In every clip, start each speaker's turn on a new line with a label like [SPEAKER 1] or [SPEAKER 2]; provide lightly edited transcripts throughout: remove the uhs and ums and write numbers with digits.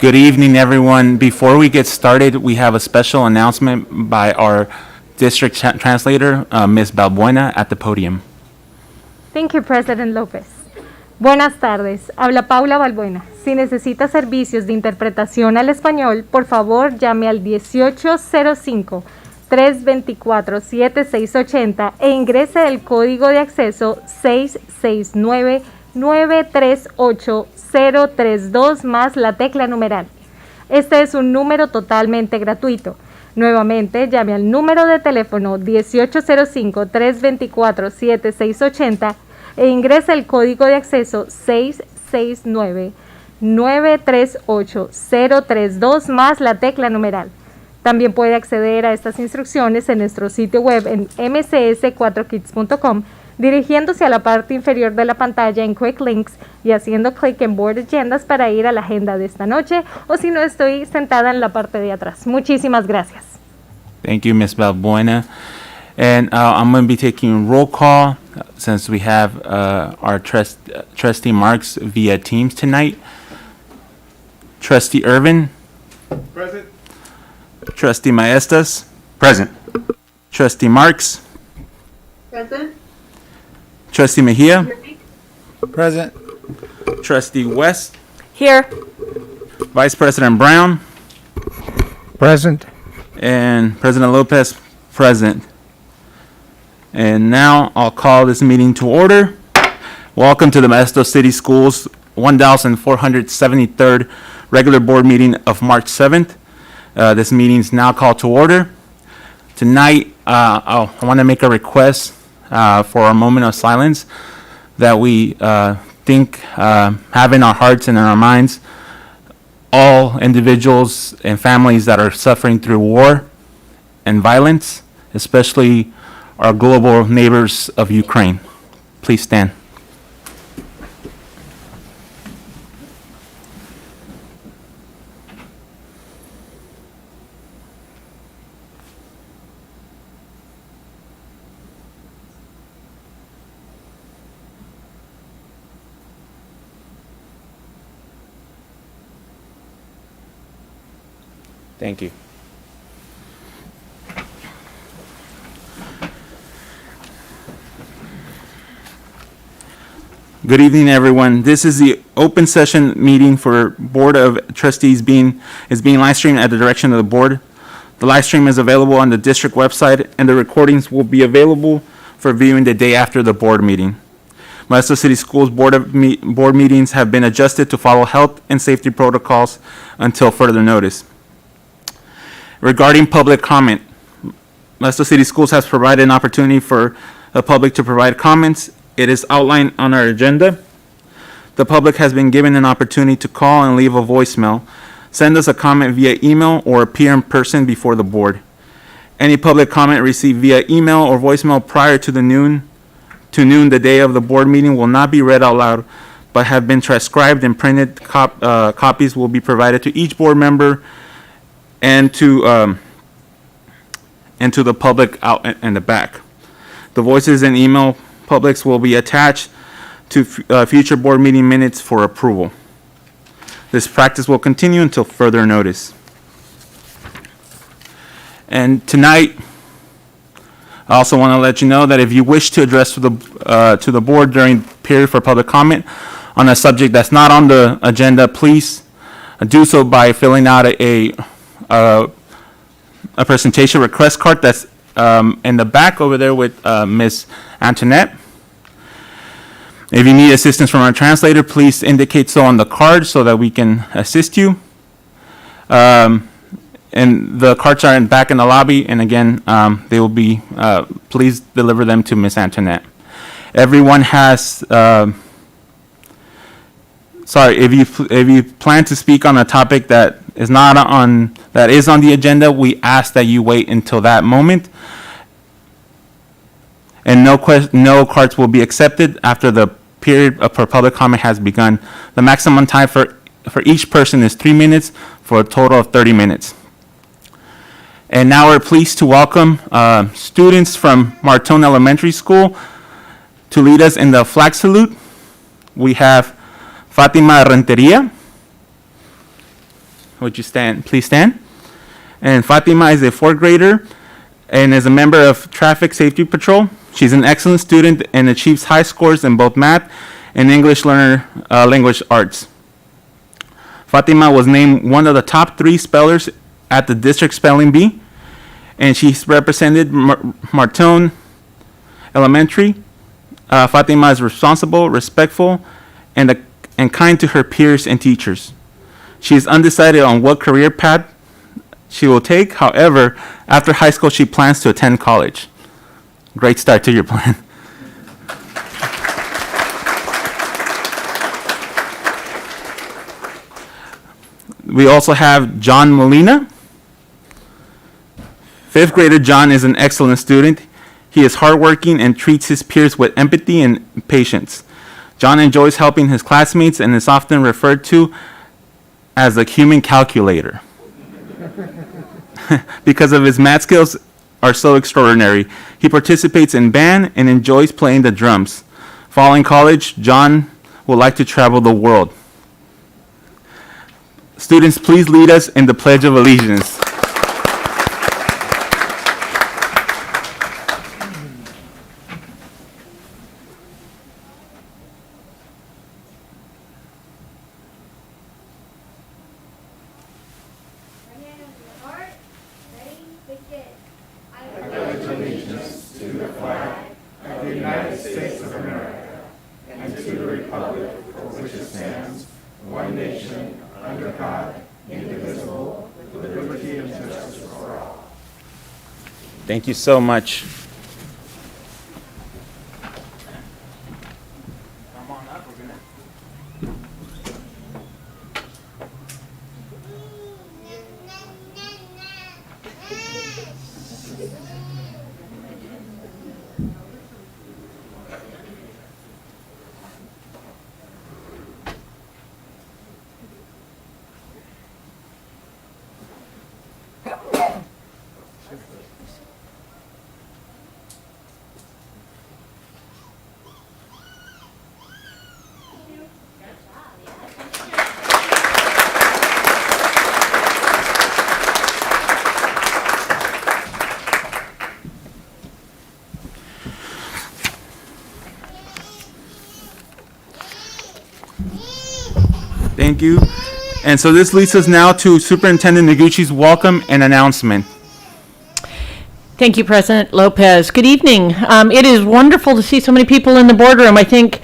[SPEAKER 1] Good evening, everyone. Before we get started, we have a special announcement by our district translator, Ms. Balbuena, at the podium.
[SPEAKER 2] Thank you, President Lopez. Buenas tardes. Habla Paula Balbuena. Si necesita servicios de interpretación al español, por favor, llame al 1805-324-7680 e ingrese el código de acceso 669-938-032 más la tecla numeral. Este es un número totalmente gratuito. Nuevamente, llame al número de teléfono 1805-324-7680 e ingrese el código de acceso 669-938-032 más la tecla numeral. También puede acceder a estas instrucciones en nuestro sitio web en mcs4kids.com, dirigiéndose a la parte inferior de la pantalla en Quick Links y haciendo clic en Board Agendas para ir a la agenda de esta noche, o si no, estoy sentada en la parte de atrás. Muchísimas gracias.
[SPEAKER 1] Thank you, Ms. Balbuena. And I'm going to be taking roll call since we have our trustee Marks via Teams tonight. Trustee Irvin.
[SPEAKER 3] Present.
[SPEAKER 1] Trustee Maestas.
[SPEAKER 3] Present.
[SPEAKER 1] Trustee Marks.
[SPEAKER 4] Present.
[SPEAKER 1] Trustee Mejia.
[SPEAKER 3] Present.
[SPEAKER 1] Trustee West.
[SPEAKER 2] Here.
[SPEAKER 1] Vice President Brown.
[SPEAKER 3] Present.
[SPEAKER 1] And President Lopez, present. And now I'll call this meeting to order. Welcome to the Modesto City Schools 1473rd regular board meeting of March 7th. This meeting is now called to order. Tonight, I want to make a request for a moment of silence that we think have in our hearts and in our minds all individuals and families that are suffering through war and violence, especially our global neighbors of Ukraine. Please stand. Thank you. Good evening, everyone. This is the open session meeting for Board of Trustees is being live streamed at the direction of the board. The live stream is available on the district website, and the recordings will be available for viewing the day after the board meeting. Modesto City Schools board meetings have been adjusted to follow health and safety protocols until further notice. Regarding public comment, Modesto City Schools has provided an opportunity for the public to provide comments. It is outlined on our agenda. The public has been given an opportunity to call and leave a voicemail, send us a comment via email, or appear in person before the board. Any public comment received via email or voicemail prior to noon the day of the board meeting will not be read out loud, but have been transcribed, and printed copies will be provided to each board member and to the public out in the back. The voices and email publics will be attached to future board meeting minutes for approval. This practice will continue until further notice. And tonight, I also want to let you know that if you wish to address to the board during period for public comment on a subject that's not on the agenda, please do so by filling out a presentation request card that's in the back over there with Ms. Antoinette. If you need assistance from our translator, please indicate so on the card so that we can assist you. And the cards are back in the lobby, and again, they will be, please deliver them to Ms. Antoinette. Everyone has, if you plan to speak on a topic that is on the agenda, we ask that you wait until that moment. And no cards will be accepted after the period for public comment has begun. The maximum time for each person is 3 minutes for a total of 30 minutes. And now we're pleased to welcome students from Martone Elementary School to lead us in the flag salute. We have Fatima Renteria, Would you stand? Please stand. And Fatima is a fourth grader and is a member of Traffic Safety Patrol. She's an excellent student and achieves high scores in both math and English learner language arts. Fatima was named one of the top 3 spellers at the district spelling bee, and she's represented Martone Elementary. Fatima is responsible, respectful, and kind to her peers and teachers. She is undecided on what career path she will take. However, after high school, she plans to attend college. Great start to your plan. We also have John Molina. 5th grader John is an excellent student. He is hardworking and treats his peers with empathy and patience. John enjoys helping his classmates and is often referred to as a human calculator because of his math skills are so extraordinary. He participates in band and enjoys playing the drums. Following college, John would like to travel the world. Students, please lead us in the Pledge of Allegiance. Thank you so much. Thank you. And so this leads us now to Superintendent Noguchi's welcome and announcement.
[SPEAKER 5] Thank you, President Lopez. Good evening. It is wonderful to see so many people in the boardroom. I think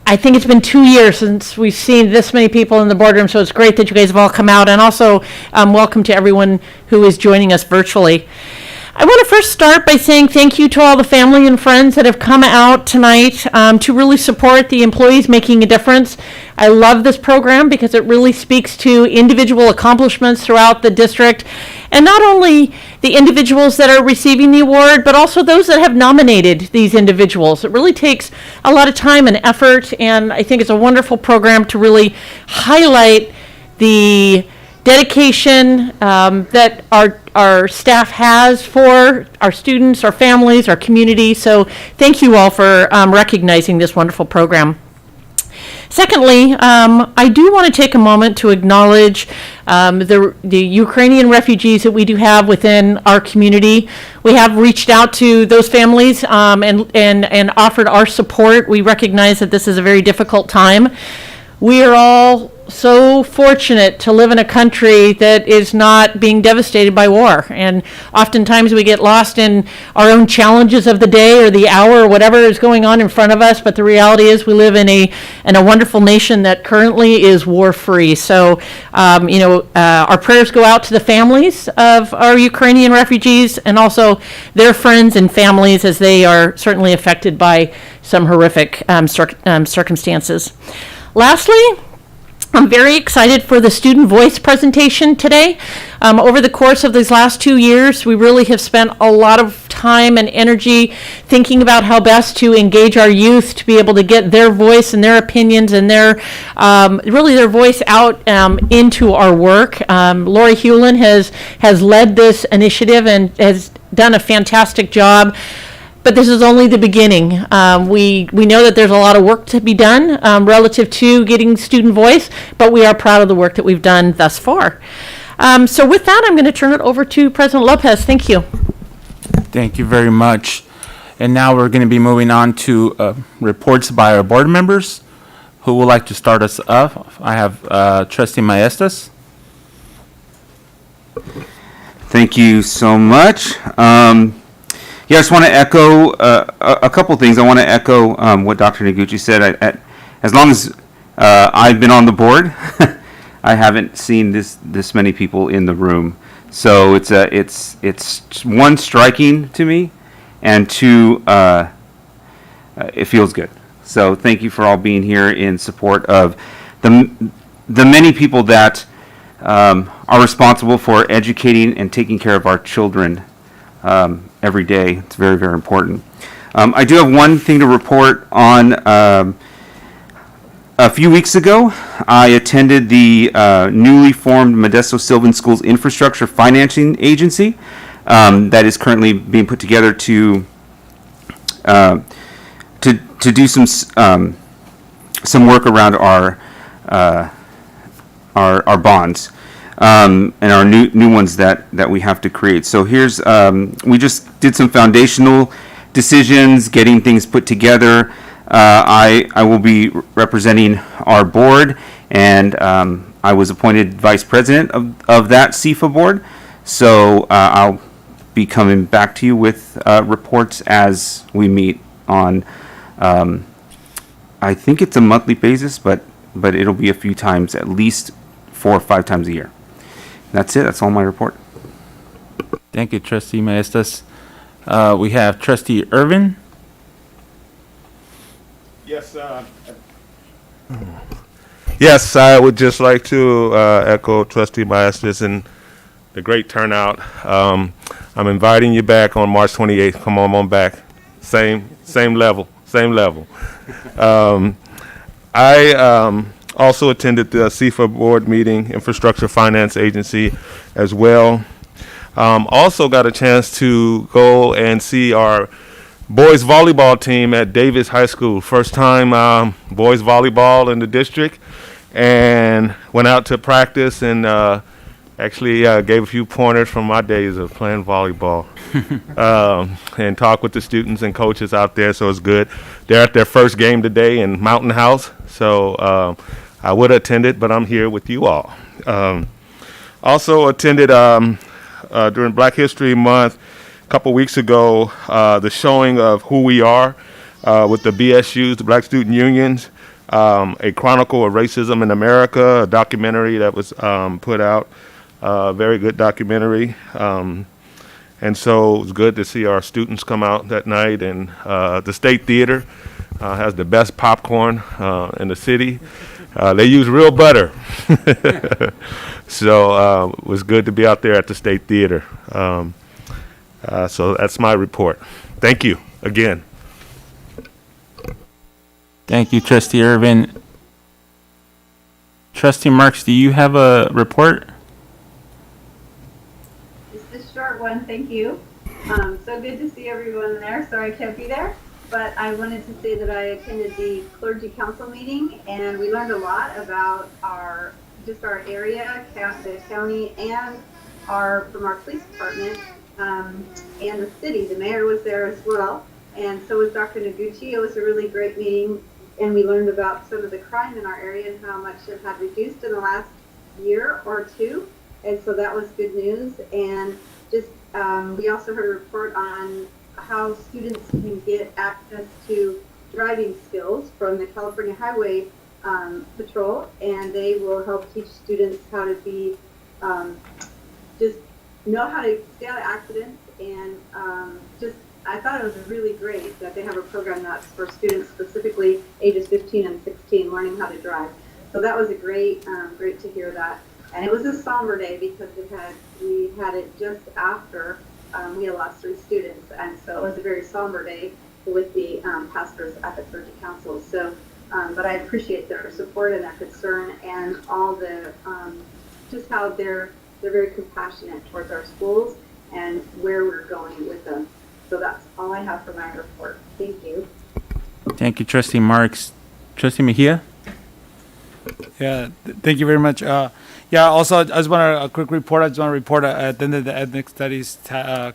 [SPEAKER 5] it's been 2 years since we've seen this many people in the boardroom, so it's great that you guys have all come out. And also, welcome to everyone who is joining us virtually. I want to first start by saying thank you to all the family and friends that have come out tonight to really support the employees making a difference. I love this program because it really speaks to individual accomplishments throughout the district, and not only the individuals that are receiving the award, but also those that have nominated these individuals. It really takes a lot of time and effort, and I think it's a wonderful program to really highlight the dedication that our staff has for our students, our families, our community. So thank you all for recognizing this wonderful program. Secondly, I do want to take a moment to acknowledge the Ukrainian refugees that we do have within our community. We have reached out to those families and offered our support. We recognize that this is a very difficult time. We are all so fortunate to live in a country that is not being devastated by war. And oftentimes we get lost in our own challenges of the day or the hour or whatever is going on in front of us. But the reality is we live in a wonderful nation that currently is war-free. So, our prayers go out to the families of our Ukrainian refugees and also their friends and families as they are certainly affected by some horrific circumstances. Lastly, I'm very excited for the student voice presentation today. Over the course of these last 2 years, we really have spent a lot of time and energy thinking about how best to engage our youth to be able to get their voice and their opinions and their voice out into our work. Lori Hewlin has led this initiative and has done a fantastic job but this is only the beginning. We know that there's a lot of work to be done relative to getting student voice, but we are proud of the work that we've done thus far. So with that, I'm going to turn it over to President Lopez. Thank you.
[SPEAKER 1] Thank you very much. And now we're going to be moving on to reports by our board members. Who would like to start us off? I have Trustee Maestas.
[SPEAKER 6] Thank you so much. I just want to echo a couple things. I want to echo what Dr. Noguchi said. As long as I've been on the board, I haven't seen this many people in the room. So it's one, striking to me, and two, it feels good. So thank you for all being here in support of the many people that are responsible for educating and taking care of our children every day. It's very, very important. I do have one thing to report on. A few weeks ago, I attended the newly formed Modesto Sylvan Schools Infrastructure Financing Agency that is currently being put together to do some work around our bonds and our new ones that we have to create. So here's we just did some foundational decisions, getting things put together. I will be representing our board, and I was appointed vice president of that CIFA board. So I'll be coming back to you with reports as we meet on. I think it's a monthly basis, but it'll be a few times, at least 4 or 5 times a year. That's it. That's all my report.
[SPEAKER 1] Thank you, Trustee Maestas. We have Trustee Irvin.
[SPEAKER 7] Yes, I would just like to echo Trustee Maestas and the great turnout. I'm inviting you back on March 28th. Come on back. Same level. I also attended the CIFA board meeting, Infrastructure Finance Agency, as well. Also got a chance to go and see our boys volleyball team at Davis High School. First time boys volleyball in the district, and went out to practice and actually gave a few pointers from my days of playing volleyball. And talked with the students and coaches out there, so it's good. They're at their first game today in Mountain House, so I would have attended, but I'm here with you all. Also attended during Black History Month a couple weeks ago, the showing of Who We Are with the BSUs, the Black Student Unions, a chronicle of racism in America, a documentary that was put out, very good documentary. And so it was good to see our students come out that night, and the State Theater has the best popcorn in the city. They use real butter. So it was good to be out there at the State Theater. So that's my report. Thank you again.
[SPEAKER 1] Thank you, Trustee Irvin. Trustee Marks, do you have a report?
[SPEAKER 4] Just a short one, thank you. So good to see everyone there. Sorry I can't be there, but I wanted to say that I attended the clergy council meeting, and we learned a lot about our area, the county, and from our police department and the city. The mayor was there as well, and so was Dr. Noguchi. It was a really great meeting, and we learned about some of the crime in our area and how much it had reduced in the last year or two, and so that was good news. And just we also heard a report on how students can get access to driving skills from the California Highway Patrol, and they will help teach students how to be just know how to stay out of accidents. And I thought it was really great that they have a program that's for students specifically ages 15 and 16 learning how to drive. So that was a great to hear that. And it was a somber day because we had it just after we had lost 3 students, and so it was a very somber day with the pastors at the clergy council. So, but I appreciate their support and their concern, and all the just how they're very compassionate towards our schools and where we're going with them. So that's all I have for my report. Thank you.
[SPEAKER 1] Thank you, Trustee Marks. Trustee Mejia?
[SPEAKER 3] Yeah, thank you very much. Yeah, also, I just want a quick report. I just want to report I attended the Ethnic Studies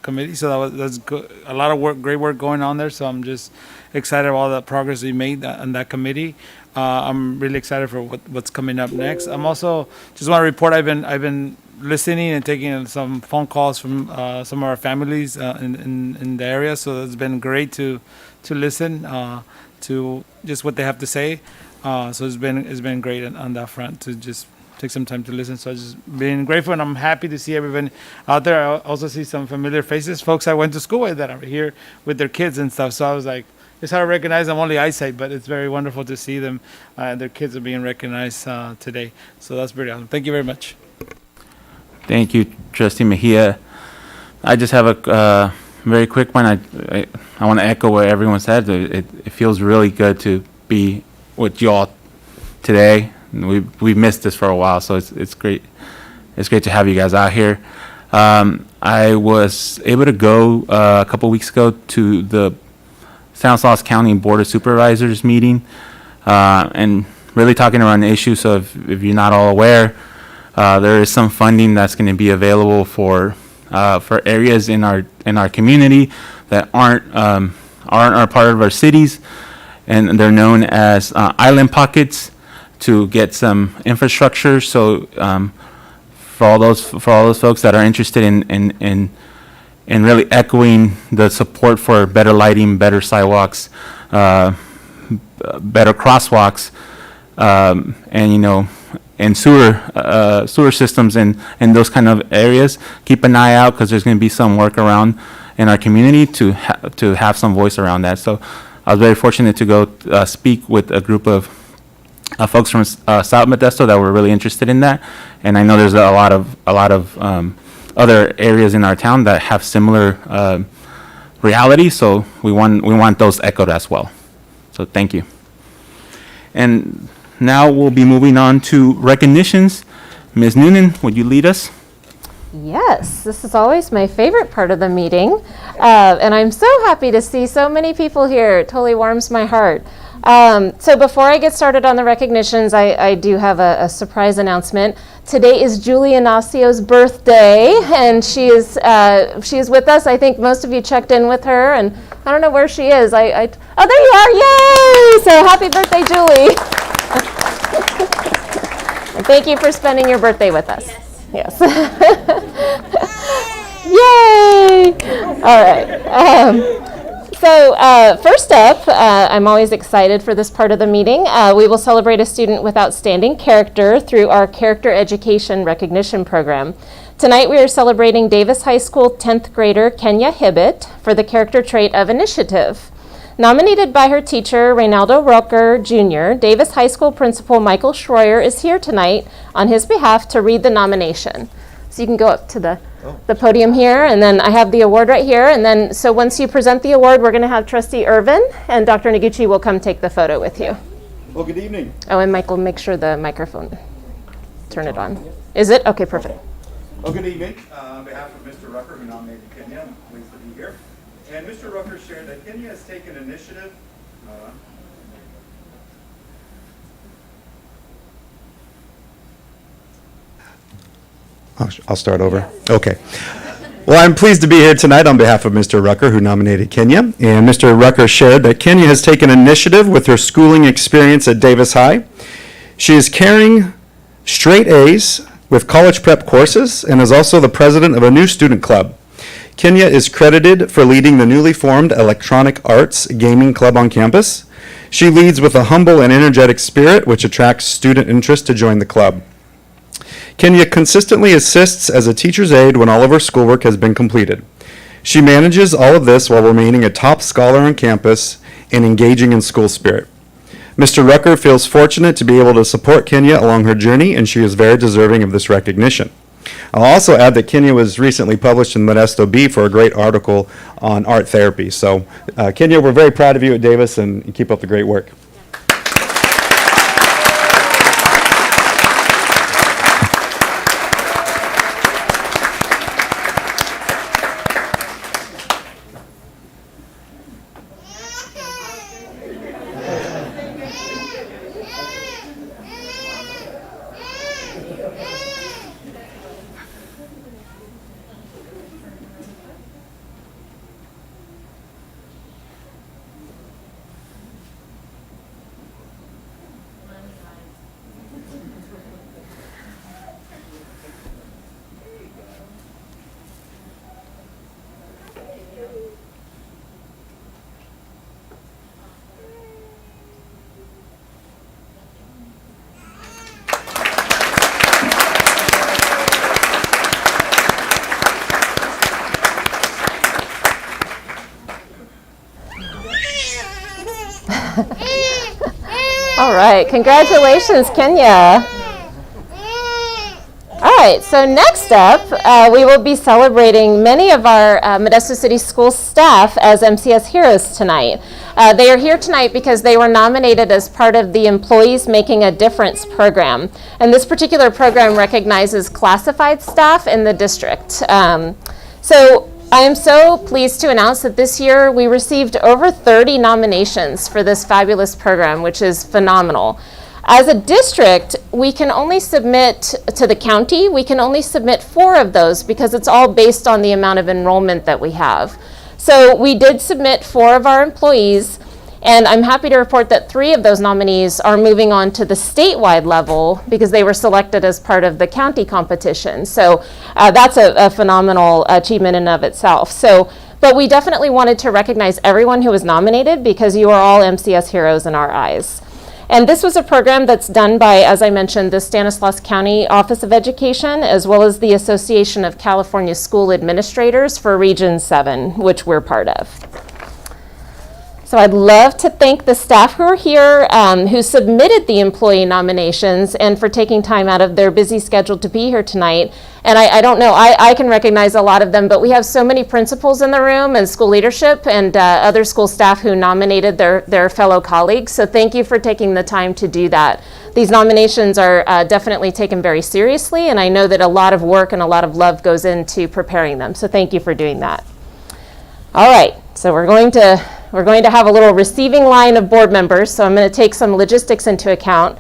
[SPEAKER 3] Committee, so that's good. A lot of work, great work going on there. So I'm just excited about all the progress we made on that committee. I'm really excited for what's coming up next. I'm also just want to report I've been listening and taking some phone calls from some of our families in the area. So it's been great to listen to just what they have to say. So it's been great on that front to just take some time to listen. So I've just been grateful, and I'm happy to see everyone out there. I also see some familiar faces, folks I went to school with that are here with their kids and stuff. So I was like, it's hard to recognize them, only eyesight, but it's very wonderful to see them. Their kids are being recognized today. So that's pretty awesome. Thank you very much.
[SPEAKER 1] Thank you, Trustee Mejia. I just have a very quick one. I want to echo what everyone said. It feels really good to be with you all today. We've missed this for a while, so it's great. It's great to have you guys out here. I was able to go a couple weeks ago to the Stanislaus County Board of Supervisors meeting, and really talking around the issue. So if you're not all aware, there is some funding that's going to be available for areas in our community that aren't a part of our cities, and they're known as island pockets, to get some infrastructure. So for all those folks that are interested in really echoing the support for better lighting, better sidewalks, better crosswalks, and sewer systems in those kind of areas, keep an eye out, because there's going to be some work around in our community to have some voice around that. So I was very fortunate to go speak with a group of folks from South Modesto that were really interested in that, and I know there's a lot of other areas in our town that have similar reality. So we want those echoed as well. So thank you. And now we'll be moving on to recognitions. Ms. Noonan, would you lead us?
[SPEAKER 8] Yes, this is always my favorite part of the meeting, and I'm so happy to see so many people here. It totally warms my heart. So before I get started on the recognitions, I do have a surprise announcement. Today is Julie Inacio's birthday, and she is with us. I think most of you checked in with her, and I don't know where she is. Oh, there you are! Yay! So happy birthday, Julie! And thank you for spending your birthday with us. Yes. Yay! All right. So first up, I'm always excited for this part of the meeting. We will celebrate a student with outstanding character through our Character Education Recognition Program. Tonight we are celebrating Davis High School 10th grader Kenya Hibbett for the character trait of initiative. Nominated by her teacher, Reynaldo Roker Jr., Davis High School Principal Michael Schroyer is here tonight on his behalf to read the nomination. So you can go up to the podium here, and then I have the award right here. And then, so once you present the award, we're going to have Trustee Irvin, and Dr. Noguchi will come take the photo with you.
[SPEAKER 9] Well, good evening.
[SPEAKER 8] Oh, and Michael, make sure the microphone, turn it on. Is it? Okay, perfect.
[SPEAKER 9] Well, good evening. On behalf of Mr. Rucker, who nominated Kenya, I'm pleased to be here. And Mr. Rucker shared that Kenya has taken initiative. I'll start over. Okay. Well, I'm pleased to be here tonight on behalf of Mr. Rucker, who nominated Kenya. And Mr. Rucker shared that Kenya has taken initiative with her schooling experience at Davis High. She is carrying straight A's with college prep courses and is also the president of a new student club. Kenya is credited for leading the newly formed Electronic Arts Gaming Club on campus. She leads with a humble and energetic spirit, which attracts student interest to join the club. Kenya consistently assists as a teacher's aide when all of her schoolwork has been completed. She manages all of this while remaining a top scholar on campus and engaging in school spirit. Mr. Rucker feels fortunate to be able to support Kenya along her journey, and she is very deserving of this recognition. I'll also add that Kenya was recently published in Modesto Bee for a great article on art therapy. So, Kenya, we're very proud of you at Davis, and keep up the great work.
[SPEAKER 8] All right, congratulations, Kenya. All right, so next up, we will be celebrating many of our Modesto City School staff as MCS heroes tonight. They are here tonight because they were nominated as part of the Employees Making a Difference program. And this particular program recognizes classified staff in the district. So I am so pleased to announce that this year we received over 30 nominations for this fabulous program, which is phenomenal. As a district, we can only submit to the county, we can only submit 4 of those because it's all based on the amount of enrollment that we have. So we did submit 4 of our employees, and I'm happy to report that 3 of those nominees are moving on to the statewide level because they were selected as part of the county competition. So that's a phenomenal achievement in and of itself. But we definitely wanted to recognize everyone who was nominated because you are all MCS heroes in our eyes. And this was a program that's done by, as I mentioned, the Stanislaus County Office of Education, as well as the Association of California School Administrators for Region 7, which we're part of. So I'd love to thank the staff who are here, who submitted the employee nominations, and for taking time out of their busy schedule to be here tonight. And I don't know, I can recognize a lot of them, but we have so many principals in the room and school leadership and other school staff who nominated their fellow colleagues. So thank you for taking the time to do that. These nominations are definitely taken very seriously, and I know that a lot of work and a lot of love goes into preparing them. So thank you for doing that. All right, so we're going to have a little receiving line of board members, so I'm going to take some logistics into account.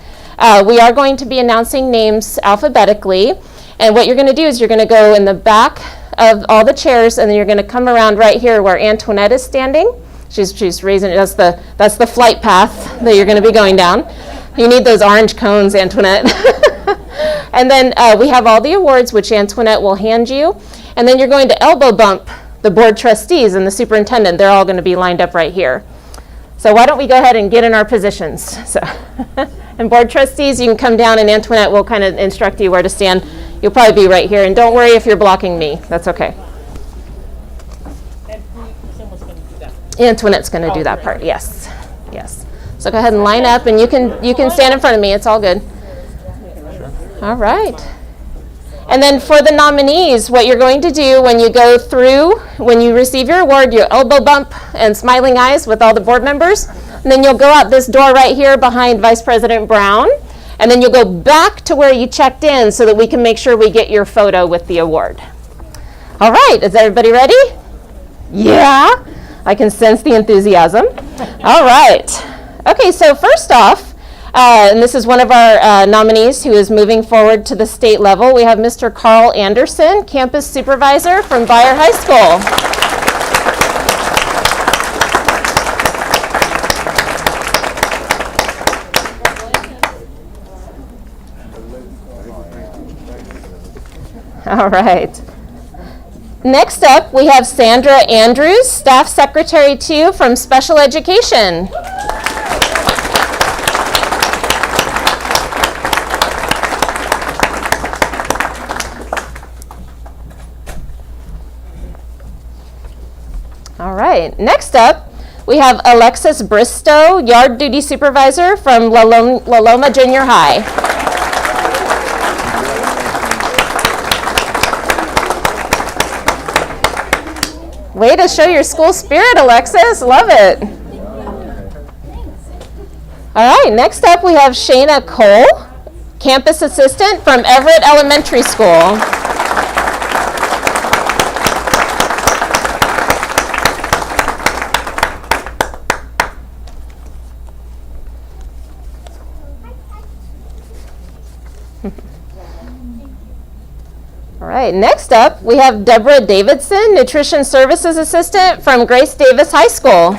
[SPEAKER 8] We are going to be announcing names alphabetically, and what you're going to do is you're going to go in the back of all the chairs, and then you're going to come around right here where Antoinette is standing. She's raising, that's the flight path that you're going to be going down. You need those orange cones, Antoinette. And then we have all the awards, which Antoinette will hand you, and then you're going to elbow bump the board trustees and the superintendent. They're all going to be lined up right here. So why don't we go ahead and get in our positions. So, and board trustees, you can come down and Antoinette will kind of instruct you where to stand. You'll probably be right here. And don't worry if you're blocking me. That's okay. Antoinette's going to do that part. Yes. Yes. So go ahead and line up, and you can stand in front of me. It's all good. All right. And then for the nominees, what you're going to do when you go through, when you receive your award, you elbow bump and smiling eyes with all the board members. And then you'll go out this door right here behind Vice President Brown. And then you'll go back to where you checked in so that we can make sure we get your photo with the award. All right, is everybody ready? Yeah, I can sense the enthusiasm. All right. Okay, so first off, and this is one of our nominees who is moving forward to the state level. We have Mr. Carl Anderson, campus supervisor from Bayer High School. All right. Next up, we have Sandra Andrews, staff secretary 2 from special education. All right, next up, we have Alexis Bristow, yard duty supervisor from La Loma Junior High. Way to show your school spirit, Alexis, love it. All right, next up we have Shayna Cole, campus assistant from Everett Elementary School. All right, next up, we have Deborah Davidson, Nutrition Services Assistant from Grace Davis High School.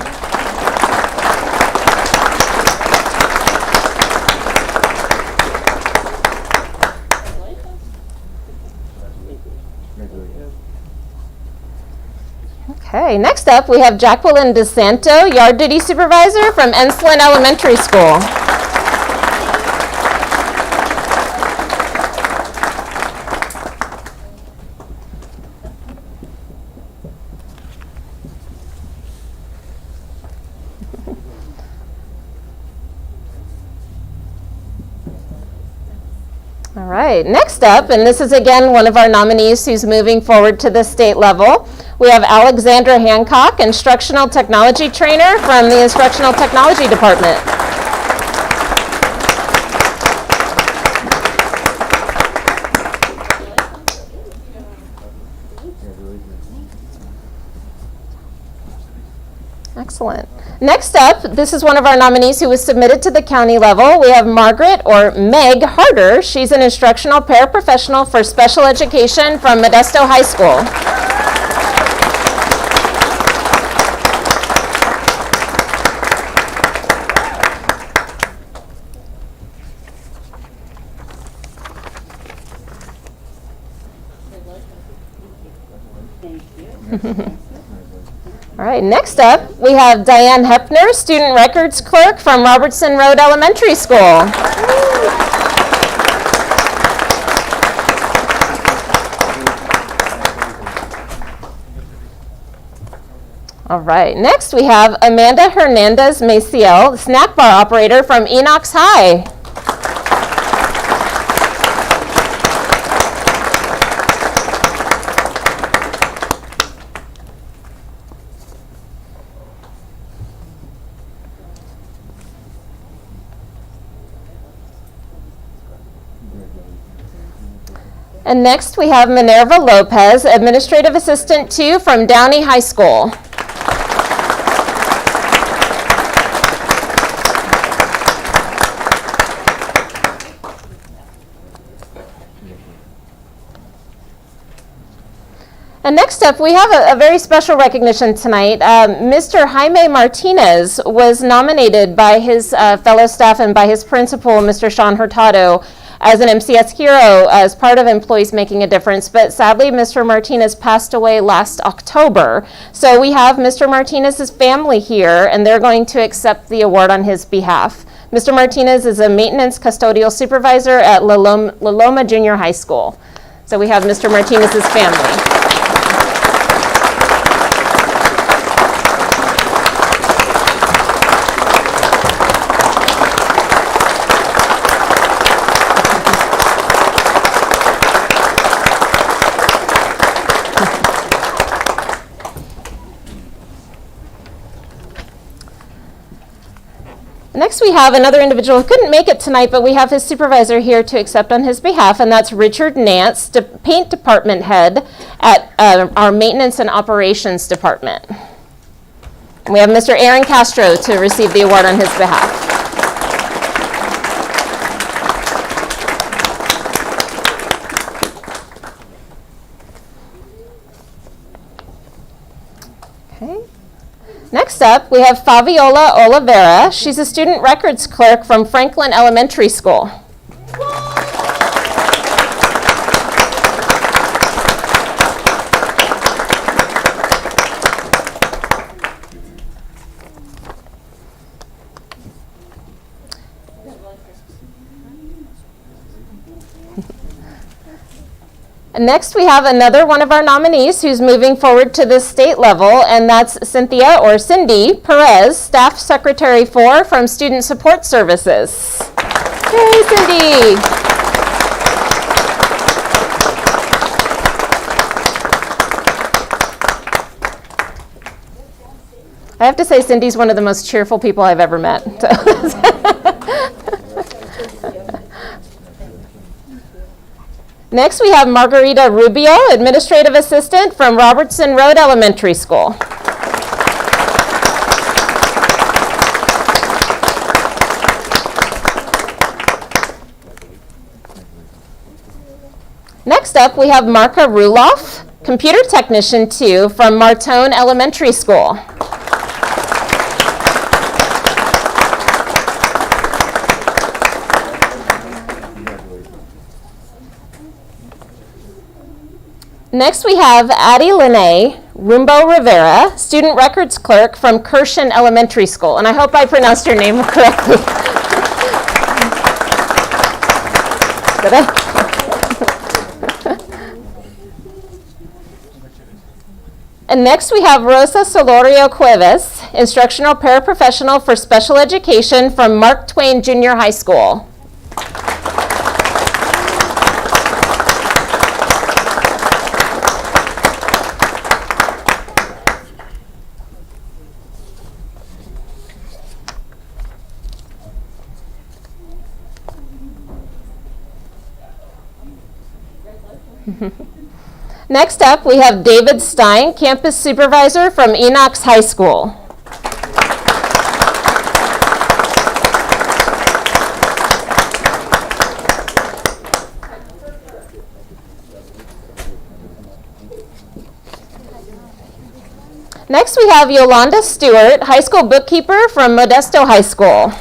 [SPEAKER 8] Okay, next up, we have Jacqueline DeSanto, Yard Duty Supervisor from Enslin Elementary School. All right, next up, and this is again one of our nominees who's moving forward to the state level. We have Alexandra Hancock, Instructional Technology Trainer from the Instructional Technology Department. Excellent. Next up, this is one of our nominees who was submitted to the county level. We have Margaret, or Meg Harder. She's an instructional paraprofessional for special education from Modesto High School. All right, next up, we have Diane Hepner, Student Records Clerk from Robertson Road Elementary School. All right, next we have Amanda Hernandez Maciel, Snack Bar Operator from Enox High. And next we have Minerva Lopez, Administrative Assistant 2 from Downey High School. And next up, we have a very special recognition tonight. Mr. Jaime Martinez was nominated by his fellow staff and by his principal, Mr. Sean Hurtado, as an MCS hero as part of Employees Making a Difference. But sadly, Mr. Martinez passed away last October. So we have Mr. Martinez's family here, and they're going to accept the award on his behalf. Mr. Martinez is a maintenance custodial supervisor at La Loma Junior High School. So we have Mr. Martinez's family. Next, we have another individual who couldn't make it tonight, but we have his supervisor here to accept on his behalf, and that's Richard Nance, Paint Department Head at our Maintenance and Operations Department. And we have Mr. Aaron Castro to receive the award on his behalf. Next up, we have Fabiola Oliveira. She's a student records clerk from Franklin Elementary School. And next, we have another one of our nominees who's moving forward to the state level, and that's Cynthia, or Cindy, Perez, Staff Secretary 4 from Student Support Services. Yay, Cindy! I have to say, Cindy's one of the most cheerful people I've ever met. Next, we have Margarita Rubio, Administrative Assistant from Robertson Road Elementary School. Next up, we have Marka Ruloff, Computer Technician 2 from Martone Elementary School. Next, we have Addie Lene Rumbo Rivera, Student Records Clerk from Kirshen Elementary School. And I hope I pronounced your name correctly. Did I? And next, we have Rosa Solorio Cuevas, Instructional Paraprofessional for Special Education from Mark Twain Junior High School. Next up, we have David Stein, Campus Supervisor from Enox High School. Next, we have Yolanda Stewart, High School Bookkeeper from Modesto High School.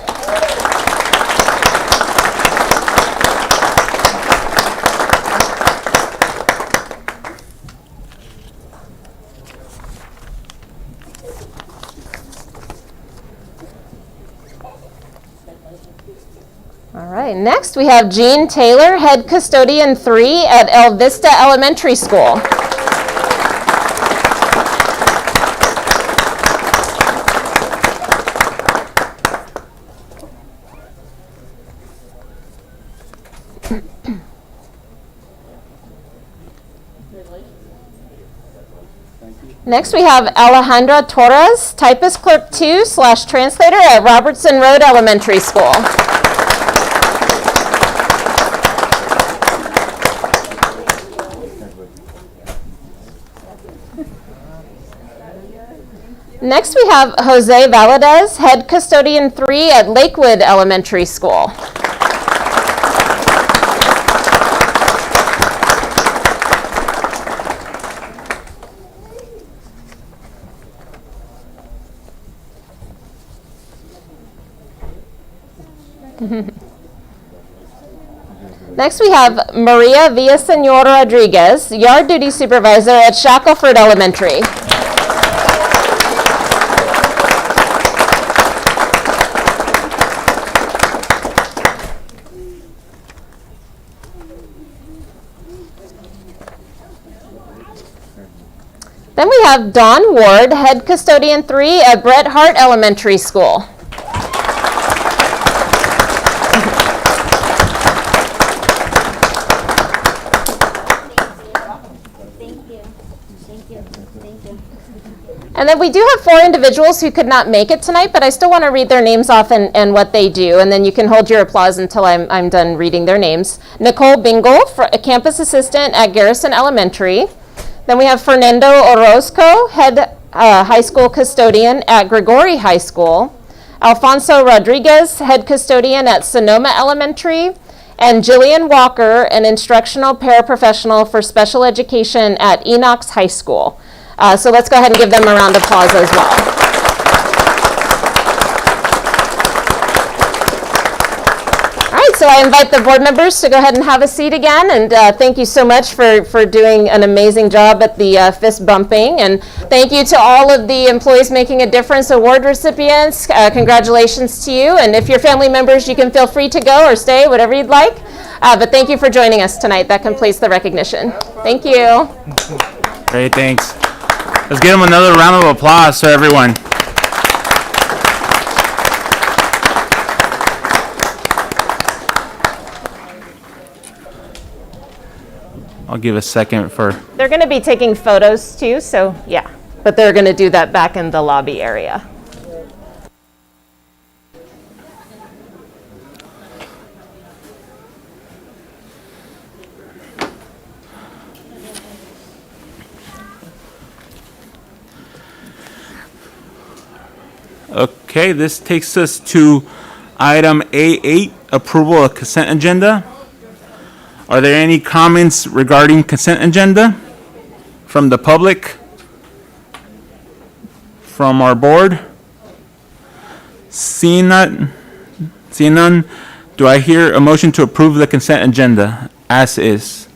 [SPEAKER 8] All right, next we have Jean Taylor, Head Custodian 3 at El Vista Elementary School. Next, we have Alejandra Torres, Typist Clerk 2/Translator at Robertson Road Elementary School. Next, we have Jose Valadez, Head Custodian 3 at Lakewood Elementary School. Next, we have Maria Villasenor Rodriguez, Yard Duty Supervisor at Shackelford Elementary. Then we have Dawn Ward, Head Custodian 3 at Bret Hart Elementary School. And then we do have 4 individuals who could not make it tonight, but I still want to read their names off and what they do, and then you can hold your applause until I'm done reading their names. Nicole Bingle, a campus assistant at Garrison Elementary. Then we have Fernando Orozco, head high school custodian at Gregory High School. Alfonso Rodriguez, head custodian at Sonoma Elementary. And Jillian Walker, an instructional paraprofessional for special education at Enox High School. So let's go ahead and give them a round of applause as well. All right, so I invite the board members to go ahead and have a seat again, and thank you so much for doing an amazing job at the fist bumping, and thank you to all of the Employees Making a Difference Award recipients. Congratulations to you, and if you're family members, you can feel free to go or stay, whatever you'd like, but thank you for joining us tonight. That completes the recognition. Thank you.
[SPEAKER 1] Great, thanks. Let's give them another round of applause for everyone. I'll give a second for...
[SPEAKER 8] They're going to be taking photos too, so yeah. But they're going to do that back in the lobby area.
[SPEAKER 1] Okay, this takes us to item A8, approval of consent agenda. Are there any comments regarding consent agenda from the public? From our board? Seeing none, do I hear a motion to approve the consent agenda as is?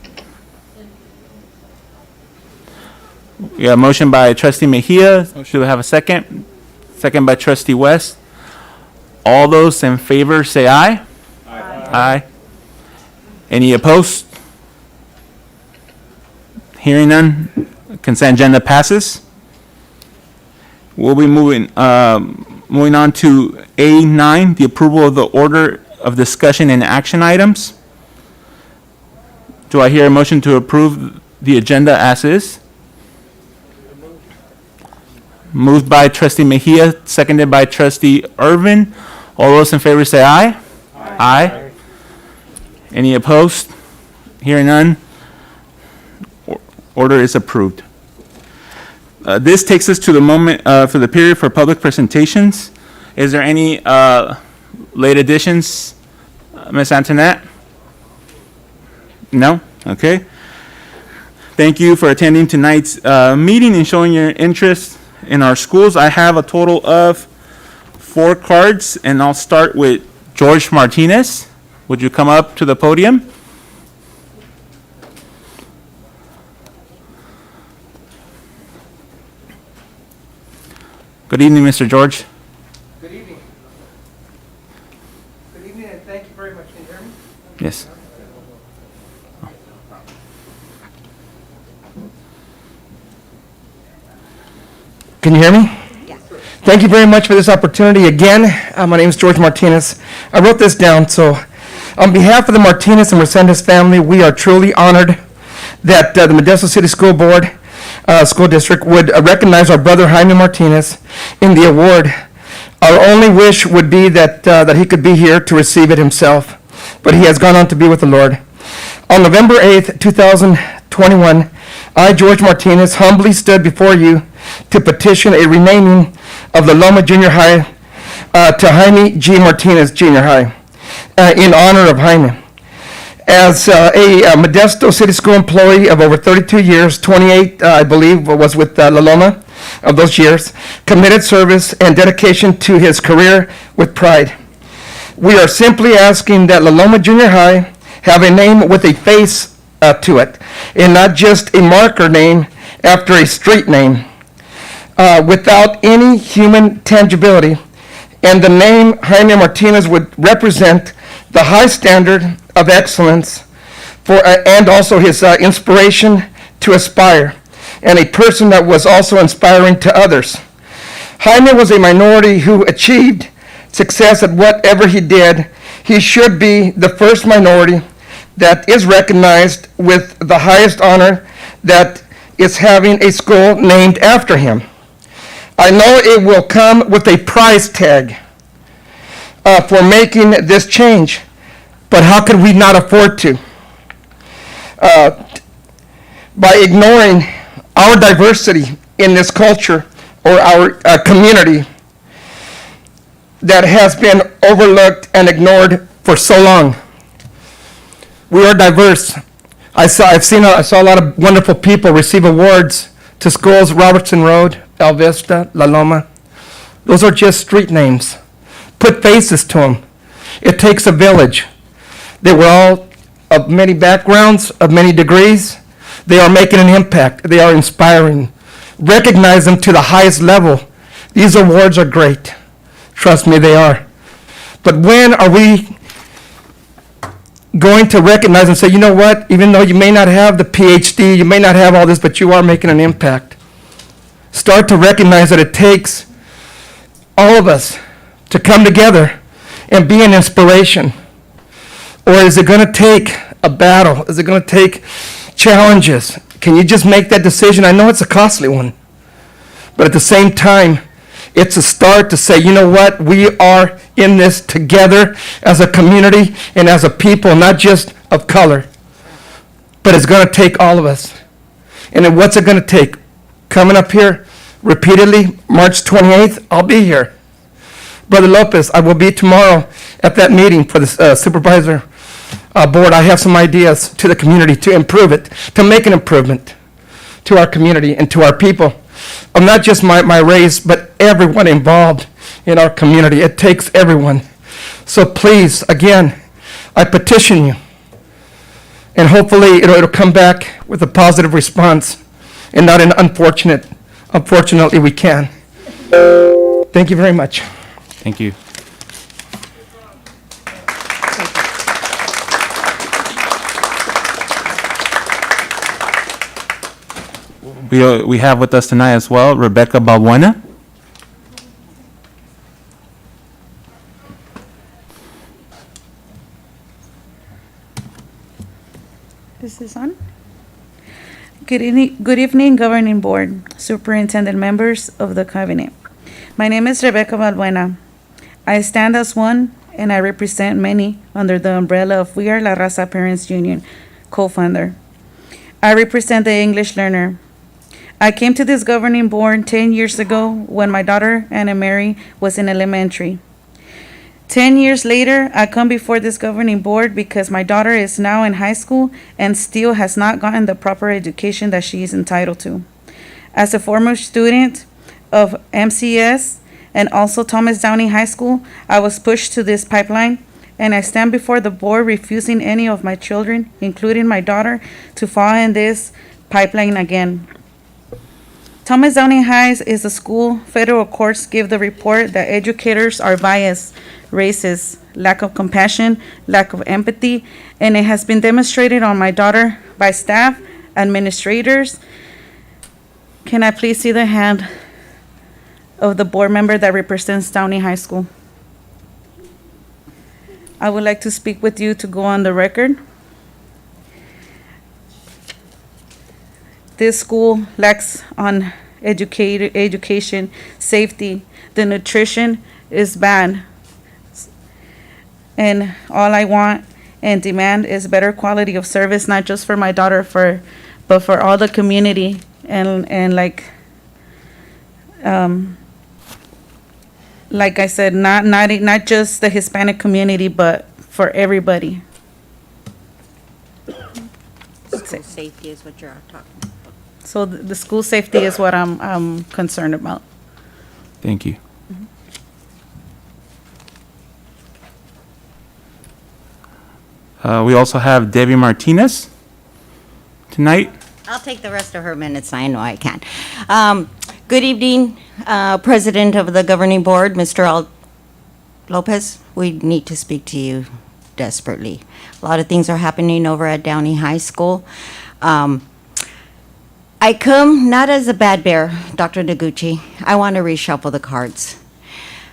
[SPEAKER 1] We have a motion by Trustee Mejia. Should we have a second? Second by Trustee West. All those in favor say aye. Aye. Any opposed? Hearing none, consent agenda passes. We'll be moving on to A9, the approval of the order of discussion and action items. Do I hear a motion to approve the agenda as is? Moved by Trustee Mejia, seconded by Trustee Irvin. All those in favor say aye. Aye. Any opposed? Hearing none. Order is approved. This takes us to the moment for the period for public presentations. Is there any late additions, Ms. Antoinette? No? Okay. Thank you for attending tonight's meeting and showing your interest in our schools. I have a total of 4 cards, and I'll start with George Martinez. Would you come up to the podium? Good evening, Mr. George.
[SPEAKER 10] Good evening. Good evening, and thank you very much. Can you hear me?
[SPEAKER 1] Yes.
[SPEAKER 10] Can you hear me? Yes. Thank you very much for this opportunity. Again, my name is George Martinez. I wrote this down, so on behalf of the Martinez and Resendez family, we are truly honored that the Modesto City School Board, School District would recognize our brother Jaime Martinez in the award. Our only wish would be that he could be here to receive it himself, but he has gone on to be with the Lord. On November 8th, 2021, I, George Martinez, humbly stood before you to petition a renaming of the Loma Junior High to Jaime G. Martinez Junior High in honor of Jaime. As a Modesto City School employee of over 32 years, 28, I believe, was with La Loma of those years, committed service and dedication to his career with pride. We are simply asking that La Loma Junior High have a name with a face to it, and not just a marker name after a street name, without any human tangibility. And the name Jaime Martinez would represent the high standard of excellence and also his inspiration to aspire, and a person that was also inspiring to others. Jaime was a minority who achieved success at whatever he did. He should be the first minority that is recognized with the highest honor, that is having a school named after him. I know it will come with a price tag for making this change, but how could we not afford to? By ignoring our diversity in this culture or our community that has been overlooked and ignored for so long. We are diverse. I saw a lot of wonderful people receive awards to schools, Robertson Road, El Vista, La Loma. Those are just street names. Put faces to them. It takes a village. They were all of many backgrounds, of many degrees. They are making an impact. They are inspiring. Recognize them to the highest level. These awards are great. Trust me, they are. But when are we going to recognize and say, you know what, even though you may not have the PhD, you may not have all this, but you are making an impact. Start to recognize that it takes all of us to come together and be an inspiration. Or is it going to take a battle? Is it going to take challenges? Can you just make that decision? I know it's a costly one, but at the same time, it's a start to say, you know what, we are in this together as a community and as a people, not just of color, but it's going to take all of us. And then what's it going to take? Coming up here repeatedly, March 28th, I'll be here. Brother Lopez, I will be tomorrow at that meeting for the supervisor board. I have some ideas to the community to improve it, to make an improvement to our community and to our people. Of not just my race, but everyone involved in our community. It takes everyone. So please, again, I petition you, and hopefully it'll come back with a positive response and not an unfortunately we can. Thank you very much.
[SPEAKER 1] Thank you. We have with us tonight as well Rebecca Balbuena.
[SPEAKER 11] This is on. Good evening, Governing Board, Superintendent members of the Cabinet. My name is Rebecca Balbuena. I stand as one, and I represent many under the umbrella of We Are La Raza Parents Union, co-founder. I represent the English learner. I came to this governing board 10 years ago when my daughter, Anna Mary, was in elementary. 10 years later, I come before this governing board because my daughter is now in high school and still has not gotten the proper education that she is entitled to. As a former student of MCS and also Thomas Downey High School, I was pushed to this pipeline, and I stand before the board refusing any of my children, including my daughter, to fall in this pipeline again. Thomas Downey High is a school. Federal courts give the report that educators are biased, racist, lack of compassion, lack of empathy, and it has been demonstrated on my daughter by staff, administrators. Can I please see the hand of the board member that represents Downey High School? I would like to speak with you to go on the record. This school lacks on education, safety. The nutrition is bad. And all I want and demand is better quality of service, not just for my daughter, but for all the community and like I said, not just the Hispanic community, but for everybody.
[SPEAKER 12] School safety is what you're talking about.
[SPEAKER 11] So the school safety is what I'm concerned about.
[SPEAKER 1] Thank you. We also have Debbie Martinez tonight.
[SPEAKER 12] I'll take the rest of her minutes, I know I can. Good evening, President of the Governing Board, Mr. Lopez. We need to speak to you desperately. A lot of things are happening over at Downey High School. I come not as a bad bear, Dr. Noguchi. I want to reshuffle the cards.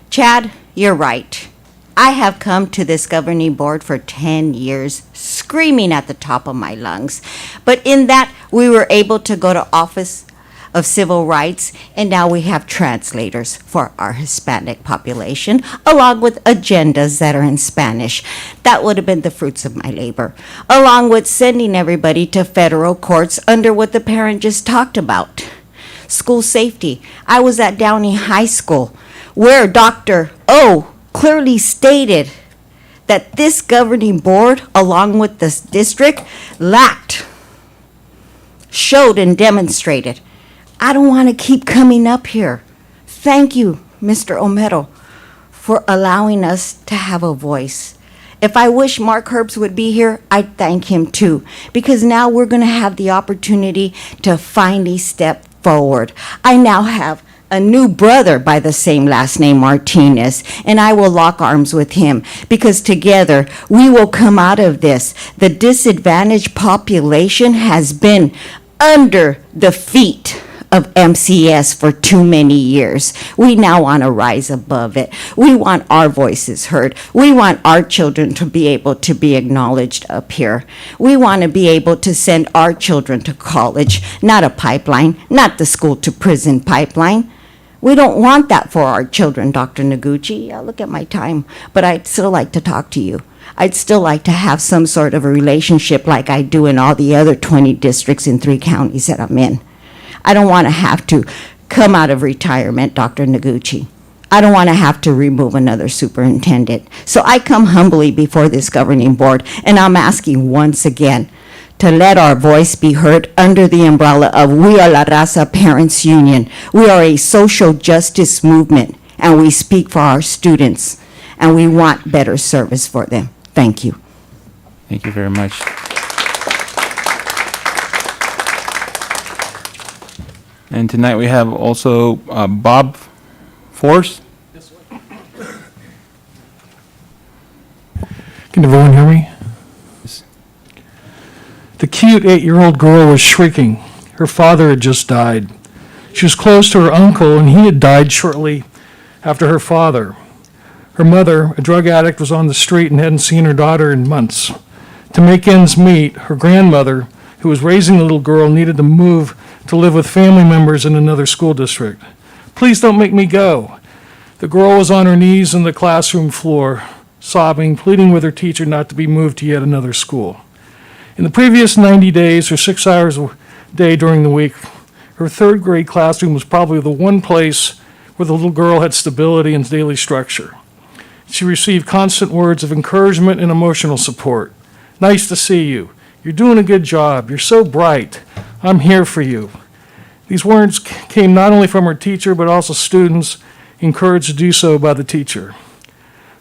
[SPEAKER 12] Chad, you're right. I have come to this governing board for 10 years, screaming at the top of my lungs. But in that, we were able to go to Office of Civil Rights, and now we have translators for our Hispanic population, along with agendas that are in Spanish. That would have been the fruits of my labor, along with sending everybody to federal courts under what the parent just talked about. School safety. I was at Downey High School, where Dr. O clearly stated that this governing board, along with this district, showed and demonstrated. I don't want to keep coming up here. Thank you, Mr. Omero, for allowing us to have a voice. If I wish Mark Herbst would be here, I'd thank him too, because now we're going to have the opportunity to finally step forward. I now have a new brother by the same last name, Martinez, and I will lock arms with him because together we will come out of this. The disadvantaged population has been under the feet of MCS for too many years. We now want to rise above it. We want our voices heard. We want our children to be able to be acknowledged up here. We want to be able to send our children to college, not a pipeline, not the school to prison pipeline. We don't want that for our children, Dr. Noguchi. Yeah, look at my time, but I'd still like to talk to you. I'd still like to have some sort of a relationship like I do in all the other 20 districts in 3 counties that I'm in. I don't want to have to come out of retirement, Dr. Noguchi. I don't want to have to remove another superintendent. So I come humbly before this governing board, and I'm asking once again to let our voice be heard under the umbrella of We Are La Raza Parents Union. We are a social justice movement, and we speak for our students, and we want better service for them. Thank you.
[SPEAKER 1] Thank you very much. And tonight we have also Bob Force.
[SPEAKER 13] Can everyone hear me? The cute 8-year-old girl was shrieking. Her father had just died. She was close to her uncle, and he had died shortly after her father. Her mother, a drug addict, was on the street and hadn't seen her daughter in months. To make ends meet, her grandmother, who was raising the little girl, needed to move to live with family members in another school district. Please don't make me go. The girl was on her knees on the classroom floor, sobbing, pleading with her teacher not to be moved to yet another school. In the previous 90 days, or 6 hours a day during the week, her third grade classroom was probably the one place where the little girl had stability and daily structure. She received constant words of encouragement and emotional support. Nice to see you. You're doing a good job. You're so bright. I'm here for you. These words came not only from her teacher, but also students encouraged to do so by the teacher.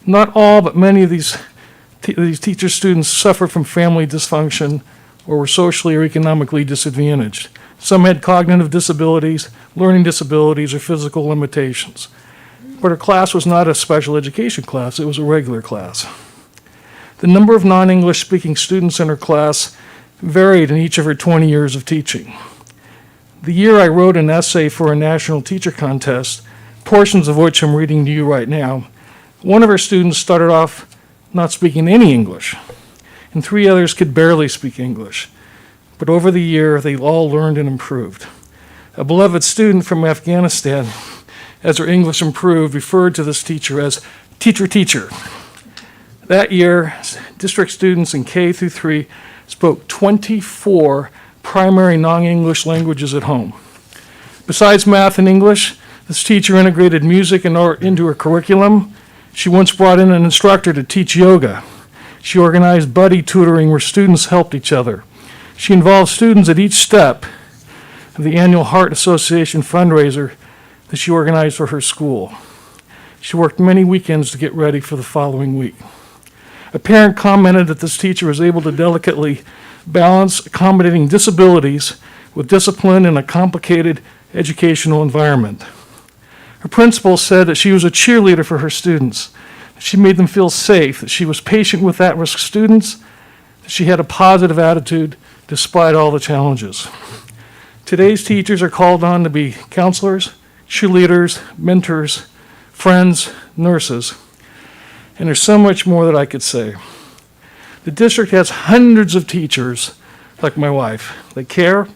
[SPEAKER 13] Not all, but many of these teacher students suffered from family dysfunction or were socially or economically disadvantaged. Some had cognitive disabilities, learning disabilities, or physical limitations. But her class was not a special education class, it was a regular class. The number of non-English speaking students in her class varied in each of her 20 years of teaching. The year I wrote an essay for a national teacher contest, portions of which I'm reading to you right now, one of her students started off not speaking any English, and 3 others could barely speak English. But over the year, they all learned and improved. A beloved student from Afghanistan, as her English improved, referred to this teacher as teacher. That year, district students in K through 3 spoke 24 primary non-English languages at home. Besides math and English, this teacher integrated music and art into her curriculum. She once brought in an instructor to teach yoga. She organized buddy tutoring where students helped each other. She involved students at each step of the annual Heart Association fundraiser that she organized for her school. She worked many weekends to get ready for the following week. A parent commented that this teacher was able to delicately balance accommodating disabilities with discipline in a complicated educational environment. Her principal said that she was a cheerleader for her students. She made them feel safe, that she was patient with at-risk students, that she had a positive attitude despite all the challenges. Today's teachers are called on to be counselors, cheerleaders, mentors, friends, nurses, and there's so much more that I could say. The district has hundreds of teachers like my wife. They care,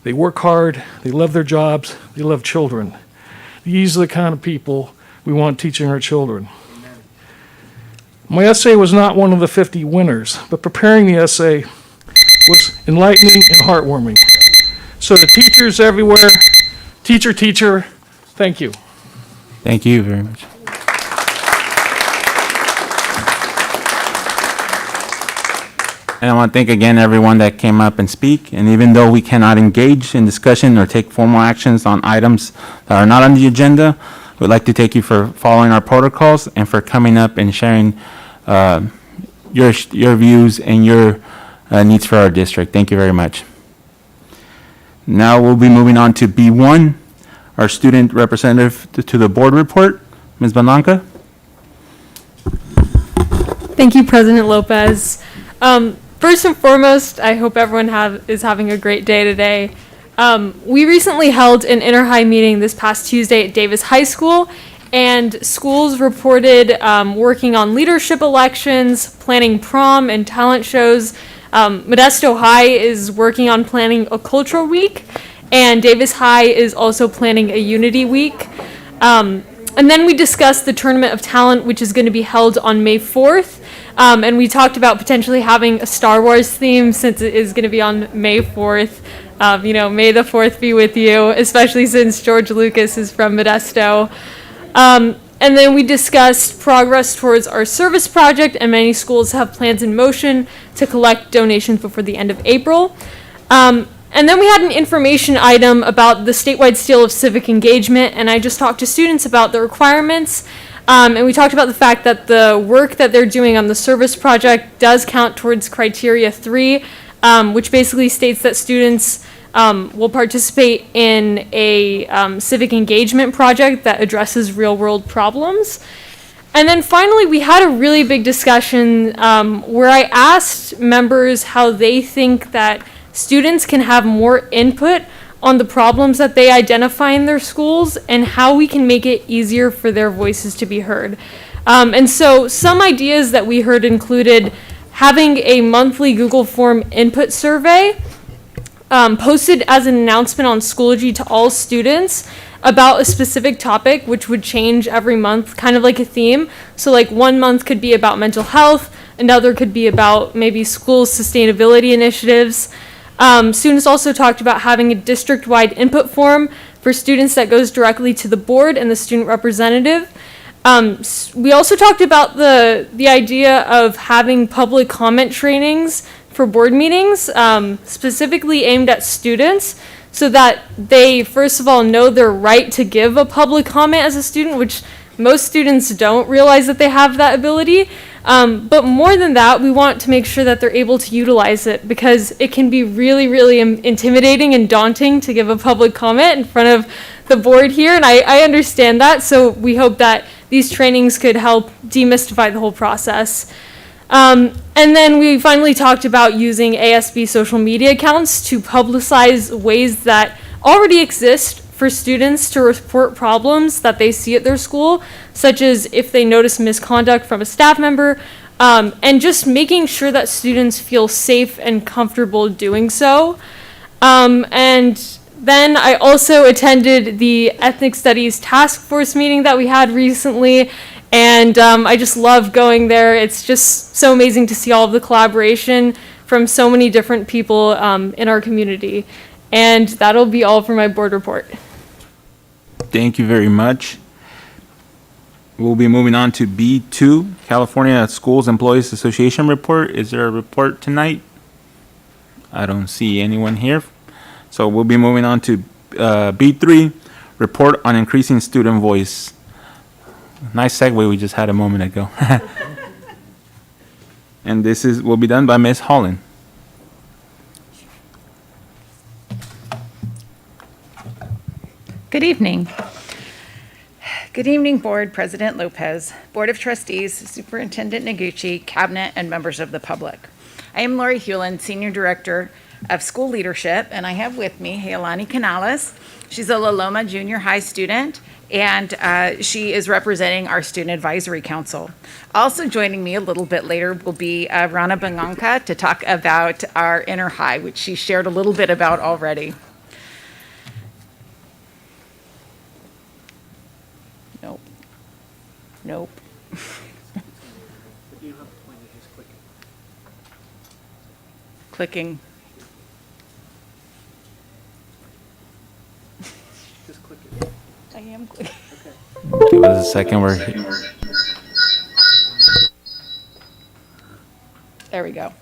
[SPEAKER 13] they work hard, they love their jobs, they love children. These are the kind of people we want teaching our children. My essay was not one of the 50 winners, but preparing the essay was enlightening and heartwarming. So to teachers everywhere, teacher, thank you.
[SPEAKER 1] Thank you very much. And I want to thank again everyone that came up and speak. And even though we cannot engage in discussion or take formal actions on items that are not on the agenda, we'd like to thank you for following our protocols and for coming up and sharing your views and your needs for our district. Thank you very much. Now we'll be moving on to B1, our student representative to the board report. Ms. Blanca?
[SPEAKER 14] Thank you, President Lopez. First and foremost, I hope everyone is having a great day today. We recently held an inter-high meeting this past Tuesday at Davis High School, and schools reported working on leadership elections, planning prom and talent shows. Modesto High is working on planning a cultural week, and Davis High is also planning a unity week. And then we discussed the Tournament of Talent, which is going to be held on May 4th. And we talked about potentially having a Star Wars theme since it is going to be on May 4th. May the 4th be with you, especially since George Lucas is from Modesto. And then we discussed progress towards our service project, and many schools have plans in motion to collect donations before the end of April. And then we had an information item about the statewide seal of civic engagement, and I just talked to students about the requirements. And we talked about the fact that the work that they're doing on the service project does count towards criteria 3, which basically states that students will participate in a civic engagement project that addresses real-world problems. And then finally, we had a really big discussion where I asked members how they think that students can have more input on the problems that they identify in their schools and how we can make it easier for their voices to be heard. And so some ideas that we heard included having a monthly Google Form input survey posted as an announcement on Schoology to all students about a specific topic, which would change every month, kind of like a theme. So like 1 month could be about mental health, Another could be about maybe school sustainability initiatives. Students also talked about having a district-wide input form for students that goes directly to the board and the student representative. We also talked about the idea of having public comment trainings for board meetings, specifically aimed at students, so that they, first of all, know their right to give a public comment as a student, which most students don't realize that they have that ability. But more than that, we want to make sure that they're able to utilize it, because it can be really, really intimidating and daunting to give a public comment in front of the board here, and I understand that, so we hope that these trainings could help demystify the whole process. And then we finally talked about using ASB social media accounts to publicize ways that already exist for students to report problems that they see at their school, such as if they notice misconduct from a staff member, and just making sure that students feel safe and comfortable doing so. And then I also attended the Ethnic Studies Task Force meeting that we had recently, and I just love going there. It's just so amazing to see all of the collaboration from so many different people in our community. And that'll be all for my board report.
[SPEAKER 1] Thank you very much. We'll be moving on to B2, California Schools Employees Association report. Is there a report tonight? I don't see anyone here. So we'll be moving on to B3, report on increasing student voice. Nice segue we just had a moment ago. And this will be done by Ms. Holland.
[SPEAKER 15] Good evening. Good evening, Board, President Lopez, Board of Trustees, Superintendent Noguchi, Cabinet, and members of the public. I am Lori Hewlin, Senior Director of School Leadership, and I have with me Heilani Canales. She's a La Loma Junior High student, and she is representing our Student Advisory Council. Also joining me a little bit later will be Rana Banganka to talk about our Inner High, which she shared a little bit about already. Nope. Clicking.
[SPEAKER 13] Just click it.
[SPEAKER 15] I am clicking.
[SPEAKER 1] Give us a second.
[SPEAKER 15] There we go.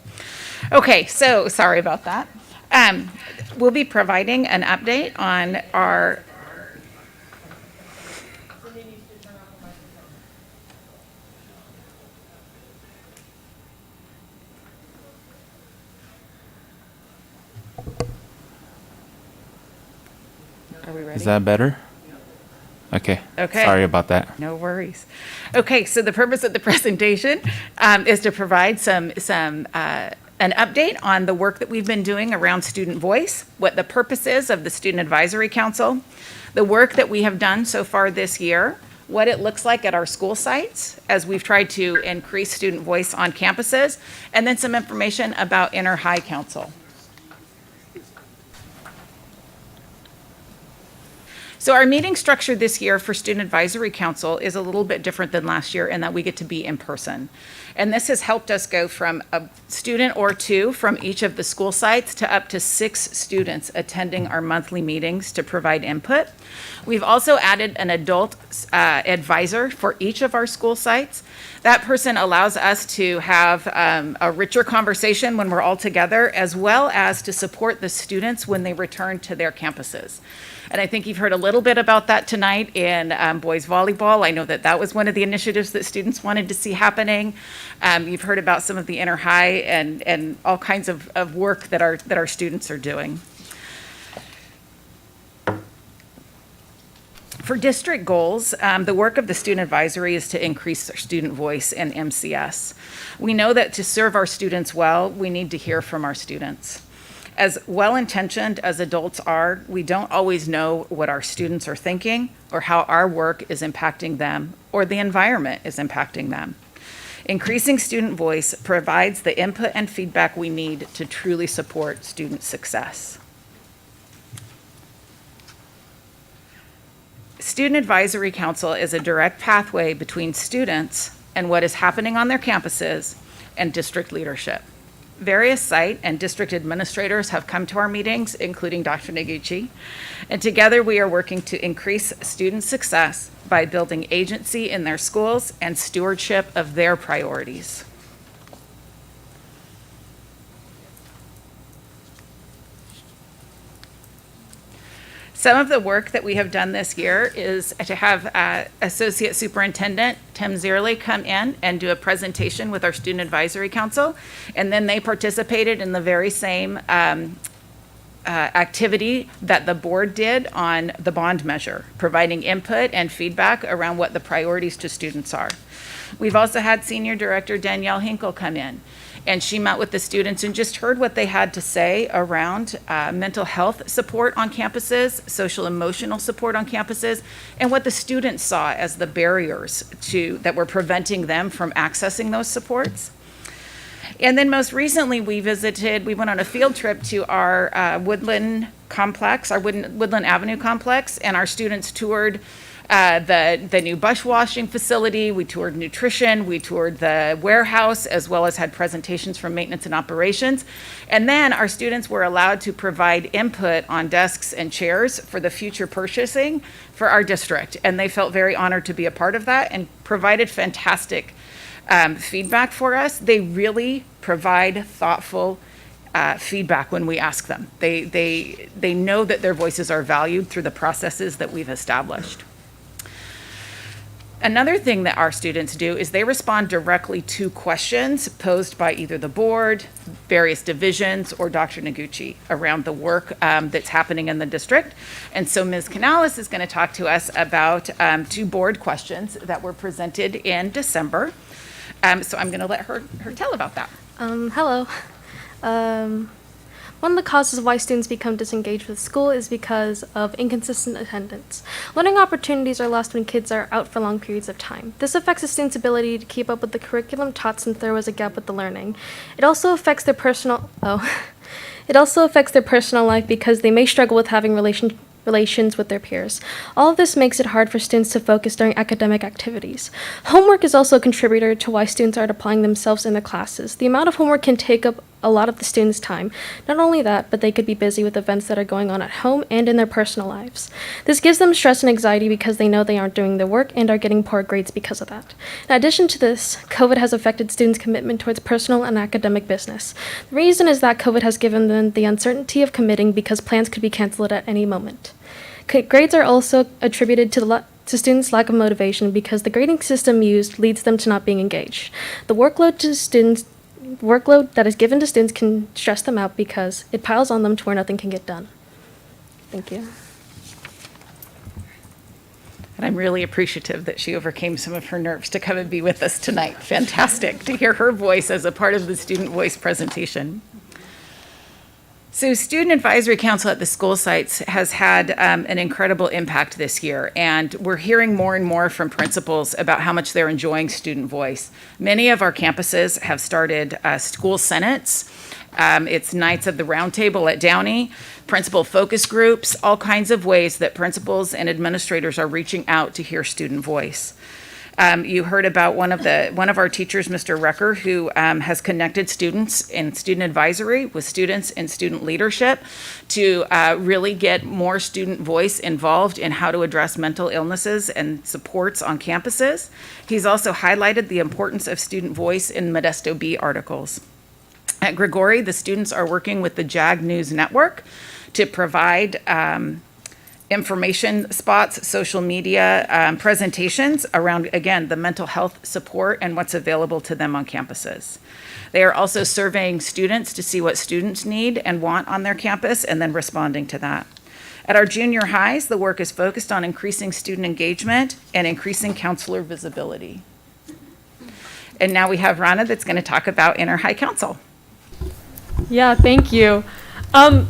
[SPEAKER 15] Okay, so sorry about that. We'll be providing an update on our Are we ready?
[SPEAKER 1] Is that better? Okay.
[SPEAKER 15] Okay.
[SPEAKER 1] Sorry about that.
[SPEAKER 15] No worries. Okay, so the purpose of the presentation is to provide an update on the work that we've been doing around student voice, what the purpose is of the Student Advisory Council, the work that we have done so far this year, what it looks like at our school sites as we've tried to increase student voice on campuses, and then some information about Inner High Council. So our meeting structure this year for Student Advisory Council is a little bit different than last year in that we get to be in person. And this has helped us go from a student or two from each of the school sites to up to 6 students attending our monthly meetings to provide input. We've also added an adult advisor for each of our school sites. That person allows us to have a richer conversation when we're all together, as well as to support the students when they return to their campuses. And I think you've heard a little bit about that tonight in boys volleyball. I know that that was one of the initiatives that students wanted to see happening. You've heard about some of the Inner High and all kinds of work that our students are doing. For district goals, the work of the student advisory is to increase our student voice in MCS. We know that to serve our students well, we need to hear from our students. As well-intentioned as adults are, we don't always know what our students are thinking or how our work is impacting them or the environment is impacting them. Increasing student voice provides the input and feedback we need to truly support student success. Student Advisory Council is a direct pathway between students and what is happening on their campuses, and district leadership. Various site and district administrators have come to our meetings, including Dr. Noguchi, and together we are working to increase student success by building agency in their schools and stewardship of their priorities. Some of the work that we have done this year is to have Associate Superintendent Tim Zierle come in and do a presentation with our Student Advisory Council. And then they participated in the very same activity that the board did on the bond measure, providing input and feedback around what the priorities to students are. We've also had Senior Director Danielle Hinkle come in, and she met with the students and just heard what they had to say around mental health support on campuses, social emotional support on campuses, and what the students saw as the barriers that were preventing them from accessing those supports. And then most recently, we went on a field trip to our Woodland complex, our Woodland Avenue complex, and our students toured the new bus washing facility. We toured nutrition, we toured the warehouse, as well as had presentations from maintenance and operations. And then our students were allowed to provide input on desks and chairs for the future purchasing for our district. And they felt very honored to be a part of that and provided fantastic feedback for us. They really provide thoughtful feedback when we ask them. They know that their voices are valued through the processes that we've established. Another thing that our students do is they respond directly to questions posed by either the board, various divisions, or Dr. Noguchi around the work that's happening in the district. And so Ms. Canales is going to talk to us about 2 board questions that were presented in December. So I'm going to let her tell about that.
[SPEAKER 16] Hello. One of the causes of why students become disengaged with school is because of inconsistent attendance. Learning opportunities are lost when kids are out for long periods of time. This affects a student's ability to keep up with the curriculum taught since there was a gap with the learning. It also affects their personal life because they may struggle with having relations with their peers. All of this makes it hard for students to focus during academic activities. Homework is also a contributor to why students aren't applying themselves in their classes. The amount of homework can take up a lot of the students' time. Not only that, but they could be busy with events that are going on at home and in their personal lives. This gives them stress and anxiety because they know they aren't doing their work and are getting poor grades because of that. In addition to this, COVID has affected students' commitment towards personal and academic business. The reason is that COVID has given them the uncertainty of committing because plans could be canceled at any moment. Grades are also attributed to students' lack of motivation because the grading system used leads them to not being engaged. The workload that is given to students can stress them out because it piles on them to where nothing can get done. Thank you.
[SPEAKER 15] And I'm really appreciative that she overcame some of her nerves to come and be with us tonight. Fantastic to hear her voice as a part of the Student Voice presentation. So Student Advisory Council at the school sites has had an incredible impact this year, and we're hearing more and more from principals about how much they're enjoying student voice. Many of our campuses have started school senates. It's nights of the round table at Downey, principal focus groups, all kinds of ways that principals and administrators are reaching out to hear student voice. You heard about one of our teachers, Mr. Rucker, who has connected students in student advisory with students in student leadership to really get more student voice involved in how to address mental illnesses and supports on campuses. He's also highlighted the importance of student voice in Modesto Bee articles. At Grigori, the students are working with the JAG News Network to provide information spots, social media presentations around, again, the mental health support and what's available to them on campuses. They are also surveying students to see what students need and want on their campus and then responding to that. At our junior highs, the work is focused on increasing student engagement and increasing counselor visibility. And now we have Rana that's going to talk about Inter-High Council.
[SPEAKER 14] Yeah, thank you.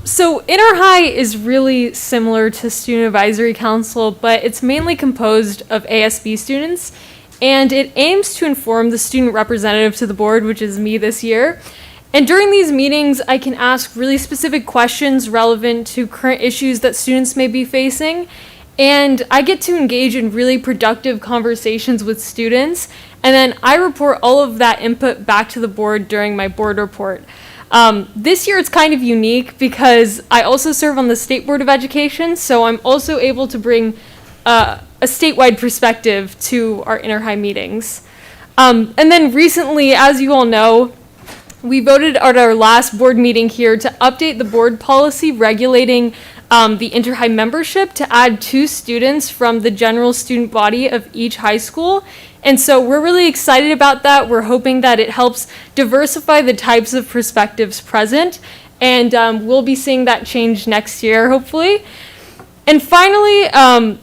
[SPEAKER 14] So Inter-High is really similar to Student Advisory Council, but it's mainly composed of ASB students, and it aims to inform the student representative to the board, which is me this year. And during these meetings, I can ask really specific questions relevant to current issues that students may be facing, and I get to engage in really productive conversations with students, and then I report all of that input back to the board during my board report. This year it's kind of unique because I also serve on the State Board of Education, so I'm also able to bring a statewide perspective to our inter-high meetings. And then recently, as you all know, we voted at our last board meeting here to update the board policy regulating the inter-high membership to add 2 students from the general student body of each high school. And so we're really excited about that. We're hoping that it helps diversify the types of perspectives present, and we'll be seeing that change next year, hopefully. And finally,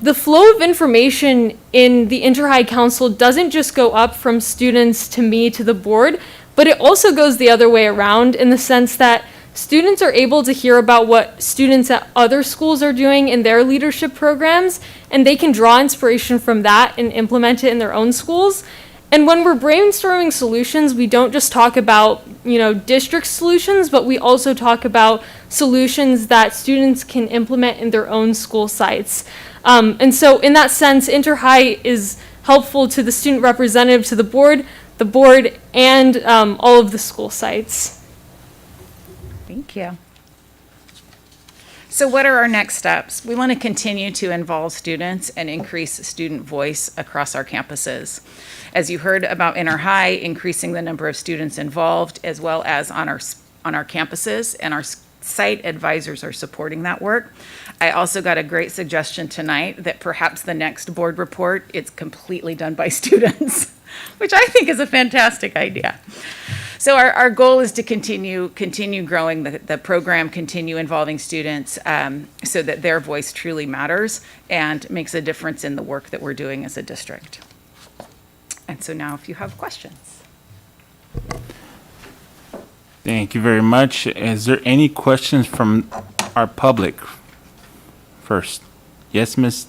[SPEAKER 14] the flow of information in the Inter-High Council doesn't just go up from students to me to the board, but it also goes the other way around in the sense that students are able to hear about what students at other schools are doing in their leadership programs, and they can draw inspiration from that and implement it in their own schools. And when we're brainstorming solutions, we don't just talk about, district solutions, but we also talk about solutions that students can implement in their own school sites. And so in that sense, Inter-High is helpful to the student representative, to the board, and all of the school sites.
[SPEAKER 15] Thank you. So what are our next steps? We want to continue to involve students and increase student voice across our campuses. As you heard about Inter-High, increasing the number of students involved as well as on our campuses, and our site advisors are supporting that work. I also got a great suggestion tonight that perhaps the next board report, it's completely done by students, which I think is a fantastic idea. So our goal is to continue growing the program, continue involving students so that their voice truly matters and makes a difference in the work that we're doing as a district. And so now if you have questions.
[SPEAKER 1] Thank you very much. Is there any questions from our public first? Yes, Ms.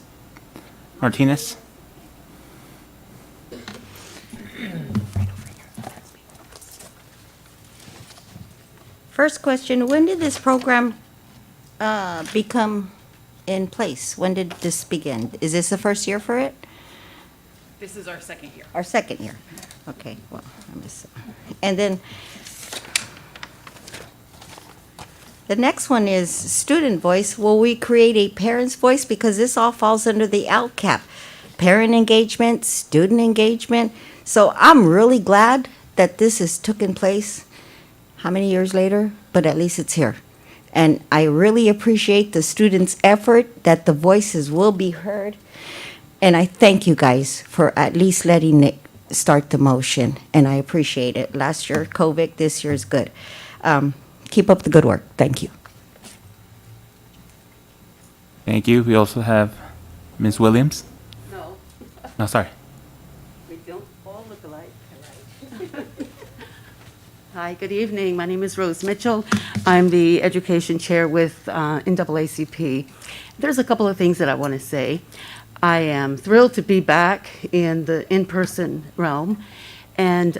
[SPEAKER 1] Martinez?
[SPEAKER 12] First question, when did this program become in place? When did this begin? Is this the first year for it?
[SPEAKER 15] This is our second year.
[SPEAKER 12] Our second year? Okay, well, and then the next one is student voice. Will we create a parent's voice? Because this all falls under the LCAP. Parent engagement, student engagement. So I'm really glad that this has taken place. How many years later? But at least it's here. And I really appreciate the students' effort that the voices will be heard. And I thank you guys for at least letting Nick start the motion. And I appreciate it. Last year, COVID, this year is good. Keep up the good work. Thank you.
[SPEAKER 1] Thank you. We also have Ms. Williams. No, sorry.
[SPEAKER 17] We don't all look alike. Hi, good evening. My name is Rose Mitchell. I'm the education chair with NAACP. There's a couple of things that I want to say. I am thrilled to be back in the in-person realm. And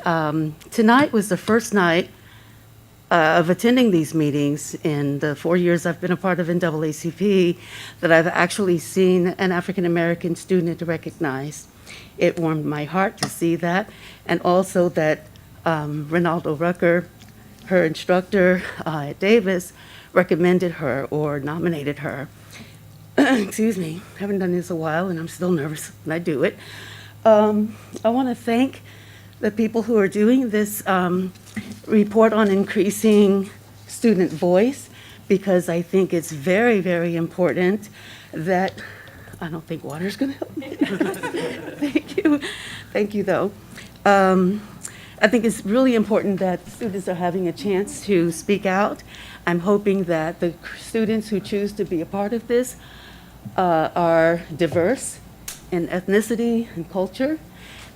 [SPEAKER 17] tonight was the first night of attending these meetings in the 4 years I've been a part of NAACP that I've actually seen an African-American student recognized. It warmed my heart to see that, and also that Ronaldo Rucker, her instructor at Davis, recommended her or nominated her. Excuse me, haven't done this a while and I'm still nervous when I do it. I want to thank the people who are doing this report on increasing student voice, because I think it's very, very important that, I don't think water's going to help me. Thank you though. I think it's really important that students are having a chance to speak out. I'm hoping that the students who choose to be a part of this are diverse in ethnicity and culture.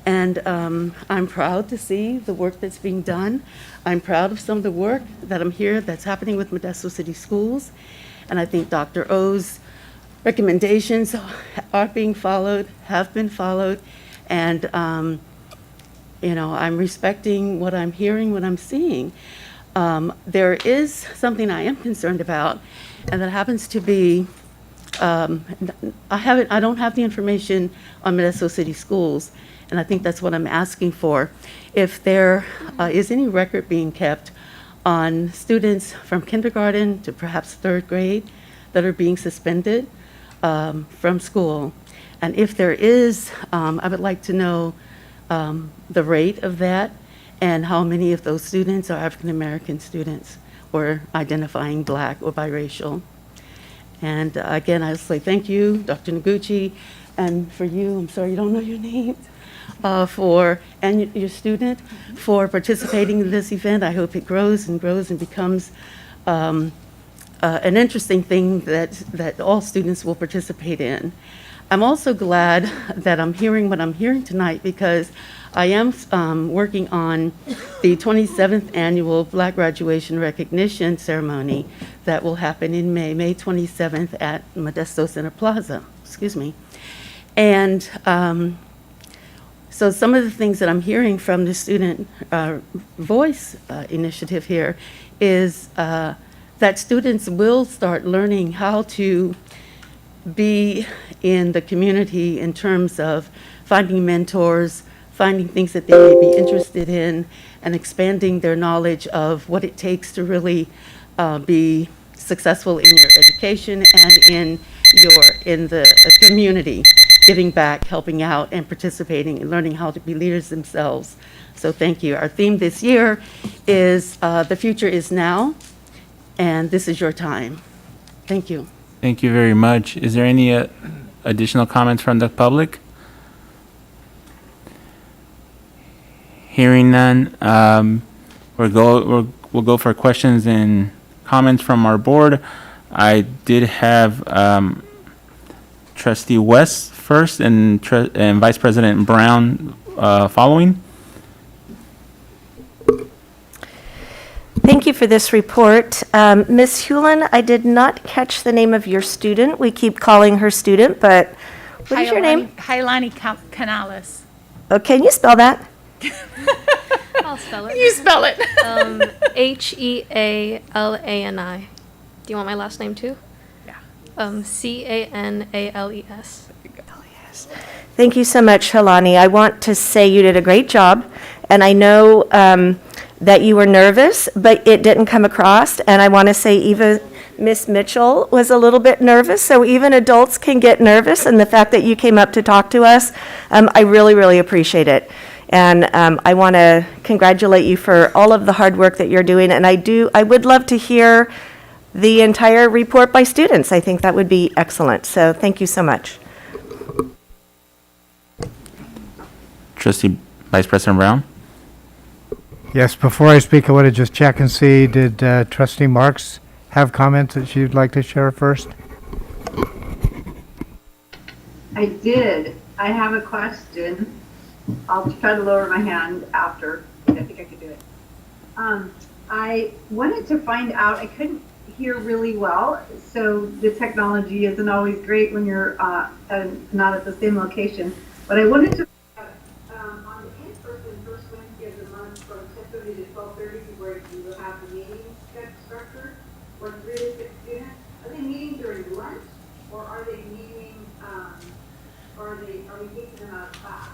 [SPEAKER 17] And I'm proud to see the work that's being done. I'm proud of some of the work that I'm here that's happening with Modesto City Schools. And I think Dr. O's recommendations are being followed, have been followed. And I'm respecting what I'm hearing, what I'm seeing. There is something I am concerned about, and that happens to be I don't have the information on Modesto City Schools, and I think that's what I'm asking for. If there is any record being kept on students from kindergarten to perhaps third grade that are being suspended from school. And if there is, I would like to know the rate of that and how many of those students are African American students or identifying Black or biracial. And again, I say thank you, Dr. Noguchi, and for you, I'm sorry you don't know your name, and your student for participating in this event. I hope it grows and grows and becomes an interesting thing that all students will participate in. I'm also glad that I'm hearing what I'm hearing tonight because I am working on the 27th annual Black Graduation Recognition Ceremony that will happen in May 27th at Modesto Center Plaza, excuse me. And so some of the things that I'm hearing from the Student Voice initiative here is that students will start learning how to be in the community in terms of finding mentors, finding things that they may be interested in, and expanding their knowledge of what it takes to really be successful in your education and in the community, giving back, helping out, and participating and learning how to be leaders themselves. So thank you. Our theme this year is The Future is Now, and this is your time. Thank you.
[SPEAKER 1] Thank you very much. Is there any additional comments from the public? Hearing none, we'll go for questions and comments from our board. I did have Trustee West first and Vice President Brown following.
[SPEAKER 18] Thank you for this report. Ms. Hewlin, I did not catch the name of your student. We keep calling her student, but what is your name?
[SPEAKER 15] Hailani Canales.
[SPEAKER 18] Oh, can you spell that?
[SPEAKER 14] I'll spell it.
[SPEAKER 15] You spell it.
[SPEAKER 14] Healani. Do you want my last name too?
[SPEAKER 15] Yeah.
[SPEAKER 14] Canales.
[SPEAKER 18] Thank you so much, Helani. I want to say you did a great job, and I know that you were nervous, but it didn't come across. And I want to say even Miss Mitchell was a little bit nervous, so even adults can get nervous. And the fact that you came up to talk to us, I really, really appreciate it. And I want to congratulate you for all of the hard work that you're doing. And I would love to hear the entire report by students. I think that would be excellent. So thank you so much.
[SPEAKER 1] Trustee Vice President Brown.
[SPEAKER 19] Yes, before I speak, I want to just check and see, did Trustee Marks have comments that she'd like to share first?
[SPEAKER 4] I did. I have a question. I'll try to lower my hand after. I think I could do it. I wanted to find out, I couldn't hear really well, so the technology isn't always great when you're not at the same location. But I wanted to on the in-person first Wednesday of the month from 10:30 to 12:30, where you will have the meeting structure for 3 to 6 students. Are they meeting during lunch, or are they meeting, are we taking them out of class?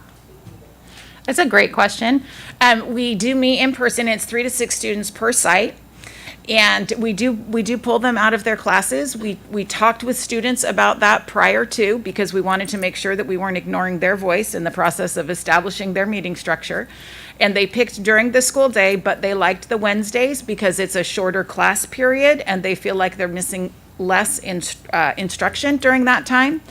[SPEAKER 15] That's a great question. We do meet in person. It's 3 to 6 students per site. And we do pull them out of their classes. We talked with students about that prior to, because we wanted to make sure that we weren't ignoring their voice in the process of establishing their meeting structure. And they picked during the school day, but they liked the Wednesdays because it's a shorter class period and they feel like they're missing less instruction during that time.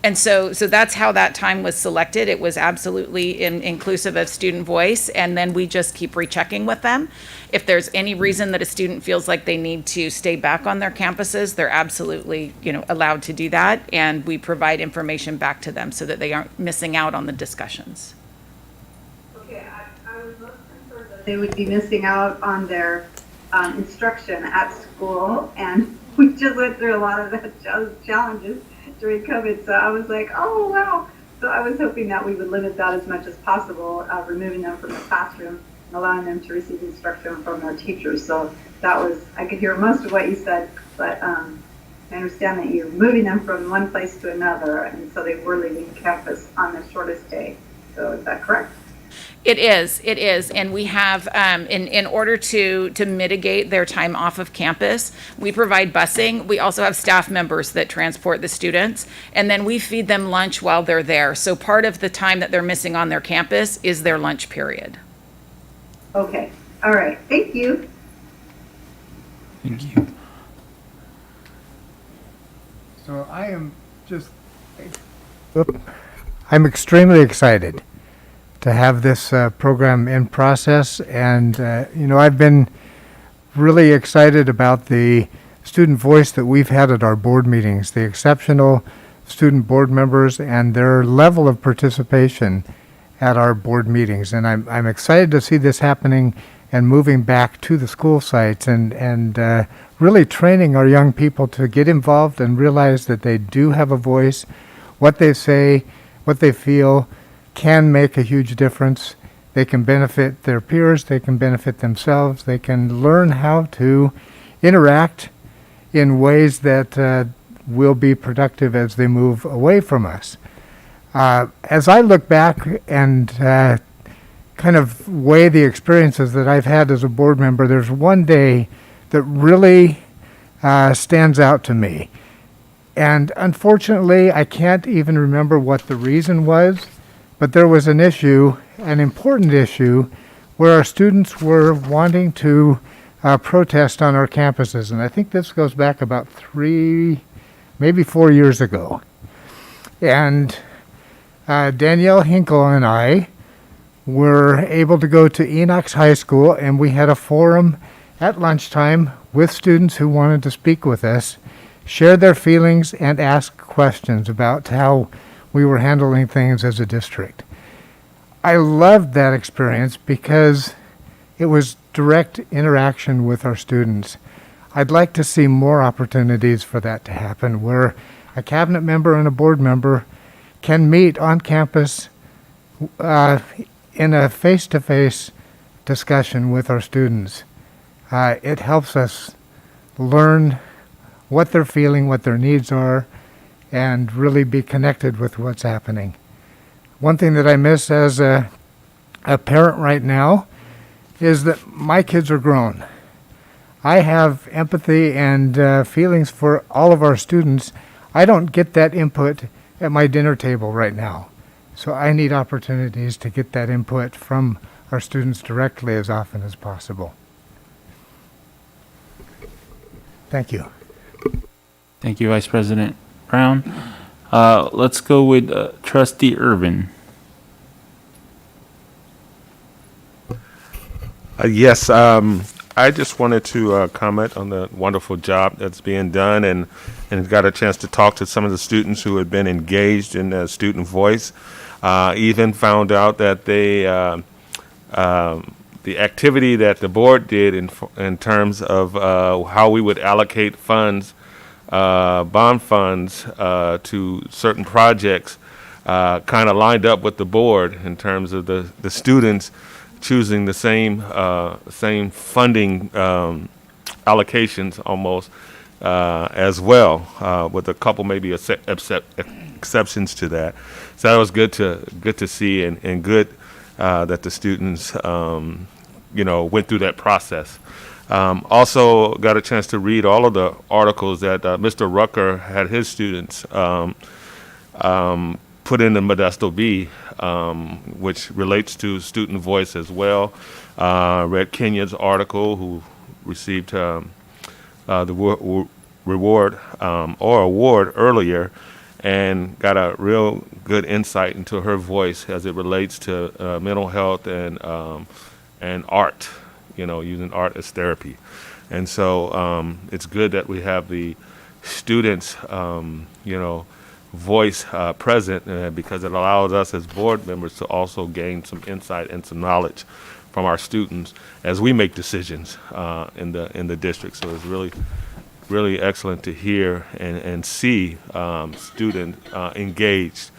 [SPEAKER 15] And so that's how that time was selected. It was absolutely inclusive of student voice, and then we just keep rechecking with them. If there's any reason that a student feels like they need to stay back on their campuses, they're absolutely, allowed to do that, and we provide information back to them so that they aren't missing out on the discussions.
[SPEAKER 4] Okay, I was most concerned that they would be missing out on their instruction at school, and we just went through a lot of the challenges during COVID, so I was like, oh wow. So I was hoping that we would limit that as much as possible, removing them from the classroom and allowing them to receive instruction from their teachers. So that was, I could hear most of what you said, but I understand that you're moving them from one place to another, and so they were leaving campus on the shortest day. So is that correct?
[SPEAKER 15] It is, and we have, in order to mitigate their time off of campus, we provide busing. We also have staff members that transport the students, and then we feed them lunch while they're there. So part of the time that they're missing on their campus is their lunch period.
[SPEAKER 4] Okay, all right, thank you.
[SPEAKER 1] Thank you.
[SPEAKER 19] So I am just, I'm extremely excited to have this program in process. And, I've been really excited about the student voice that we've had at our board meetings, the exceptional student board members and their level of participation at our board meetings. And I'm excited to see this happening and moving back to the school sites and really training our young people to get involved and realize that they do have a voice. What they say, what they feel can make a huge difference. They can benefit their peers, they can benefit themselves, they can learn how to interact in ways that will be productive as they move away from us. As I look back and kind of weigh the experiences that I've had as a board member, there's one day that really stands out to me. And unfortunately, I can't even remember what the reason was, but there was an issue, an important issue, where our students were wanting to protest on our campuses. And I think this goes back about 3, maybe 4 years ago. And Danielle Hinkle and I were able to go to Enoch's High School, and we had a forum at lunchtime with students who wanted to speak with us, share their feelings, and ask questions about how we were handling things as a district. I loved that experience because it was direct interaction with our students. I'd like to see more opportunities for that to happen, where a cabinet member and a board member can meet on campus in a face-to-face discussion with our students. It helps us learn what they're feeling, what their needs are, and really be connected with what's happening. One thing that I miss as a parent right now is that my kids are grown. I have empathy and feelings for all of our students. I don't get that input at my dinner table right now. So I need opportunities to get that input from our students directly as often as possible. Thank you.
[SPEAKER 1] Thank you, Vice President Brown. Let's go with Trustee Irvin.
[SPEAKER 7] Yes, I just wanted to comment on the wonderful job that's being done, and got a chance to talk to some of the students who had been engaged in the student voice. Even found out that they the activity that the board did in terms of how we would allocate funds, bond funds, to certain projects, kind of lined up with the board in terms of the students choosing the same funding allocations almost as well, with a couple maybe exceptions to that. So that was good to see, and good that the students went through that process. Also got a chance to read all of the articles that Mr. Rucker had his students put in the Modesto Bee, which relates to student voice as well. Read Kenya's article, who received the reward or award earlier, and got a real good insight into her voice as it relates to mental health and art, using art as therapy. And so it's good that we have the students, voice present, because it allows us as board members to also gain some insight and some knowledge from our students as we make decisions in the district. So it's really excellent to hear and see student engaged,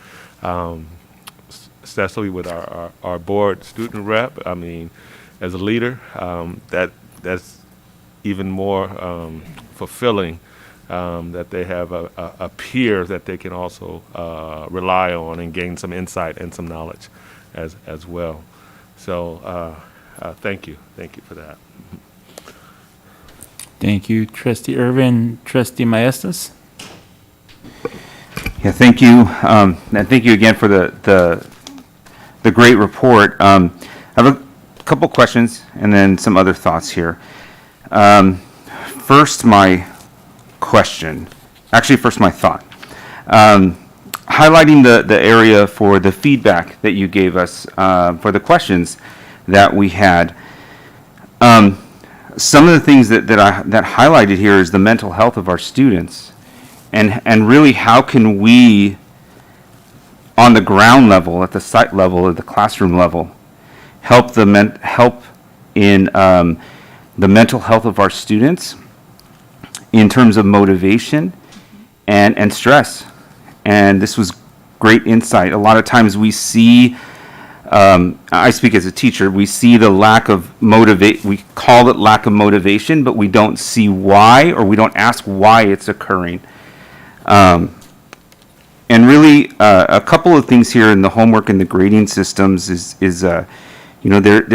[SPEAKER 7] especially with our board student rep. I mean, as a leader, that's even more fulfilling that they have a peer that they can also rely on and gain some insight and some knowledge as well. So thank you for that.
[SPEAKER 1] Thank you, Trustee Irvin. Trustee Maestas?
[SPEAKER 6] Yeah, thank you, and thank you again for the great report. I have a couple questions and then some other thoughts here. First, my thought. Highlighting the area for the feedback that you gave us for the questions that we had. Some of the things that highlighted here is the mental health of our students, and really how can we, on the ground level, at the site level, at the classroom level, help in the mental health of our students in terms of motivation and stress. And this was great insight. A lot of times we see, I speak as a teacher, we see the lack of we call it lack of motivation, but we don't see why, or we don't ask why it's occurring. And really, a couple of things here in the homework and the grading systems is there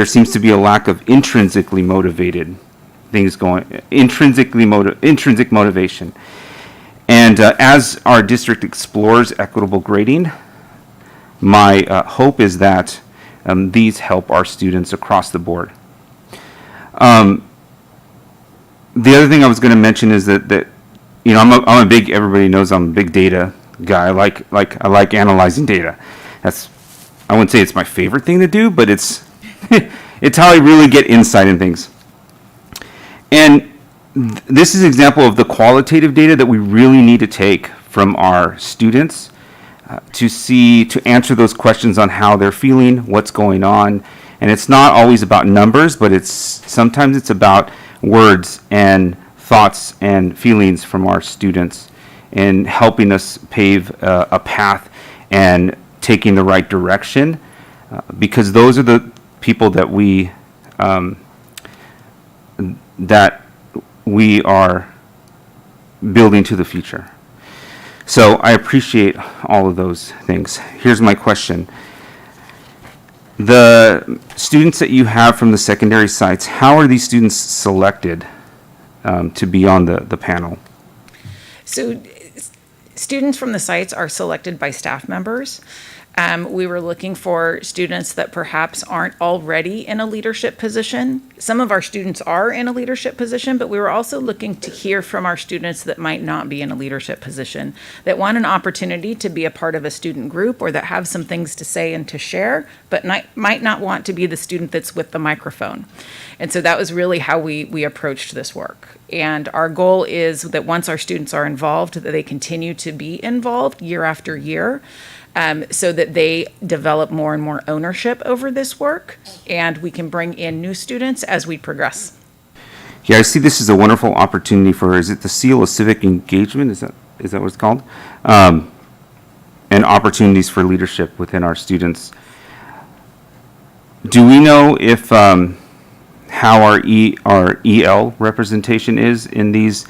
[SPEAKER 6] seems to be a lack of intrinsically motivated things intrinsic motivation. And as our district explores equitable grading, my hope is that these help our students across the board. The other thing I was going to mention is that I'm a big, everybody knows I'm a big data guy. I like analyzing data. I wouldn't say it's my favorite thing to do, but it's it's how I really get insight in things. And this is an example of the qualitative data that we really need to take from our students to answer those questions on how they're feeling, what's going on. And it's not always about numbers, but sometimes it's about words and thoughts and feelings from our students and helping us pave a path and taking the right direction, because those are the people that we are building to the future. So I appreciate all of those things. Here's my question. The students that you have from the secondary sites, how are these students selected to be on the panel?
[SPEAKER 15] So students from the sites are selected by staff members. We were looking for students that perhaps aren't already in a leadership position. Some of our students are in a leadership position, but we were also looking to hear from our students that might not be in a leadership position, that want an opportunity to be a part of a student group or that have some things to say and to share, but might not want to be the student that's with the microphone. And so that was really how we approached this work. And our goal is that once our students are involved, that they continue to be involved year after year, so that they develop more and more ownership over this work, and we can bring in new students as we progress.
[SPEAKER 6] Yeah, I see this as a wonderful opportunity for, is it the Seal of Civic Engagement? Is that what it's called? And opportunities for leadership within our students. Do we know if how our EL representation is in these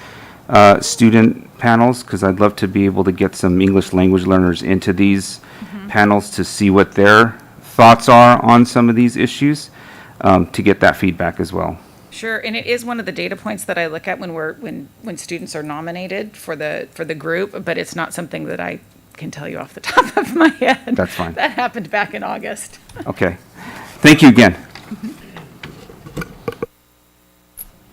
[SPEAKER 6] student panels? Because I'd love to be able to get some English language learners into these panels to see what their thoughts are on some of these issues, to get that feedback as well.
[SPEAKER 15] Sure, and it is one of the data points that I look at when students are nominated for the group, but it's not something that I can tell you off the top of my head.
[SPEAKER 6] That's fine.
[SPEAKER 15] That happened back in August.
[SPEAKER 6] Okay. Thank you again.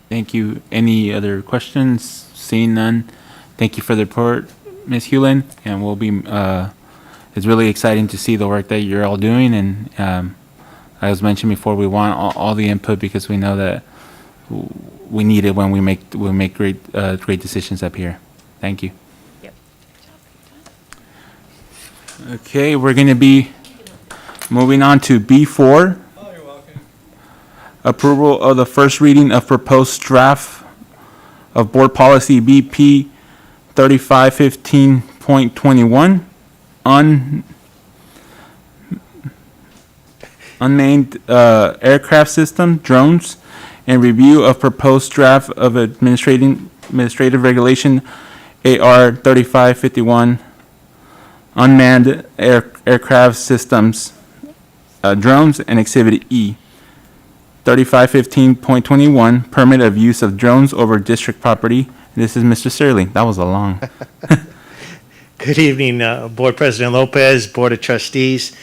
[SPEAKER 1] Thank you. Any other questions? Seeing none, thank you for the report, Ms. Hewlin, and we'll be, it's really exciting to see the work that you're all doing, and as mentioned before, we want all the input because we know that we need it when we make great decisions up here. Thank you.
[SPEAKER 15] Yep.
[SPEAKER 1] Okay, we're going to be moving on to B4. Oh, you're welcome. Approval of the first reading of proposed draft of Board Policy BP 3515.21, unmanned aircraft system, drones, and review of proposed draft of administrative regulation AR 3551, unmanned aircraft systems, drones, and Exhibit E. 3515.21, permit of use of drones over district property. This is Mr. Searly. That was a long.
[SPEAKER 20] Good evening, Board President Lopez, Board of Trustees.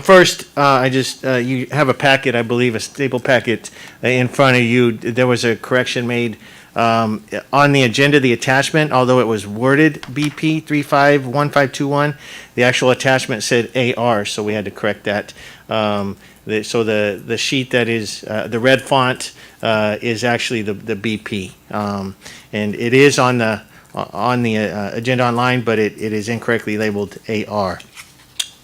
[SPEAKER 20] First, you have a packet, I believe, a staple packet in front of you. There was a correction made on the agenda, the attachment, although it was worded BP 351521, the actual attachment said AR, so we had to correct that. So the sheet that is the red font is actually the BP, and it is on the agenda online, but it is incorrectly labeled AR.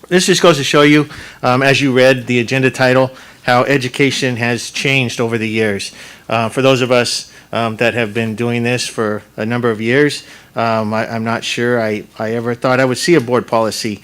[SPEAKER 20] This just goes to show you, as you read the agenda title, how education has changed over the years. For those of us that have been doing this for a number of years, I'm not sure I ever thought I would see a board policy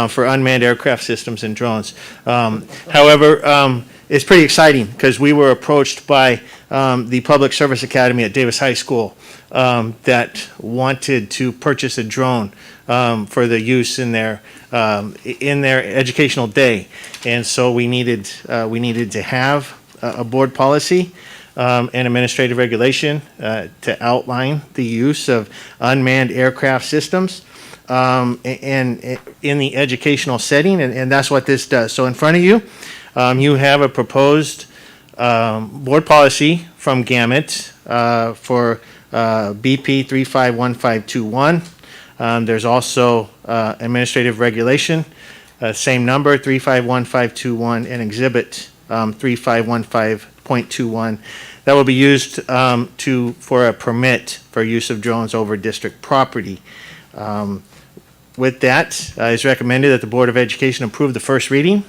[SPEAKER 20] for unmanned aircraft systems and drones. However, it's pretty exciting because we were approached by the Public Service Academy at Davis High School that wanted to purchase a drone for the use in their educational day, and so we needed to have a board policy and administrative regulation to outline the use of unmanned aircraft systems and in the educational setting, and that's what this does. So in front of you, you have a proposed board policy from Gamut for BP 351521. There's also administrative regulation, same number, 351521, and exhibit 3515.21. That will be used for a permit for use of drones over district property. With that, it's recommended that the Board of Education approve the first reading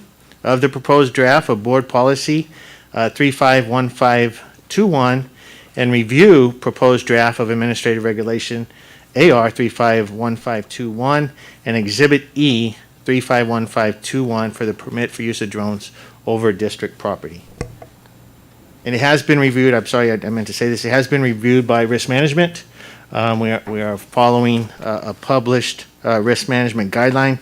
[SPEAKER 20] of the proposed draft of Board Policy 351521 and review proposed draft of Administrative Regulation AR 351521 and Exhibit E 351521 for the permit for use of drones over district property. And it has been reviewed, I'm sorry, I meant to say this, it has been reviewed by Risk Management. We are following a published risk management guideline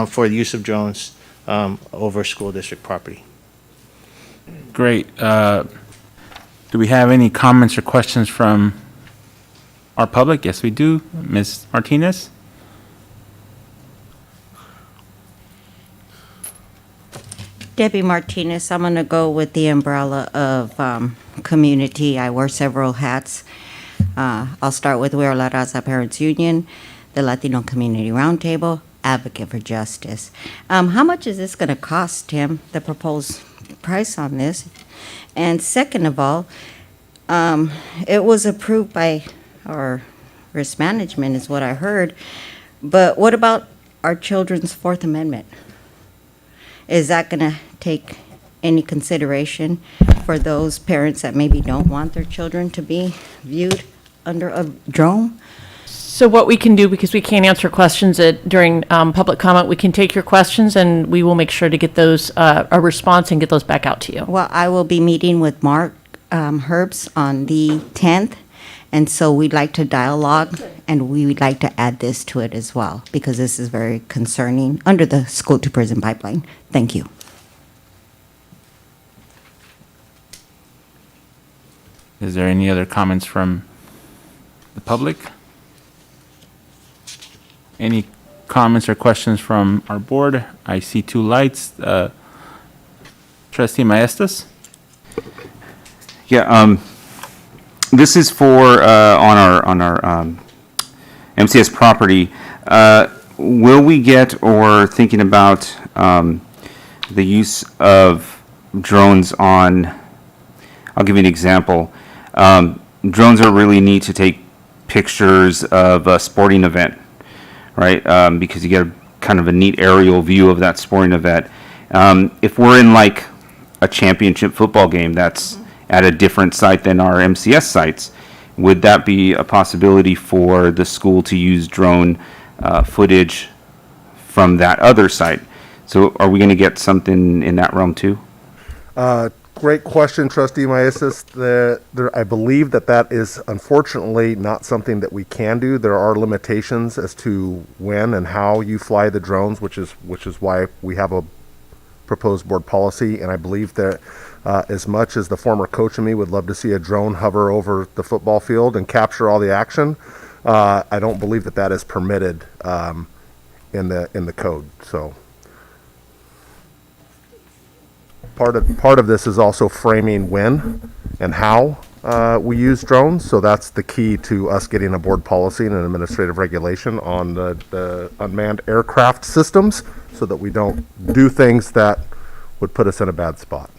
[SPEAKER 20] for the use of drones over school district property.
[SPEAKER 1] Great. Do we have any comments or questions from our public? Yes, we do. Ms. Martinez?
[SPEAKER 12] Debbie Martinez, I'm going to go with the umbrella of community. I wear several hats. I'll start with We Are La Raza Parents Union, the Latino Community Roundtable, Advocate for Justice. How much is this going to cost, Tim, the proposed price on this? And second of all, it was approved by our risk management is what I heard, but what about our children's Fourth Amendment? Is that going to take any consideration for those parents that maybe don't want their children to be viewed under a drone?
[SPEAKER 5] So what we can do, because we can't answer questions during public comment, we can take your questions and we will make sure to get those, a response and get those back out to you.
[SPEAKER 12] Well, I will be meeting with Mark Herbst on the 10th, and so we'd like to dialogue, and we would like to add this to it as well, because this is very concerning under the school to prison pipeline. Thank you.
[SPEAKER 1] Is there any other comments from the public? Any comments or questions from our board? I see two lights. Trustee Maestas?
[SPEAKER 6] Yeah, this is for on our MCS property. Will we get or thinking about the use of drones on? I'll give you an example. Drones are really neat to take pictures of a sporting event, right? Because you get kind of a neat aerial view of that sporting event. If we're in like a championship football game that's at a different site than our MCS sites, would that be a possibility for the school to use drone footage from that other site? So are we going to get something in that realm too?
[SPEAKER 4] Great question, Trustee Maestas. I believe that is unfortunately not something that we can do. There are limitations as to when and how you fly the drones, which is why we have a proposed board policy. And I believe that as much as the former coach and me would love to see a drone hover over the football field and capture all the action, I don't believe that is permitted in the code. So. Part of this is also framing when and how we use drones. So that's the key to us getting a board policy and an administrative regulation on the unmanned aircraft systems, so that we don't do things that would put us in a bad spot.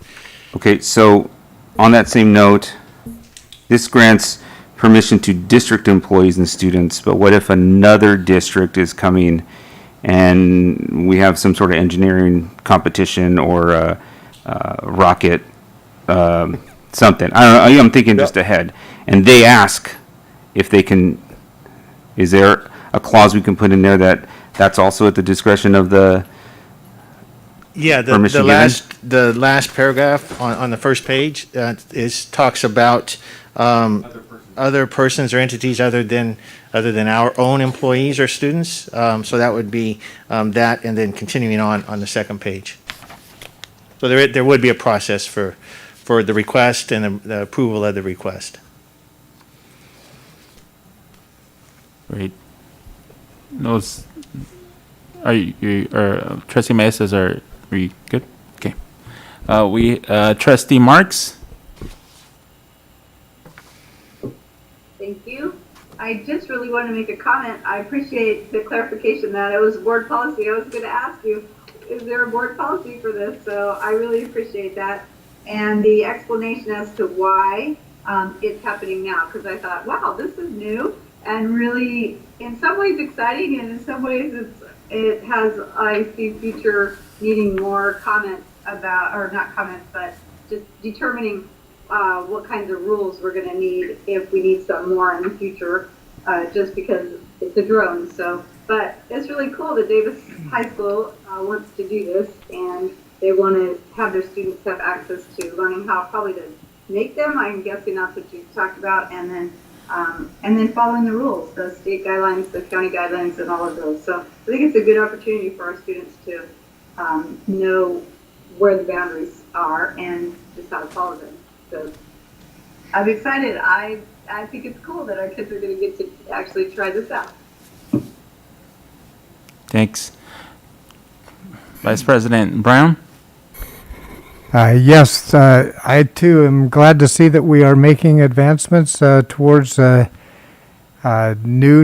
[SPEAKER 6] Okay, so on that same note, this grants permission to district employees and students, but what if another district is coming and we have some sort of engineering competition or rocket, something. I don't know. I'm thinking just ahead. And they ask if they can. Is there a clause we can put in there that's also at the discretion of the?
[SPEAKER 20] Yeah, the last paragraph on the first page talks about other persons or entities other than our own employees or students. So that would be that, and then continuing on the second page. So there would be a process for the request and the approval of the request.
[SPEAKER 1] Great. Those, Trustee Maestas, are we good? Okay. Trustee Marks?
[SPEAKER 4] Thank you. I just really want to make a comment. I appreciate the clarification that it was board policy. I was going to ask you, is there a board policy for this? So I really appreciate that. And the explanation as to why it's happening now, because I thought, wow, this is new and really in some ways exciting, and in some ways it has, I see future needing more comments about, or not comments, but just determining what kinds of rules we're going to need if we need some more in the future, just because it's a drone. So, but it's really cool that Davis High School wants to do this, and they want to have their students have access to learning how probably to make them. I'm guessing that's what you talked about, and then following the rules, the state guidelines, the county guidelines, and all of those. So I think it's a good opportunity for our students to know where the boundaries are and just how to follow them. So I'm excited. I think it's cool that our kids are going to get to actually try this out.
[SPEAKER 1] Thanks. Vice President Brown?
[SPEAKER 19] Yes, I too am glad to see that we are making advancements towards new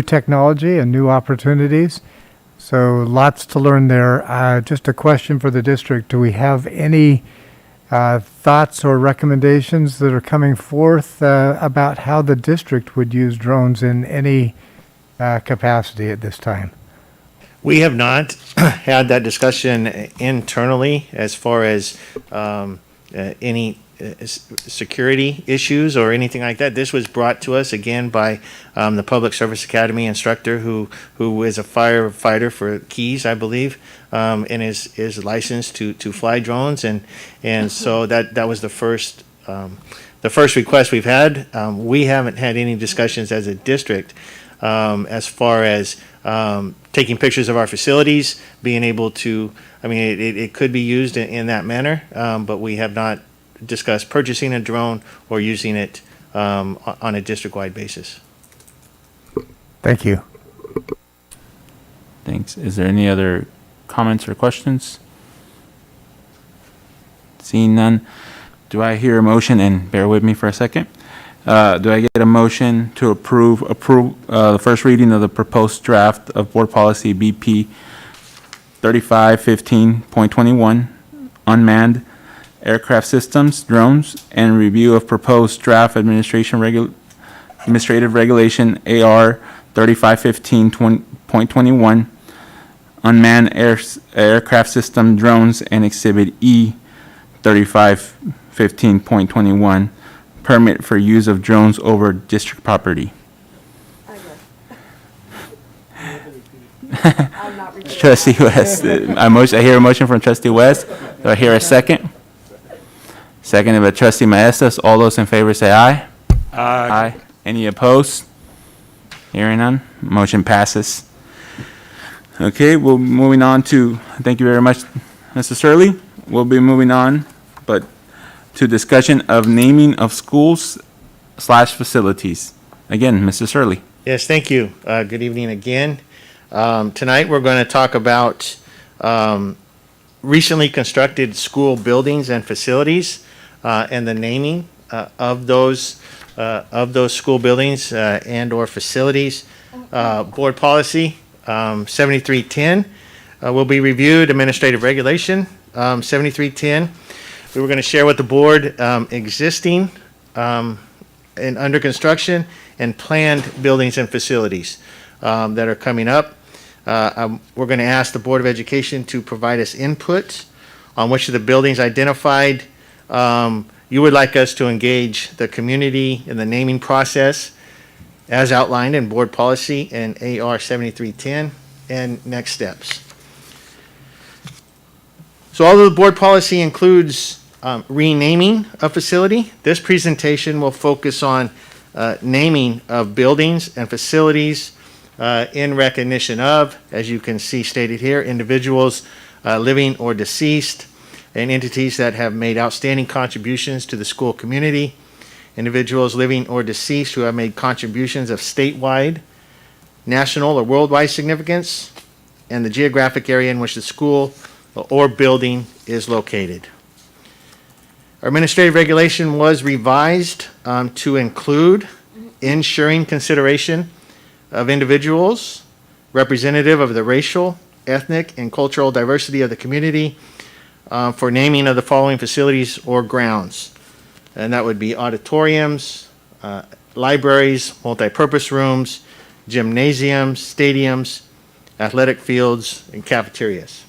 [SPEAKER 19] technology and new opportunities. So lots to learn there. Just a question for the district. Do we have any thoughts or recommendations that are coming forth about how the district would use drones in any capacity at this time?
[SPEAKER 20] We have not had that discussion internally as far as any security issues or anything like that. This was brought to us again by the Public Service Academy instructor who is a firefighter for Keys, I believe, and is licensed to fly drones, and so that was the first request we've had. We haven't had any discussions as a district as far as taking pictures of our facilities, being able to, I mean, it could be used in that manner, but we have not discussed purchasing a drone or using it on a district-wide basis.
[SPEAKER 19] Thank you.
[SPEAKER 1] Thanks. Is there any other comments or questions? Seeing none, do I hear a motion, and bear with me for a second, do I get a motion to approve the first reading of the proposed draft of Board Policy BP 3515.21, unmanned aircraft systems, drones, and review of proposed draft administrative regulation AR 3515.21, unmanned aircraft system, drones, and Exhibit E 3515.21, permit for use of drones over district property. Trustee West, I hear a motion from Trustee West. Do I hear a second? Seconded by trustee Maestas. All those in favor say aye. Aye. Any opposed? Hearing none, motion passes. Okay, we're moving on to, thank you very much, Mr. Surley. We'll be moving on, but to discussion of naming of schools / facilities. Again, Mr. Surley.
[SPEAKER 20] Yes, thank you. Good evening again. Tonight, we're going to talk about recently constructed school buildings and facilities and the naming of those school buildings and/or facilities. Board policy 7310 will be reviewed. Administrative regulation 7310. We were going to share with the board existing and under construction and planned buildings and facilities that are coming up. We're going to ask the Board of Education to provide us input on which of the buildings identified you would like us to engage the community in the naming process as outlined in board policy and AR 7310 and next steps. So although the board policy includes renaming a facility, this presentation will focus on naming of buildings and facilities in recognition of, as you can see stated here, individuals living or deceased, and entities that have made outstanding contributions to the school community, individuals living or deceased who have made contributions of statewide, national, or worldwide significance, and the geographic area in which the school or building is located. Our administrative regulation was revised to include ensuring consideration of individuals representative of the racial, ethnic, and cultural diversity of the community for naming of the following facilities or grounds. And that would be auditoriums, libraries, multipurpose rooms, gymnasiums, stadiums, athletic fields, and cafeterias.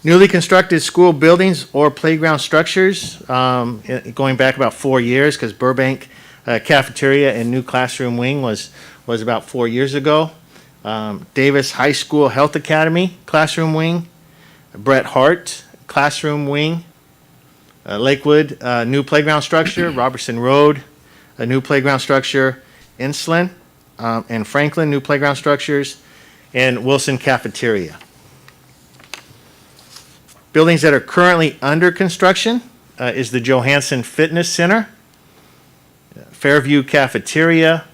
[SPEAKER 20] Newly constructed school buildings or playground structures, going back about 4 years, because Burbank Cafeteria and new classroom wing was about 4 years ago. Davis High School Health Academy classroom wing, Bret Hart classroom wing, Lakewood new playground structure, Robertson Road a new playground structure, Insulan and Franklin new playground structures, and Wilson Cafeteria. Buildings that are currently under construction is the Johansson Fitness Center, Fairview Cafeteria,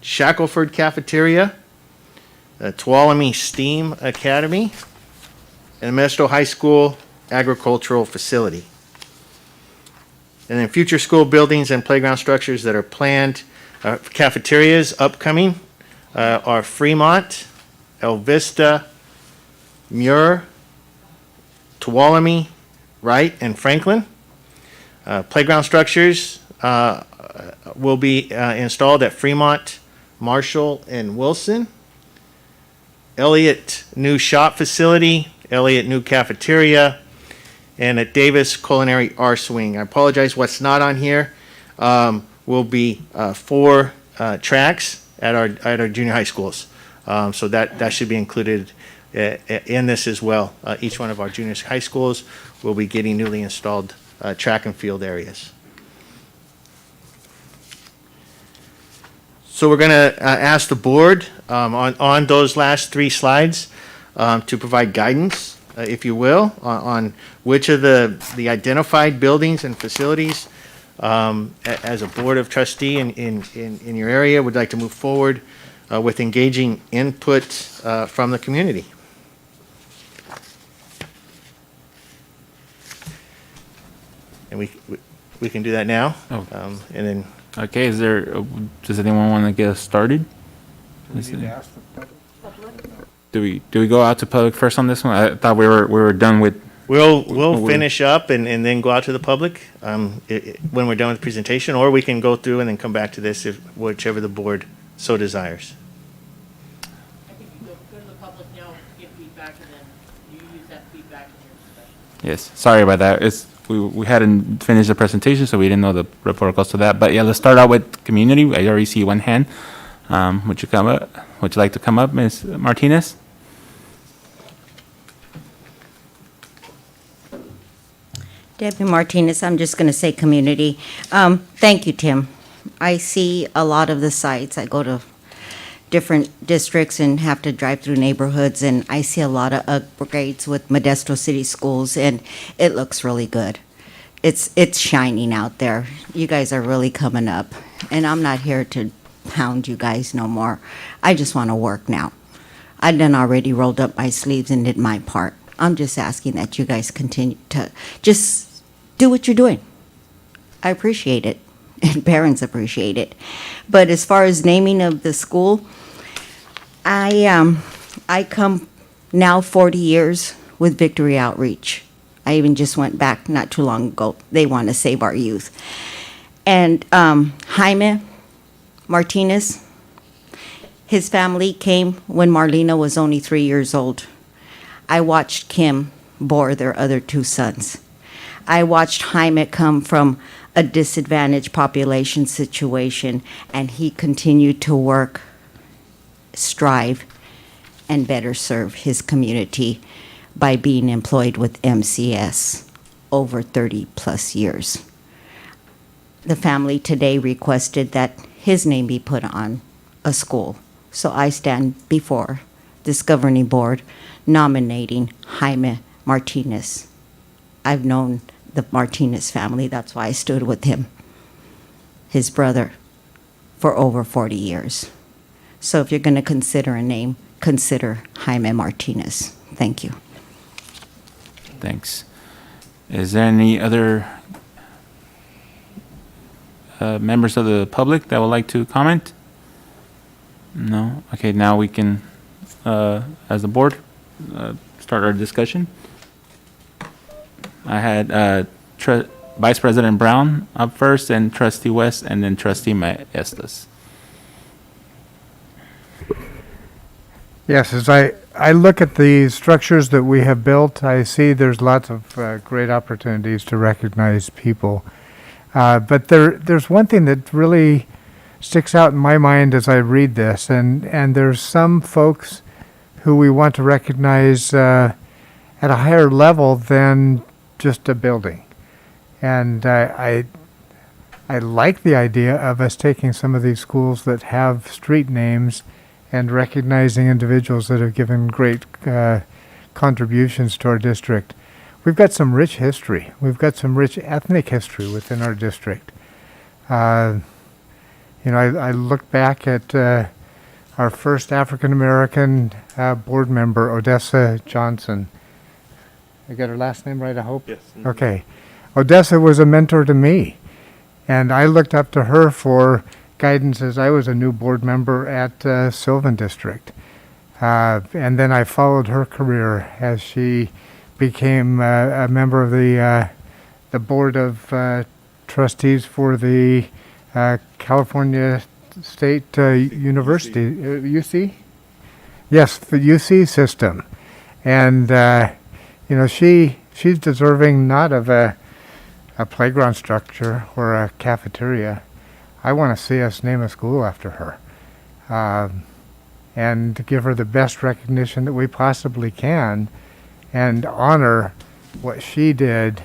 [SPEAKER 20] Shackelford Cafeteria, Tuolumne STEAM Academy, and Modesto High School Agricultural Facility. And then future school buildings and playground structures that are planned, cafeterias upcoming are Fremont, El Vista, Muir, Tuolumne, Wright, and Franklin. Playground structures will be installed at Fremont, Marshall, and Wilson. Elliott new shop facility, Elliott new cafeteria, and at Davis Culinary Arts Wing. I apologize, what's not on here will be 4 tracks at our junior high schools. So that should be included in this as well. Each one of our junior high schools will be getting newly installed track and field areas. So we're going to ask the board on those last 3 slides to provide guidance, if you will, on which of the identified buildings and facilities as a board of trustee in your area would like to move forward with engaging input from the community. And we can do that now.
[SPEAKER 1] Oh.
[SPEAKER 20] And then.
[SPEAKER 1] Okay, does anyone want to get us started? Do we go out to public first on this one? I thought we were done with.
[SPEAKER 20] We'll finish up and then go out to the public when we're done with the presentation, or we can go through and then come back to this whichever the board so desires.
[SPEAKER 5] I think you go to the public now, give feedback, and then you use that feedback in your discussion.
[SPEAKER 1] Yes, sorry about that. We hadn't finished the presentation, so we didn't know the protocols to that. But yeah, let's start out with community. I already see one hand. Would you like to come up, Ms. Martinez?
[SPEAKER 12] Debbie Martinez, I'm just going to say community. Thank you, Tim. I see a lot of the sites. I go to different districts and have to drive through neighborhoods, and I see a lot of upgrades with Modesto City Schools, and it looks really good. It's shining out there. You guys are really coming up, and I'm not here to hound you guys no more. I just want to work now. I done already rolled up my sleeves and did my part. I'm just asking that you guys continue to just do what you're doing. I appreciate it, and parents appreciate it. But as far as naming of the school, I come now 40 years with Victory Outreach. I even just went back not too long ago. They want to save our youth. And Jaime Martinez, his family came when Marlena was only 3 years old. I watched Kim bore their other 2 sons. I watched Jaime come from a disadvantaged population situation, and he continued to work, strive, and better serve his community by being employed with MCS over 30 plus years. The family today requested that his name be put on a school. So I stand before this governing board nominating Jaime Martinez. I've known the Martinez family, that's why I stood with him, his brother, for over 40 years. So if you're going to consider a name, consider Jaime Martinez. Thank you.
[SPEAKER 1] Thanks. Is there any other members of the public that would like to comment? No? Okay, now we can, as the board, start our discussion. I had Vice President Brown up first, and Trustee West, and then Trustee Maestas.
[SPEAKER 19] Yes, as I look at the structures that we have built, I see there's lots of great opportunities to recognize people. But there's one thing that really sticks out in my mind as I read this, and there's some folks who we want to recognize at a higher level than just a building. And I like the idea of us taking some of these schools that have street names and recognizing individuals that have given great contributions to our district. We've got some rich history. We've got some rich ethnic history within our district. I look back at our first African-American board member, Odessa Johnson. I got her last name right, I hope?
[SPEAKER 7] Yes.
[SPEAKER 19] Okay. Odessa was a mentor to me, and I looked up to her for guidance as I was a new board member at Sylvan District. And then I followed her career as she became a member of the Board of Trustees for the California State University, UC? Yes, the UC system. And, she's deserving not of a playground structure or a cafeteria. I want to see us name a school after her, and to give her the best recognition that we possibly can, and honor what she did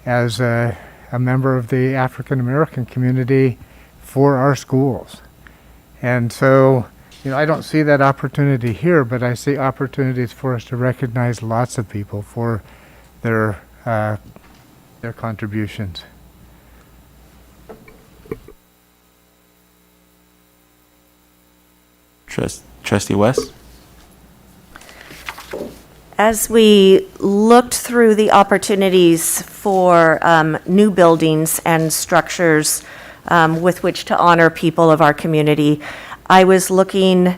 [SPEAKER 19] as a member of the African American community for our schools. And so, I don't see that opportunity here, but I see opportunities for us to recognize lots of people for their contributions.
[SPEAKER 1] Trustee West?
[SPEAKER 18] As we looked through the opportunities for new buildings and structures with which to honor people of our community, I was looking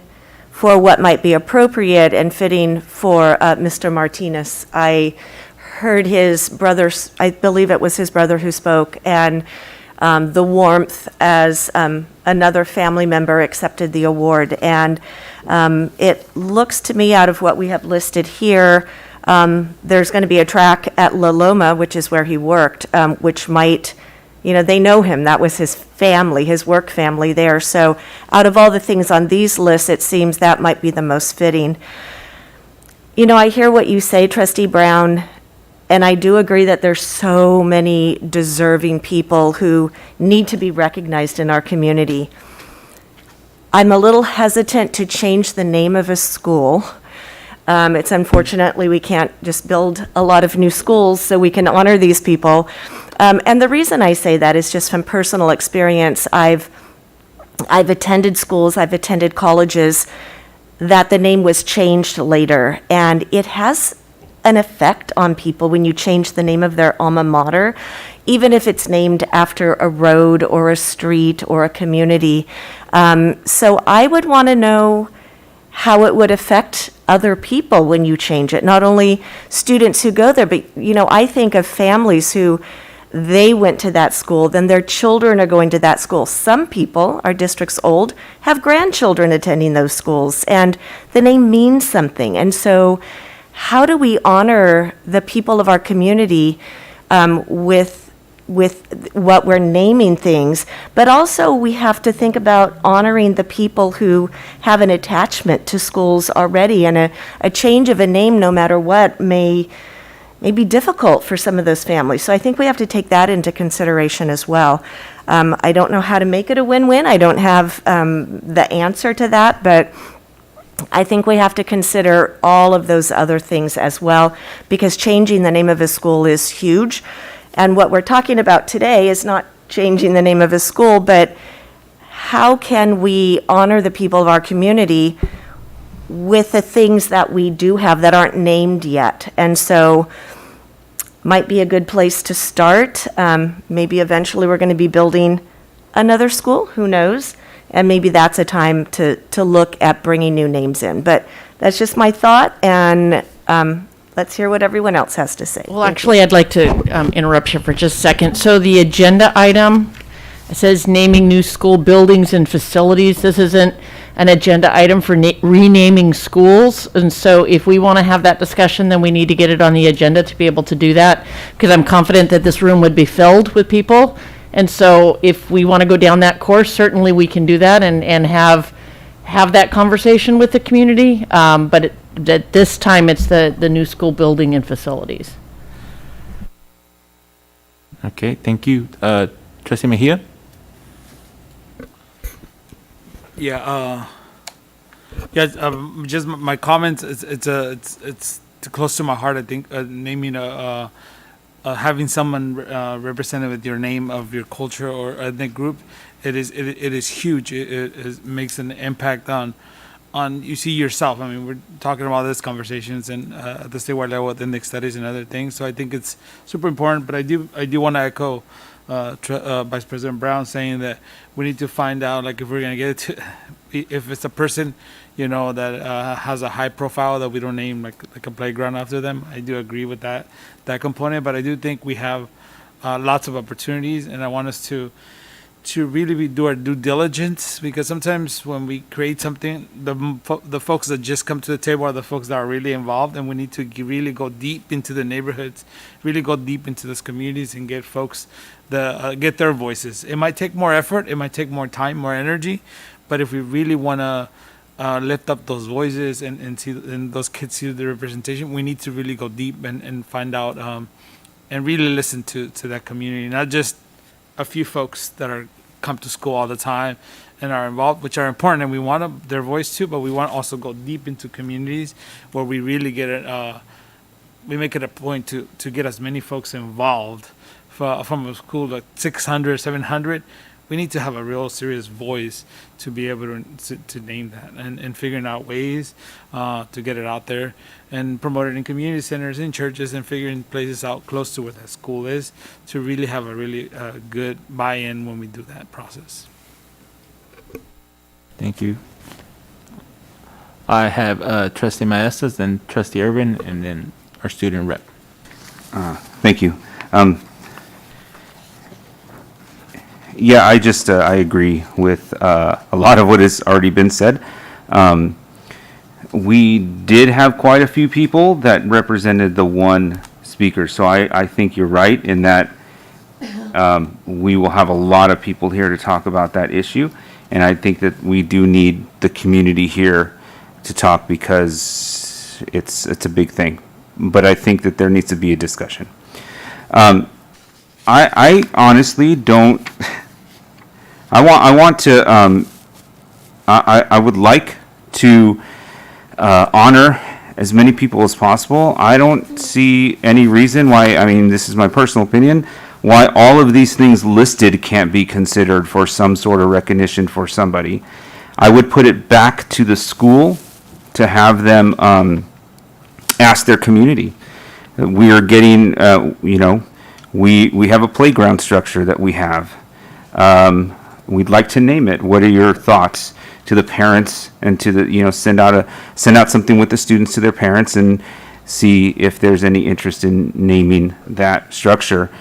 [SPEAKER 18] for what might be appropriate and fitting for Mr. Martinez. I heard his brother, I believe it was his brother who spoke, and the warmth as another family member accepted the award. And it looks to me, out of what we have listed here, there's going to be a track at La Loma, which is where he worked, which might, they know him. That was his family, his work family there. So out of all the things on these lists, it seems that might be the most fitting. I hear what you say, Trustee Brown, And I do agree that there's so many deserving people who need to be recognized in our community. I'm a little hesitant to change the name of a school. It's unfortunately, we can't just build a lot of new schools so we can honor these people. And the reason I say that is just from personal experience. I've attended schools, I've attended colleges that the name was changed later, and it has an effect on people when you change the name of their alma mater, even if it's named after a road or a street or a community. So I would want to know how it would affect other people when you change it, not only students who go there, but, you know, I think of families who they went to that school, then their children are going to that school. Some people, our district's old, have grandchildren attending those schools, and the name means something. And so how do we honor the people of our community with what we're naming things, but also we have to think about honoring the people who have an attachment to schools already, and a change of a name, no matter what, may be difficult for some of those families. So I think we have to take that into consideration as well. I don't know how to make it a win-win. I don't have the answer to that, but I think we have to consider all of those other things as well, because changing the name of a school is huge. And what we're talking about today is not changing the name of a school, but how can we honor the people of our community with the things that we do have that aren't named yet. And so might be a good place to start. Maybe eventually we're going to be building another school, who knows? And maybe that's a time to look at bringing new names in. But that's just my thought, and let's hear what everyone else has to say.
[SPEAKER 5] Well, actually, I'd like to interrupt you for just a second. So the agenda item, it says naming new school buildings and facilities. This isn't an agenda item for renaming schools. And so if we want to have that discussion, then we need to get it on the agenda to be able to do that, because I'm confident that this room would be filled with people. And so if we want to go down that course, certainly we can do that and have that conversation with the community. But at this time, it's the new school building and facilities.
[SPEAKER 1] Okay, thank you. Trustee Mejia?
[SPEAKER 3] Just my comments. It's too close to my heart. I think naming having someone represented with your name of your culture or ethnic group, it is huge. It makes an impact on you see yourself. I mean, we're talking about this conversations and at the statewide level with index studies and other things. So I think it's super important. But I do want to echo Vice President Brown saying that we need to find out, like, if we're going to get it to, if it's a person, you know, that has a high profile, that we don't name like a playground after them. I do agree with that component, but I do think we have lots of opportunities, and I want us to really do our due diligence, because sometimes when we create something, the folks that just come to the table are the folks that are really involved, and we need to really go deep into the neighborhoods, really go deep into those communities and get folks get their voices. It might take more effort, it might take more time, more energy, but if we really want to lift up those voices and see, and those kids see the representation, we need to really go deep and find out and really listen to that community, not just a few folks that come to school all the time and are involved, which are important, and we want their voice too, but we want to also go deep into communities where we really get it, we make it a point to get as many folks involved from a school like 600, 700. We need to have a real serious voice to be able to name that and figuring out ways to get it out there and promote it in community centers, in churches, and figuring places out close to where that school is to really have a really good buy-in when we do that process.
[SPEAKER 1] Thank you. I have Trustee Maestas, then Trustee Urban, and then our student rep.
[SPEAKER 6] Thank you. Yeah, I agree with a lot of what has already been said. We did have quite a few people that represented the one speaker, so I think you're right in that we will have a lot of people here to talk about that issue, and I think that we do need the community here to talk because it's a big thing. but I think that there needs to be a discussion. I honestly don't, I want to, I would like to honor as many people as possible. I don't see any reason why, I mean, this is my personal opinion, why all of these things listed can't be considered for some sort of recognition for somebody. I would put it back to the school to have them ask their community. We are getting, we have a playground structure that we have. We'd like to name it. What are your thoughts to the parents and to the, send out something with the students to their parents and see if there's any interest in naming that structure.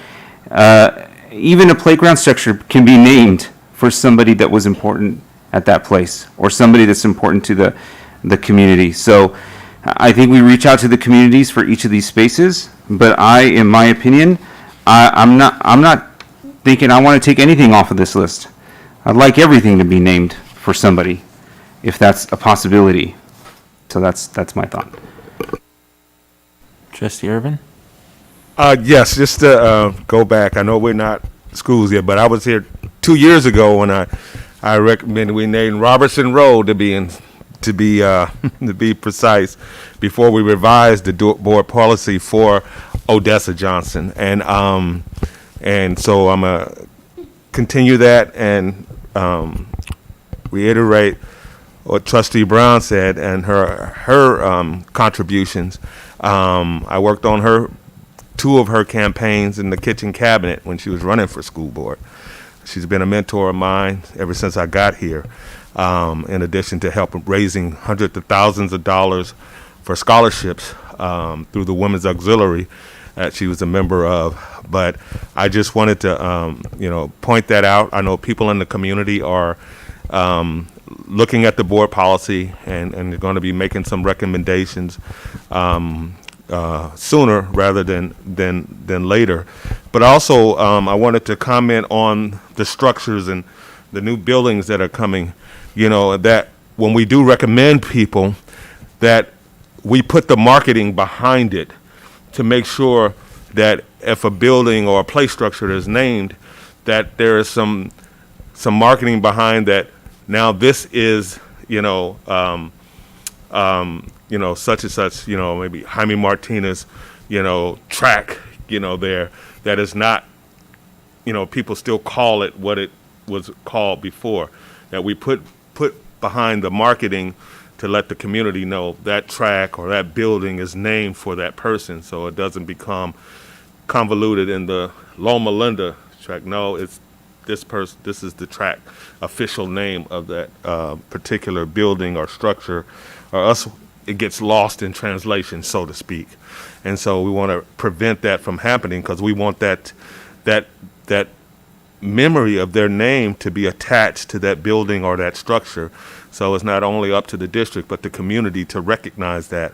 [SPEAKER 6] Even a playground structure can be named for somebody that was important at that place or somebody that's important to the community. So I think we reach out to the communities for each of these spaces, but in my opinion, I'm not thinking I want to take anything off of this list. I'd like everything to be named for somebody, if that's a possibility. So that's my thought.
[SPEAKER 1] Trustee Irvin?
[SPEAKER 7] Yes, just to go back, I know we're not schools yet, but I was here 2 years ago when I recommended we named Robertson Road to be precise, before we revised the board policy for Odessa Johnson, and so I'm gonna continue that and reiterate what Trustee Brown said and her contributions. I worked on two of her campaigns in the kitchen cabinet when she was running for school board. She's been a mentor of mine ever since I got here. In addition to help raising hundreds of thousands of dollars for scholarships through the Women's Auxiliary that she was a member of. But I just wanted to, point that out. I know people in the community are looking at the board policy and they're going to be making some recommendations sooner rather than later. But also, I wanted to comment on the structures and the new buildings that are coming. That when we do recommend people, that we put the marketing behind it to make sure that if a building or a play structure is named, that there is some marketing behind that. Now this is, such and such, maybe Jaime Martinez, track, there, that is not, people still call it what it was called before. That we put behind the marketing to let the community know that track or that building is named for that person, so it doesn't become convoluted in the Loma Linda track. No, it's this person. This is the track official name of that particular building or structure, or else it gets lost in translation, so to speak. And so we want to prevent that from happening, because we want that memory of their name to be attached to that building or that structure. So it's not only up to the district, but the community to recognize that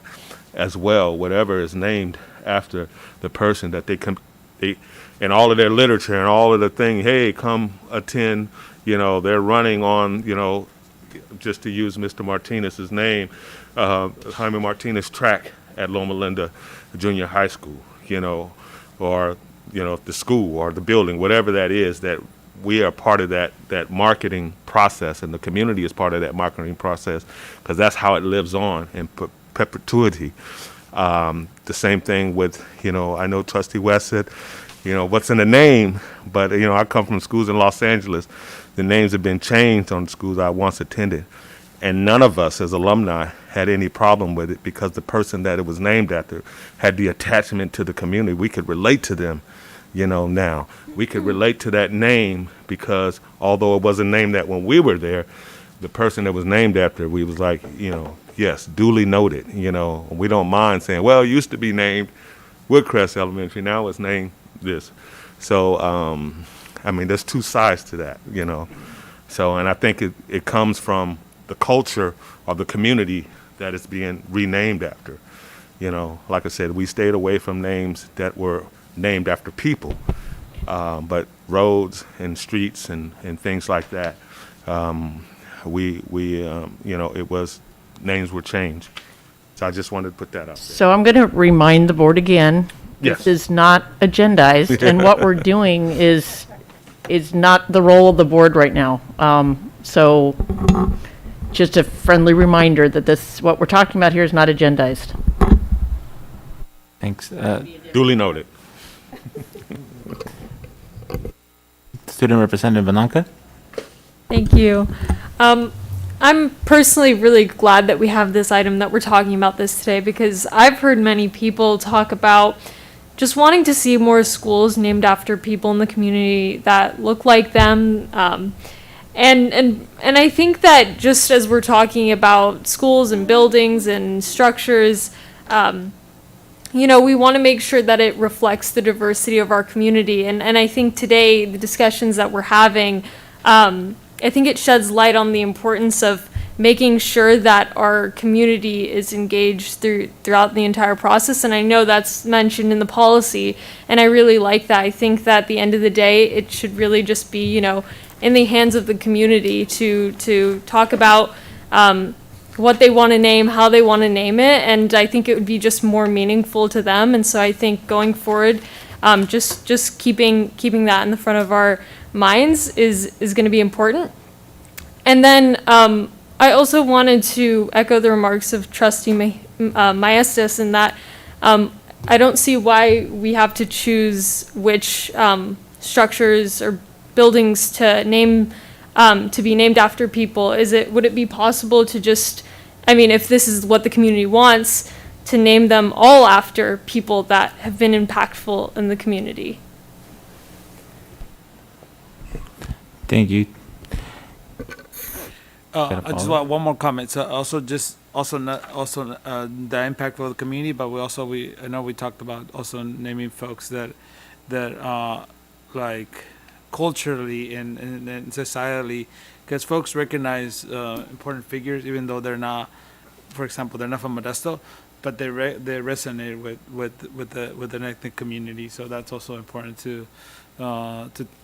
[SPEAKER 7] as well, whatever is named after the person, that they and all of their literature and all of the thing, hey, come attend, they're running on, just to use Mr. Martinez's name, Jaime Martinez track at Loma Linda Junior High School, or the school or the building, whatever that is, that we are part of that marketing process, and the community is part of that marketing process, because that's how it lives on in perpetuity. The same thing with, I know Trustee West said, what's in the name, but, I come from schools in Los Angeles. The names have been changed on schools I once attended, and none of us as alumni had any problem with it, because the person that it was named after had the attachment to the community. We could relate to them, now. We could relate to that name, because although it wasn't named that when we were there, the person that was named after, we was like, yes, duly noted, We don't mind saying, well, it used to be named Woodcrest Elementary, now it's named this. So, there's two sides to that, So, and I think it comes from the culture of the community that it's being renamed after. Like I said, we stayed away from names that were named after people, but roads and streets and things like that, it was, names were changed. So I just wanted to put that out there.
[SPEAKER 5] So I'm going to remind the board again,
[SPEAKER 7] Yes.
[SPEAKER 5] this is not agendized, and what we're doing is not the role of the board right now. So just a friendly reminder that what we're talking about here is not agendized.
[SPEAKER 1] Thanks.
[SPEAKER 7] Duly noted.
[SPEAKER 1] Student Representative Vananka?
[SPEAKER 14] Thank you. I'm personally really glad that we have this item, that we're talking about this today, because I've heard many people talk about just wanting to see more schools named after people in the community that look like them. And I think that just as we're talking about schools and buildings and structures, we want to make sure that it reflects the diversity of our community. And I think today, the discussions that we're having, I think it sheds light on the importance of making sure that our community is engaged throughout the entire process. And I know that's mentioned in the policy, and I really like that. I think that at the end of the day, it should really just be, in the hands of the community to talk about what they want to name, how they want to name it, and I think it would be just more meaningful to them. And so I think going forward, just keeping that in the front of our minds is going to be important. And then I also wanted to echo the remarks of Trustee Maestas in that I don't see why we have to choose which structures or buildings to name to be named after people. Would it be possible to just, if this is what the community wants, to name them all after people that have been impactful in the community?
[SPEAKER 1] Thank you.
[SPEAKER 3] I just want one more comment. So also the impact for the community, but I know we talked about also naming folks that like culturally and societally, because folks recognize important figures, even though they're not, for example, they're not from Modesto, but they resonate with the ethnic community. So that's also important to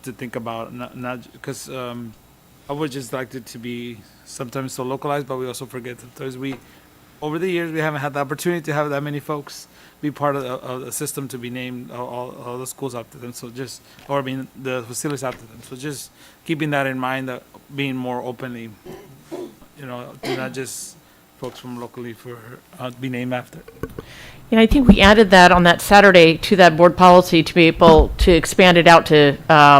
[SPEAKER 3] think about, not because I would just like it to be sometimes so localized, but we also forget that over the years we haven't had the opportunity to have that many folks be part of the system to be named all the schools after them. So the facilities after them. So just keeping that in mind, that being more openly, not just folks from locally be named after.
[SPEAKER 5] Yeah, I think we added that on that Saturday to that board policy to be able to expand it out to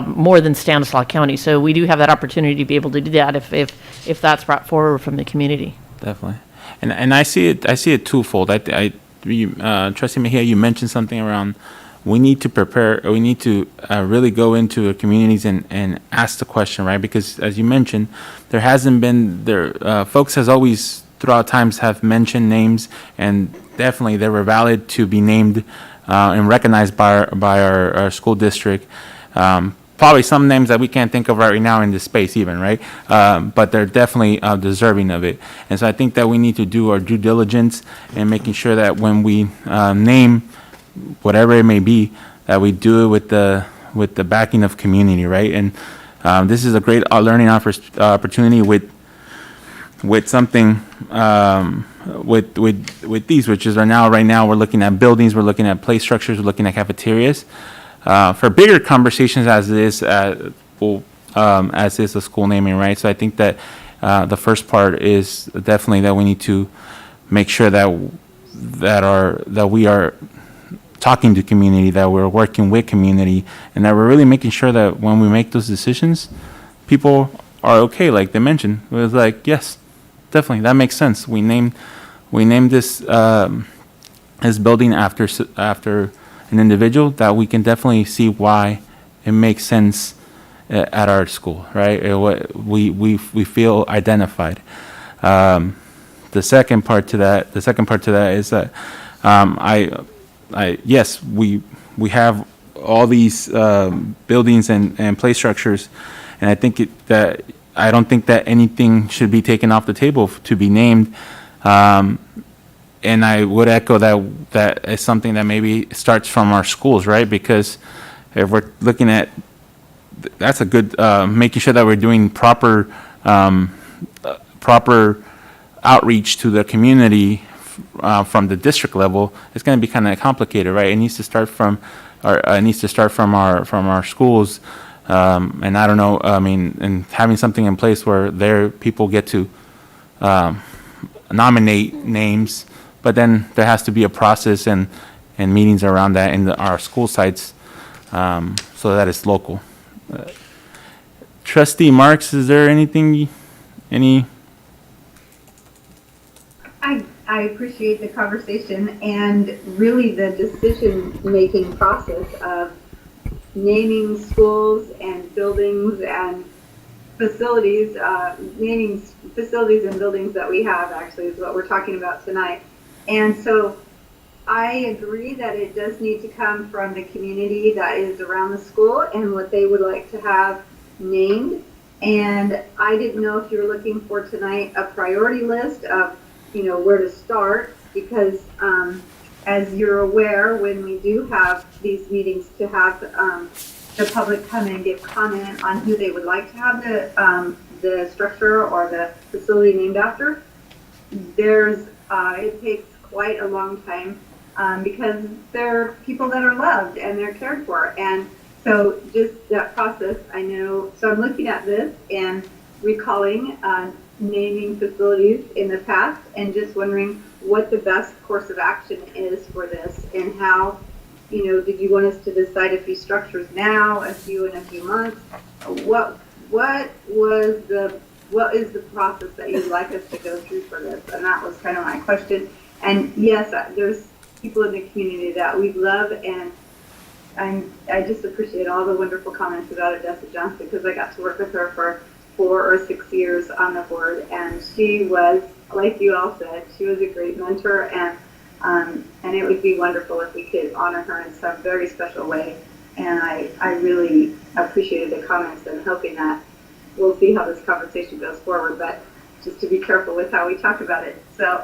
[SPEAKER 5] more than Stanislaus County. So we do have that opportunity to be able to do that if that's brought forward from the community.
[SPEAKER 1] Definitely. And I see it twofold. Trustee Mejia, you mentioned something around we need to prepare, we need to really go into the communities and ask the question, right? Because as you mentioned, there hasn't been, folks has always throughout times have mentioned names, and definitely they were valid to be named and recognized by our school district. Probably some names that we can't think of right now in this space even, right? But they're definitely deserving of it. And so I think that we need to do our due diligence in making sure that when we name whatever it may be, that we do it with the backing of community, right? And this is a great learning opportunity with something with these, which is right now we're looking at buildings, we're looking at play structures, we're looking at cafeterias. For bigger conversations as it is, as is the school naming, right? So I think that the first part is definitely that we need to make sure that we are talking to community, that we're working with community, and that we're really making sure that when we make those decisions, people are okay. Like they mentioned, it was like, yes, definitely, that makes sense. We named this building after an individual, that we can definitely see why it makes sense at our school, right? We feel identified. The second part to that is that yes, we have all these buildings and play structures, and I think I don't think that anything should be taken off the table to be named. And I would echo that is something that maybe starts from our schools, right? Because if we're looking at, that's a good, making sure that we're doing proper outreach to the community from the district level, it's going to be kind of complicated, right? It needs to start from, our schools, and I don't know. I mean, and having something in place where people get to nominate names, but then there has to be a process and meetings around that in our school sites, so that it's local. Trustee Marks, is there anything?
[SPEAKER 4] I appreciate the conversation and really the decision-making process of naming schools and buildings and facilities, naming facilities and buildings that we have actually is what we're talking about tonight. And so I agree that it does need to come from the community that is around the school and what they would like to have named. And I didn't know if you were looking for tonight a priority list of, where to start, because as you're aware, when we do have these meetings to have the public come and give comment on who they would like to have the structure or the facility named after, it takes quite a long time because they're people that are loved and they're cared for. And so just that process, I know, so I'm looking at this and recalling naming facilities in the past and just wondering what the best course of action is for this and how, did you want us to decide a few structures now, a few in a few months? What is the process that you'd like us to go through for this? And that was kind of my question. And yes, there's people in the community that we love, and I just appreciate all the wonderful comments about Odessa Johnson because I got to work with her for 4 or 6 years on the board, and she was, like you all said, she was a great mentor, and it would be wonderful if we could honor her in some very special way. And I really appreciated the comments and hoping that we'll see how this conversation goes forward, but just to be careful with how we talk about it. So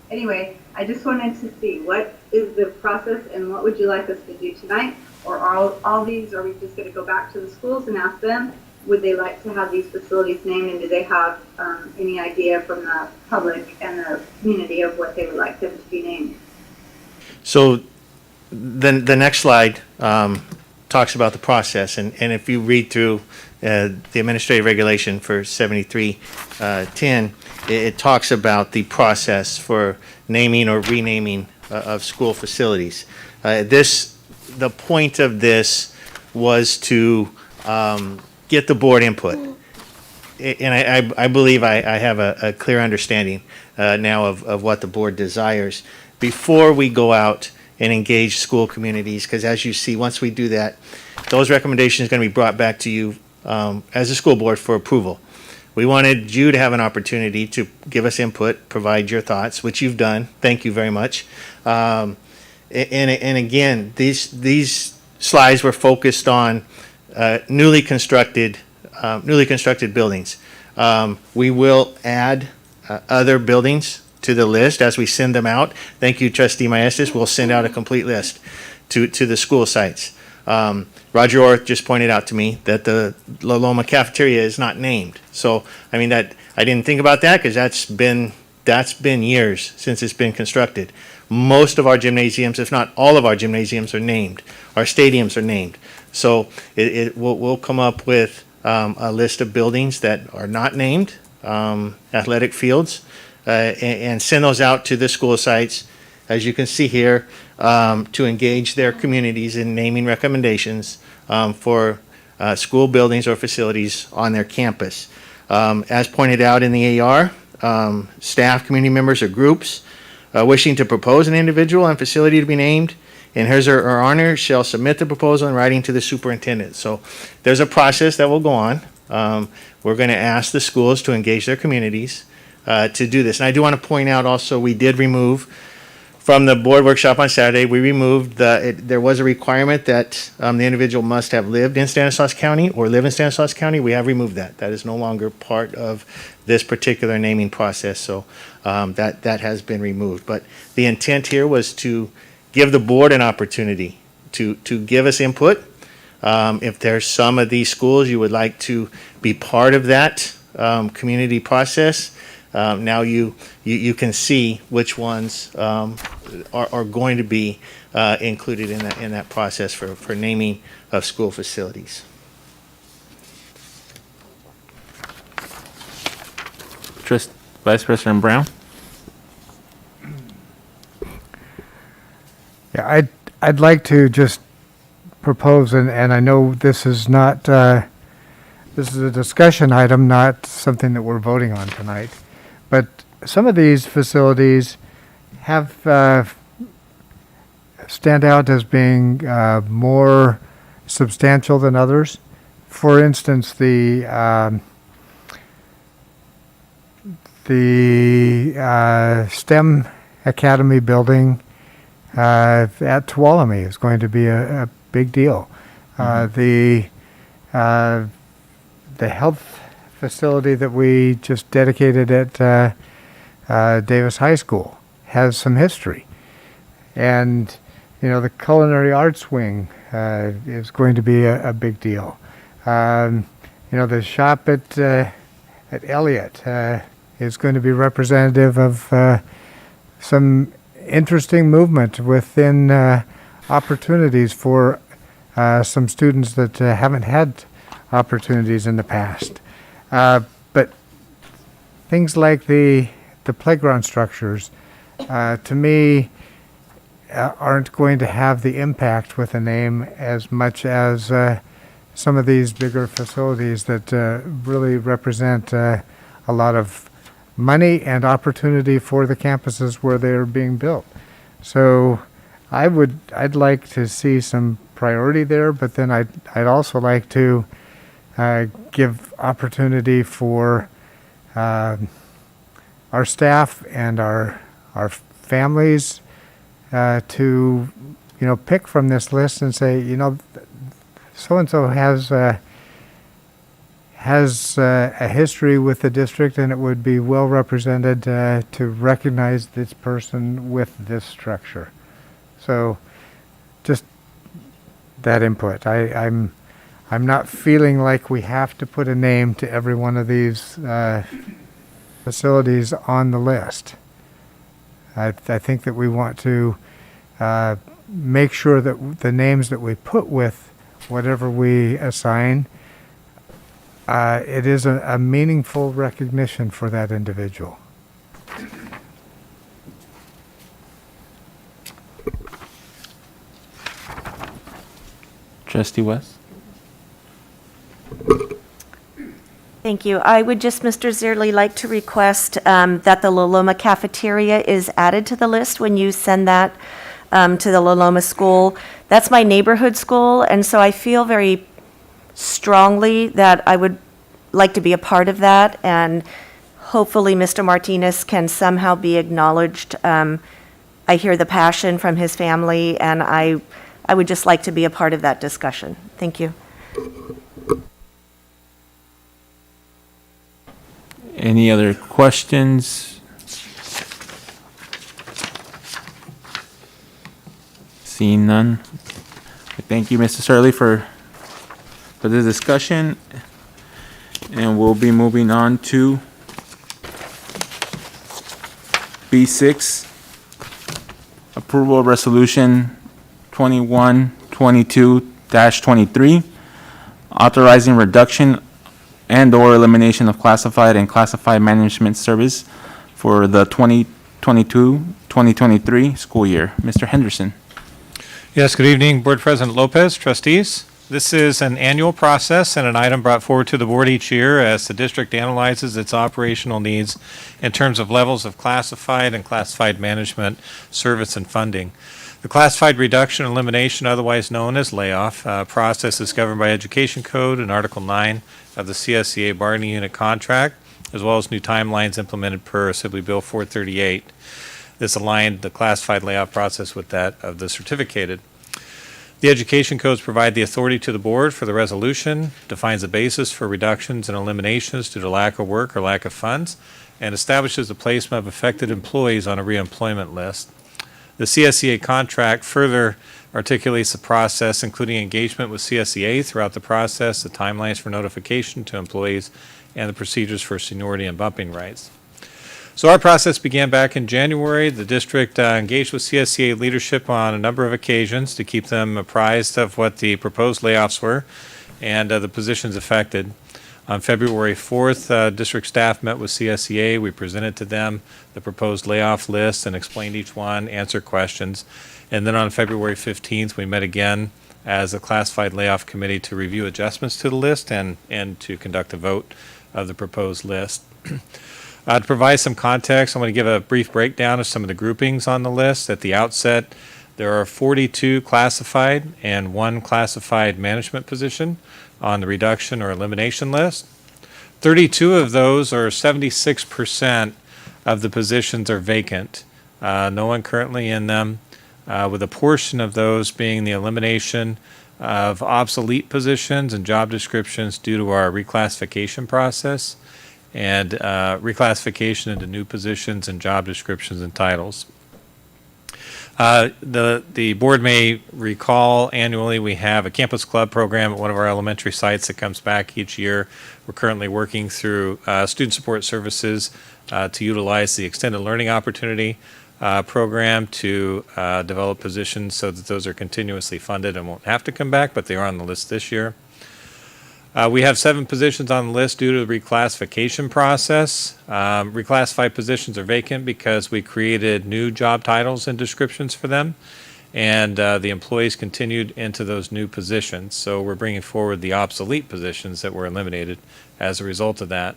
[SPEAKER 4] anyway, I just wanted to see what is the process and what would you like us to do tonight? Or are all these, are we just going to go back to the schools and ask them, would they like to have these facilities named, and do they have any idea from the public and the community of what they would like them to be named?
[SPEAKER 20] So then the next slide talks about the process, and if you read through the administrative regulation for 7310, it talks about the process for naming or renaming of school facilities. The point of this was to get the board input, and I believe I have a clear understanding now of what the board desires before we go out and engage school communities, because as you see, once we do that, those recommendations are going to be brought back to you as a school board for approval. We wanted you to have an opportunity to give us input, provide your thoughts, which you've done. Thank you very much. And again, these slides were focused on newly constructed buildings. We will add other buildings to the list as we send them out. Thank you, Trustee Maestas. We'll send out a complete list to the school sites. Roger Orth just pointed out to me that the Loma Cafeteria is not named. So, I mean, that I didn't think about that because that's been years since it's been constructed. Most of our gymnasiums, if not all of our gymnasiums, are named. Our stadiums are named. So we'll come up with a list of buildings that are not named, athletic fields, and send those out to the school sites, as you can see here, to engage their communities in naming recommendations for school buildings or facilities on their campus. As pointed out in the AR, staff, community members, or groups wishing to propose an individual and facility to be named in his or her honor shall submit the proposal in writing to the superintendent. So there's a process that will go on. We're going to ask the schools to engage their communities to do this. And I do want to point out also, we did remove from the board workshop on Saturday, we removed there was a requirement that the individual must have lived in Stanislaus County or live in Stanislaus County. We have removed that. That is no longer part of this particular naming process. So that has been removed. But the intent here was to give the board an opportunity to give us input. If there's some of these schools you would like to be part of that community process, now you can see which ones are going to be included in that process for naming of school facilities.
[SPEAKER 1] Vice President Brown?
[SPEAKER 19] Yeah, I'd like to just propose, and I know this is not, this is a discussion item, not something that we're voting on tonight, but some of these facilities have, stand out as being more substantial than others. For instance, the STEM Academy building at Tuolumne is going to be a big deal. The health facility that we just dedicated at Davis High School has some history. And, you know, the culinary arts wing is going to be a big deal. You know, the shop at Elliott is going to be representative of some interesting movement within opportunities for some students that haven't had opportunities in the past. But things like the playground structures, to me, aren't going to have the impact with a name as much as some of these bigger facilities that really represent a lot of money and opportunity for the campuses where they're being built. So I'd like to see some priority there, but then I'd also like to give opportunity for our staff and our families to, you know, pick from this list and say, you know, so-and-so has a history with the district, and it would be well represented to recognize this person with this structure. So just that input. I'm not feeling like we have to put a name to every one of these facilities on the list. I think that we want to make sure that the names that we put with whatever we assign, it is a meaningful recognition for that individual.
[SPEAKER 1] Trustee West?
[SPEAKER 18] Thank you. I would just, Mr. Zierli, like to request that the Loma Cafeteria is added to the list when you send that to the Loma school. That's my neighborhood school, and so I feel very strongly that I would like to be a part of that, and hopefully Mr. Martinez can somehow be acknowledged. I hear the passion from his family, and I would just like to be a part of that discussion. Thank you.
[SPEAKER 1] Any other questions? Seeing none. Thank you, Mr. Zierli, for the discussion. And we'll be moving on to B6, approval of resolution 2122-23, authorizing reduction and/or elimination of classified and classified management service for the 2022-2023 school year. Mr. Henderson.
[SPEAKER 4] Yes, good evening, Board President Lopez, trustees. This is an annual process and an item brought forward to the board each year as the district analyzes its operational needs in terms of levels of classified and classified management service and funding. The classified reduction and elimination, otherwise known as layoff, process is governed by Education Code and Article 9 of the CSEA bargaining unit contract, as well as new timelines implemented per Assembly Bill 438. This aligned the classified layoff process with that of the certificated. The education codes provide the authority to the board for the resolution, defines the basis for reductions and eliminations due to lack of work or lack of funds, and establishes the placement of affected employees on a reemployment list. The CSEA contract further articulates the process, including engagement with CSEA throughout the process, the timelines for notification to employees, and the procedures for seniority and bumping rights. So our process began back in January. The district engaged with CSEA leadership on a number of occasions to keep them apprised of what the proposed layoffs were and the positions affected. On February 4th, district staff met with CSEA. We presented to them the proposed layoff list and explained each one, answered questions. And then on February 15th, we met again as a classified layoff committee to review adjustments to the list and to conduct a vote of the proposed list. To provide some context, I'm going to give a brief breakdown of some of the groupings on the list. At the outset, there are 42 classified and 1 classified management position on the reduction or elimination list. 32 of those, or 76% of the positions, are vacant. No one currently in them, with a portion of those being the elimination of obsolete positions and job descriptions due to our reclassification process and reclassification into new positions and job descriptions and titles. The board may recall annually we have a campus club program at one of our elementary sites that comes back each year. We're currently working through student support services to utilize the extended learning opportunity program to develop positions so that those are continuously funded and won't have to come back, but they are on the list this year. We have 7 positions on the list due to the reclassification process. Reclassified positions are vacant because we created new job titles and descriptions for them, and the employees continued into those new positions. So we're bringing forward the obsolete positions that were eliminated as a result of that.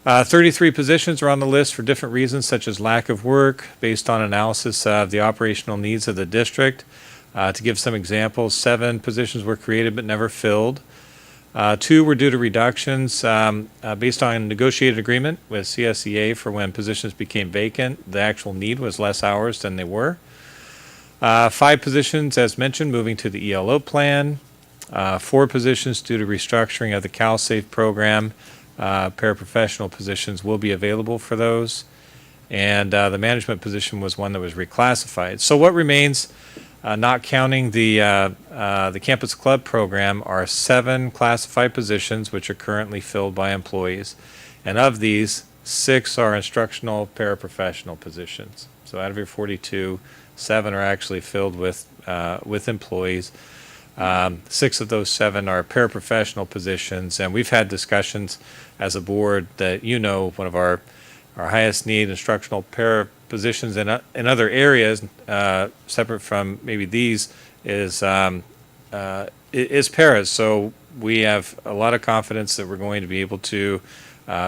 [SPEAKER 4] 33 positions are on the list for different reasons, such as lack of work, based on analysis of the operational needs of the district. To give some examples, 7 positions were created but never filled. 2 were due to reductions based on negotiated agreement with CSEA for when positions became vacant. The actual need was less hours than they were. 5 positions, as mentioned, moving to the ELO plan. 4 positions due to restructuring of the CalSafe program. Paraprofessional positions will be available for those. And the management position was one that was reclassified. So what remains, not counting the campus club program, are 7 classified positions which are currently filled by employees. And of these, 6 are instructional paraprofessional positions. So out of your 42, 7 are actually filled with employees. 6 of those 7 are paraprofessional positions, and we've had discussions as a board that, one of our highest need instructional para positions in other areas, separate from maybe these, is paras. So we have a lot of confidence that we're going to be able to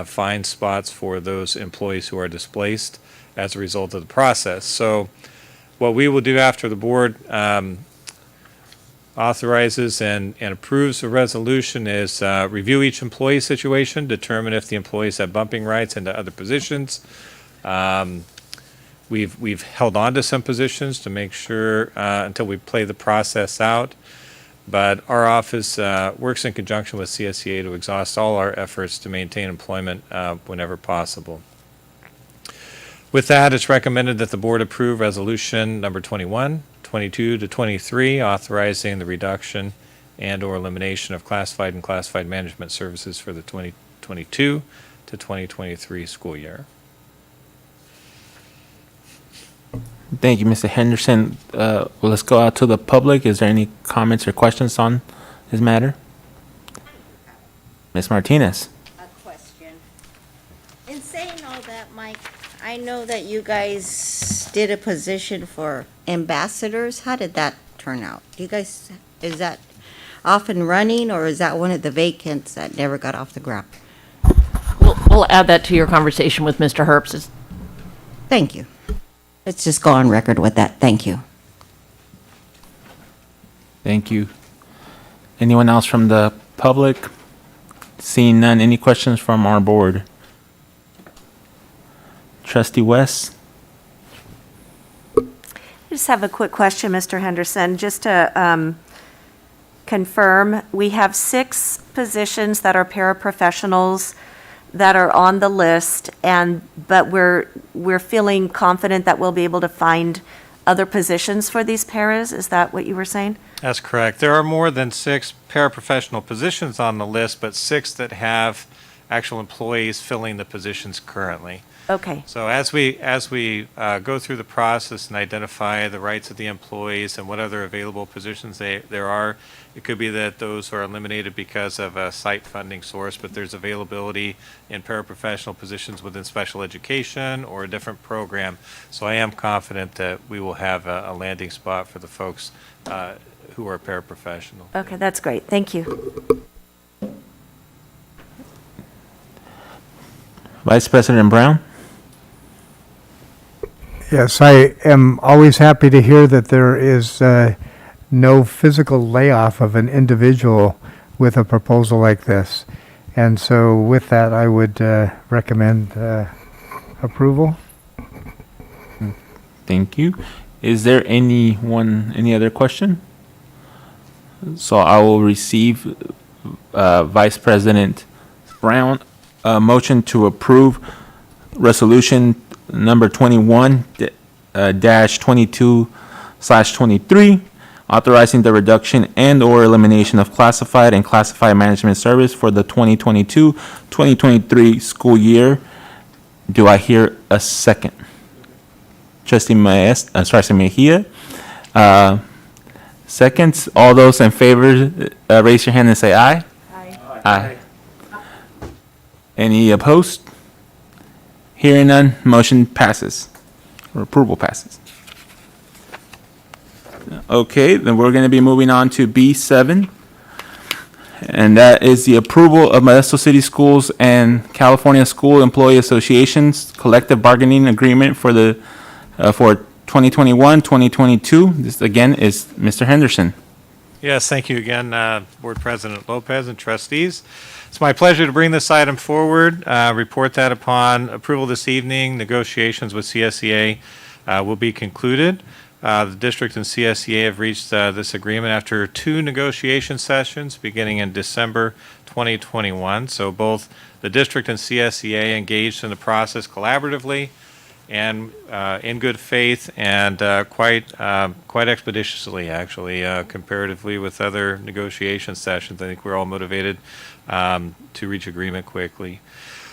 [SPEAKER 4] find spots for those employees who are displaced as a result of the process. So what we will do after the board authorizes and approves a resolution is review each employee situation, determine if the employees have bumping rights into other positions. We've held on to some positions to make sure until we play the process out, but our office works in conjunction with CSEA to exhaust all our efforts to maintain employment whenever possible. With that, it's recommended that the board approve resolution number 21, 22 to 23, authorizing the reduction and/or elimination of classified and classified management services for the 2022 to 2023 school year.
[SPEAKER 1] Thank you, Mr. Henderson. Let's go out to the public. Is there any comments or questions on this matter? Ms. Martinez.
[SPEAKER 12] A question. In saying all that, Mike, I know that you guys did a position for ambassadors. How did that turn out? Do you guys, is that off and running, or is that one of the vacants that never got off the ground?
[SPEAKER 5] We'll add that to your conversation with Mr. Herbst.
[SPEAKER 12] Thank you. Let's just go on record with that. Thank you.
[SPEAKER 1] Thank you. Anyone else from the public? Seeing none, any questions from our board? Trustee West?
[SPEAKER 18] I just have a quick question, Mr. Henderson, just to confirm. We have 6 positions that are paraprofessionals that are on the list, but we're feeling confident that we'll be able to find other positions for these paras. Is that what you were saying?
[SPEAKER 4] That's correct. There are more than 6 paraprofessional positions on the list, but 6 that have actual employees filling the positions currently.
[SPEAKER 18] Okay.
[SPEAKER 3] So as we go through the process and identify the rights of the employees and what other available positions there are, it could be that those are eliminated because of a site funding source, but there's availability in paraprofessional positions within special education or a different program. So I am confident that we will have a landing spot for the folks who are paraprofessional.
[SPEAKER 18] Okay, that's great. Thank you.
[SPEAKER 1] Vice President Brown?
[SPEAKER 19] Yes, I am always happy to hear that there is no physical layoff of an individual with a proposal like this. And so with that, I would recommend approval.
[SPEAKER 1] Thank you. Is there any other question? So I will receive Vice President Brown, a motion to approve resolution number 21-22/23, authorizing the reduction and/or elimination of classified and classified management service for the 2022-2023 school year. Do I hear a second? Trustee Mejia. Seconds. All those in favor, raise your hand and say aye. Aye. Any opposed? Hearing none, motion passes, or approval passes. Okay, then we're going to be moving on to B7, and that is the approval of Modesto City Schools and California School Employee Association's collective bargaining agreement for 2021-2022. This again is Mr. Henderson.
[SPEAKER 3] Yes, thank you again, Board President Lopez and trustees. It's my pleasure to bring this item forward, report that upon approval this evening, negotiations with CSEA will be concluded. The district and CSEA have reached this agreement after 2 negotiation sessions beginning in December 2021. So both the district and CSEA engaged in the process collaboratively and in good faith and quite expeditiously, actually, comparatively with other negotiation sessions. I think we're all motivated to reach agreement quickly.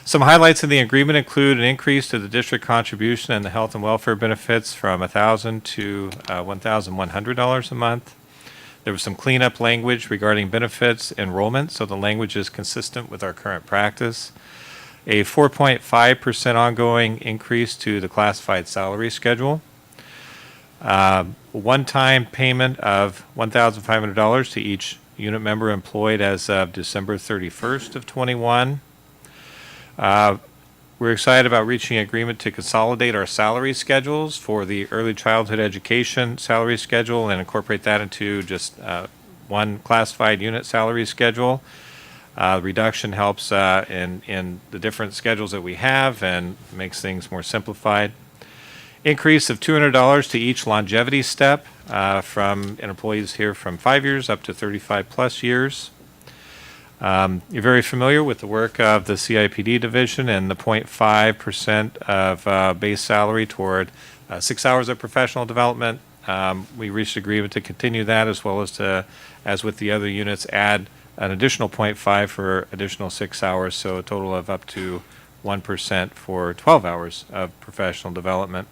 [SPEAKER 3] Some highlights in the agreement include an increase to the district contribution and the health and welfare benefits from $1,000 to $1,100 a month. There was some cleanup language regarding benefits enrollment, so the language is consistent with our current practice. A 4.5% ongoing increase to the classified salary schedule. One-time payment of $1,500 to each unit member employed as of December 31st of 21. We're excited about reaching agreement to consolidate our salary schedules for the early childhood education salary schedule and incorporate that into just one classified unit salary schedule. Reduction helps in the different schedules that we have and makes things more simplified. Increase of $200 to each longevity step from employees here from 5 years up to 35 plus years. You're very familiar with the work of the CIPD division and the 0.5% of base salary toward 6 hours of professional development. We reached agreement to continue that as well as as with the other units, add an additional 0.5 for additional 6 hours, so a total of up to 1% for 12 hours of professional development.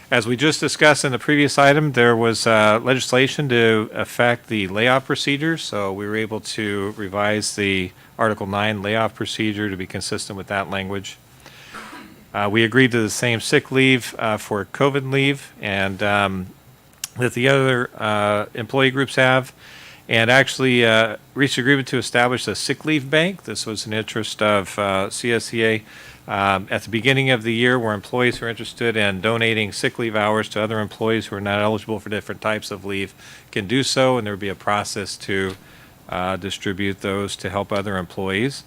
[SPEAKER 3] As we just discussed in the previous item, there was legislation to affect the layoff procedure, so we were able to revise the Article 9 layoff procedure to be consistent with that language. We agreed to the same sick leave for COVID leave and that the other employee groups have, and actually reached agreement to establish a sick leave bank. This was an interest of CSEA. At the beginning of the year, where employees who are interested in donating sick leave hours to other employees who are not eligible for different types of leave can do so, and there will be a process to distribute those to help other employees.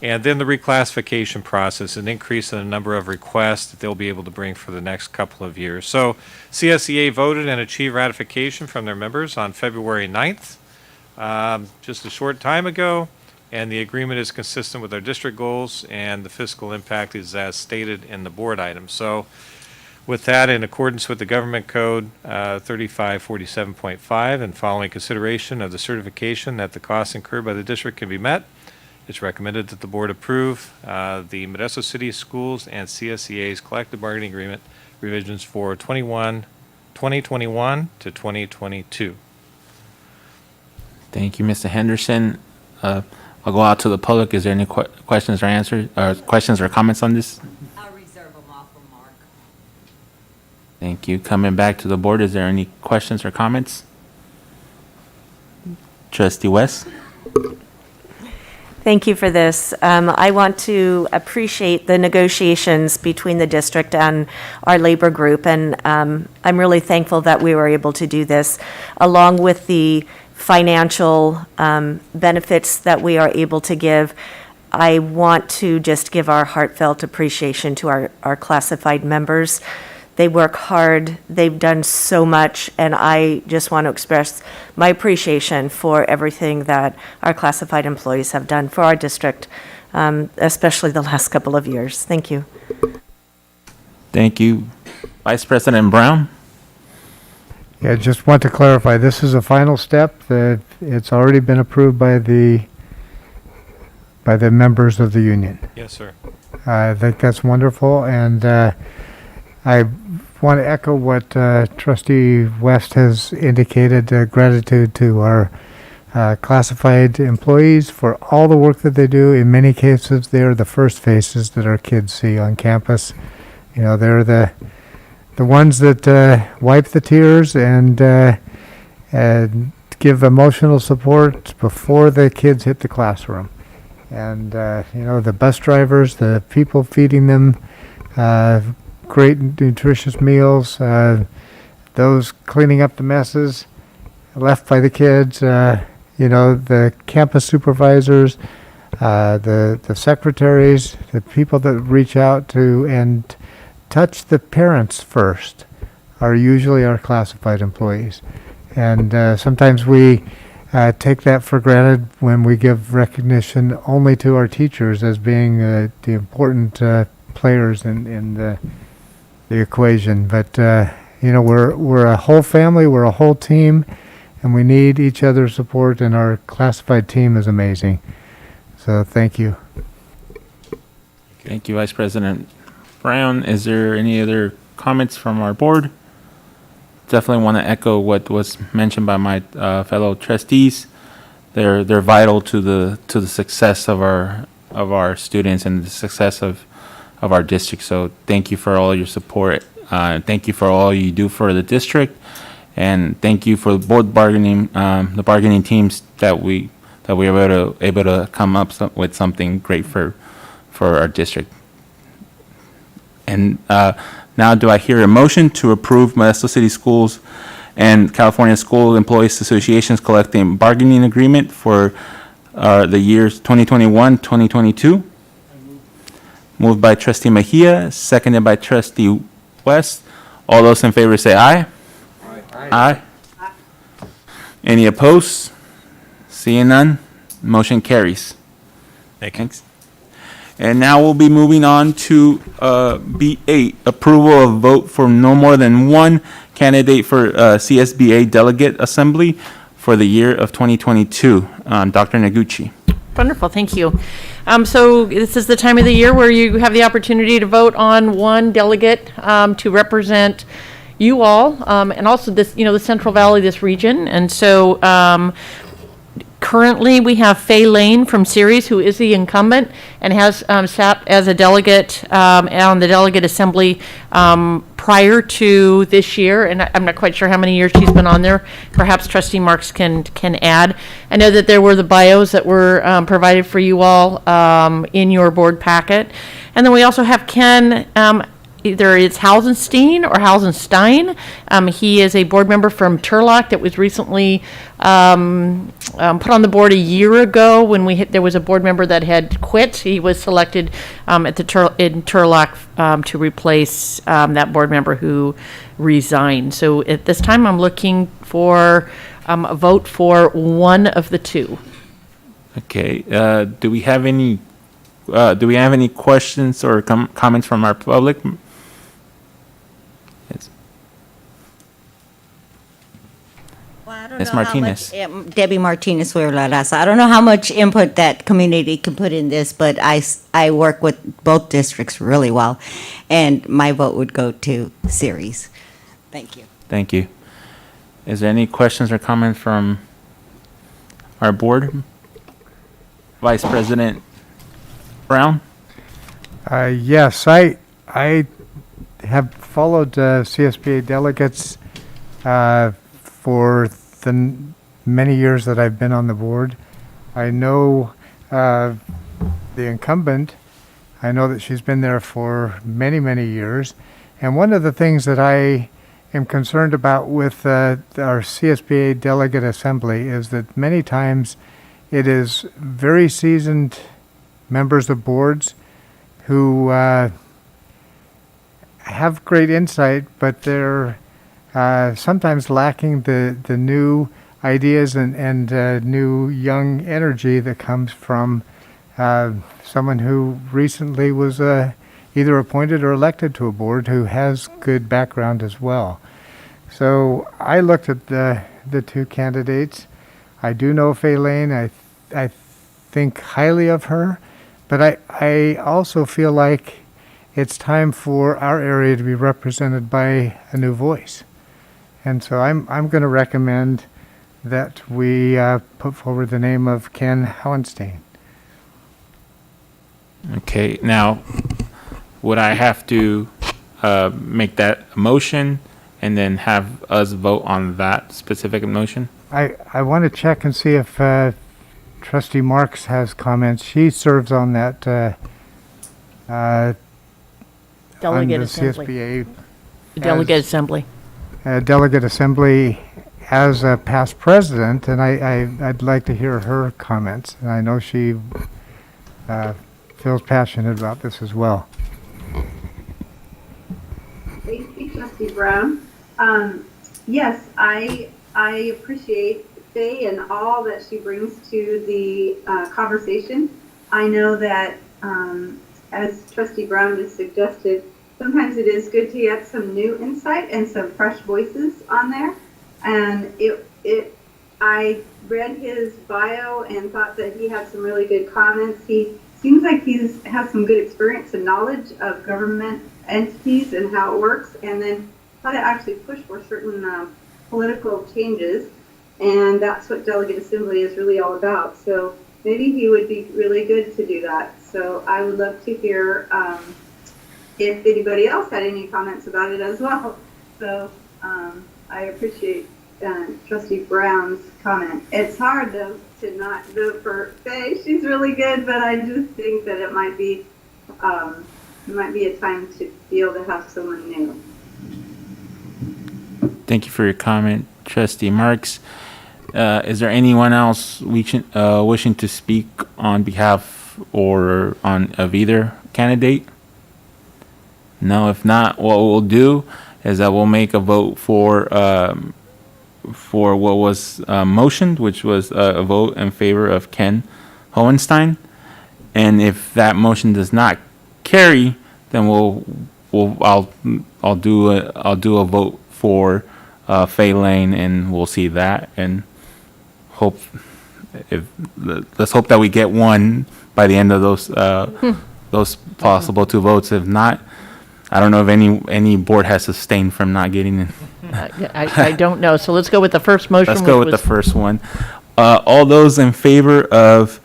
[SPEAKER 3] And then the reclassification process, an increase in the number of requests that they'll be able to bring for the next couple of years. So CSEA voted and achieved ratification from their members on February 9th, just a short time ago. And the agreement is consistent with our district goals, and the fiscal impact is as stated in the board item. So with that, in accordance with the Government Code 3547.5 and following consideration of the certification that the costs incurred by the district can be met
[SPEAKER 4] It's recommended that the board approve the Modesto City Schools and CSEA's collective bargaining agreement revisions for 2021 to 2022.
[SPEAKER 1] Thank you, Mr. Henderson. I'll go out to the public. Is there any questions or answers, or questions or comments on this?
[SPEAKER 12] I'll reserve them all for Mark.
[SPEAKER 1] Thank you. Coming back to the board, is there any questions or comments? Trustee West?
[SPEAKER 18] Thank you for this. I want to appreciate the negotiations between the district and our labor group, and I'm really thankful that we were able to do this, along with the financial benefits that we are able to give. I want to just give our heartfelt appreciation to our classified members. They work hard, they've done so much, and I just want to express my appreciation for everything that our classified employees have done for our district, especially the last couple of years. Thank you.
[SPEAKER 1] Thank you. Vice President Brown?
[SPEAKER 19] Yeah, just want to clarify, this is a final step, that it's already been approved by the members of the union.
[SPEAKER 4] Yes, sir.
[SPEAKER 19] I think that's wonderful, and I want to echo what Trustee West has indicated, gratitude to our classified employees for all the work that they do. In many cases, they're the first faces that our kids see on campus. You know, they're the ones that wipe the tears and give emotional support before the kids hit the classroom. And, you know, the bus drivers, the people feeding them great nutritious meals, those cleaning up the messes left by the kids, you know, the campus supervisors, the secretaries, the people that reach out to and touch the parents first are usually our classified employees. And sometimes we take that for granted when we give recognition only to our teachers as being the important players in the equation. But you know, we're a whole family, we're a whole team, and we need each other's support, and our classified team is amazing. So thank you.
[SPEAKER 1] Thank you, Vice President Brown. Is there any other comments from our board? Definitely want to echo what was mentioned by my fellow trustees. They're vital to the success of our students and the success of our district. So thank you for all your support. Thank you for all you do for the district, and thank you for both bargaining the bargaining teams that we were able to come up with something great for our district. And now, do I hear a motion to approve Modesto City Schools and California School Employees Association's collective bargaining agreement for the years 2021-2022? Moved by Trustee Mejia, seconded by Trustee West. All those in favor say aye. Aye. Any opposed? Seeing none, motion carries. Thanks. And now we'll be moving on to B8, approval of vote for no more than one candidate for CSBA Delegate Assembly for the year of 2022. Dr. Noguchi.
[SPEAKER 5] Wonderful, thank you. So this is the time of the year where you have the opportunity to vote on one delegate to represent you all, and also this, you know, the Central Valley, this region. And so currently we have Faye Lane from Ceres, who is the incumbent and has sat as a delegate on the delegate assembly prior to this year, and I'm not quite sure how many years she's been on there. Perhaps Trustee Marks can add. I know that there were the bios that were provided for you all in your board packet. And then we also have Ken, either it's Hausenstein or Hausenstein. He is a board member from Turlock that was recently put on the board a year ago when there was a board member that had quit. He was selected in Turlock to replace that board member who resigned. So at this time, I'm looking for a vote for one of the two.
[SPEAKER 1] Okay. Do we have any questions or comments from our public? Yes.
[SPEAKER 12] Well, I don't
[SPEAKER 1] Ms. Martinez.
[SPEAKER 12] Debbie Martinez La Raza. I don't know how much input that community can put in this, but I work with both districts really well, and my vote would go to Ceres. Thank you.
[SPEAKER 1] Thank you. Is there any questions or comments from our board? Vice President Brown?
[SPEAKER 19] Yes, I have followed CSBA delegates for the many years that I've been on the board. I know the incumbent. I know that she's been there for many, many years. And one of the things that I am concerned about with our CSBA delegate assembly is that many times it is very seasoned members of boards who have great insight, but they're sometimes lacking the new ideas and new young energy that comes from someone who recently was either appointed or elected to a board who has good background as well. So I looked at the two candidates. I do know Fay Lane. I think highly of her, but I also feel like it's time for our area to be represented by a new voice. And so I'm going to recommend that we put forward the name of Ken Hohenstein.
[SPEAKER 1] Okay, now, would I have to make that a motion and then have us vote on that specific motion?
[SPEAKER 19] I want to check and see if Trustee Marks has comments. She serves on that
[SPEAKER 5] Delegate
[SPEAKER 19] on the
[SPEAKER 5] Assembly.
[SPEAKER 19] CSBA
[SPEAKER 5] Delegate Assembly.
[SPEAKER 19] Delegate Assembly as a past president, and I'd like to hear her comments. And I know she feels passionate about this as well.
[SPEAKER 4] Thank you, Trustee Brown. Yes, I appreciate Faye and all that she brings to the conversation. I know that, as Trustee Brown just suggested, sometimes it is good to get some new insight and some fresh voices on there. And I read his bio and thought that he had some really good comments. He seems like he's has some good experience and knowledge of government entities and how it works, and then how to actually push for certain political changes. And that's what Delegate Assembly is really all about. So maybe he would be really good to do that. So I would love to hear if anybody else had any comments about it as well. So I appreciate Trustee Brown's comment. It's hard though to not vote for Faye. She's really good, but I just think that it might be a time to be able to have someone new.
[SPEAKER 1] Thank you for your comment, Trustee Marks. Is there anyone else wishing to speak on behalf or of either candidate? No, if not, what we'll do is that we'll make a vote for what was motioned, which was a vote in favor of Ken Hohenstein. And if that motion does not carry, then I'll do a vote for Fay Lane, and we'll see that, and let's hope that we get one by the end of those possible two votes. If not, I don't know if any board has sustained from not getting it.
[SPEAKER 5] I don't know. So let's go with the first motion.
[SPEAKER 1] Let's go with the first one. All those in favor of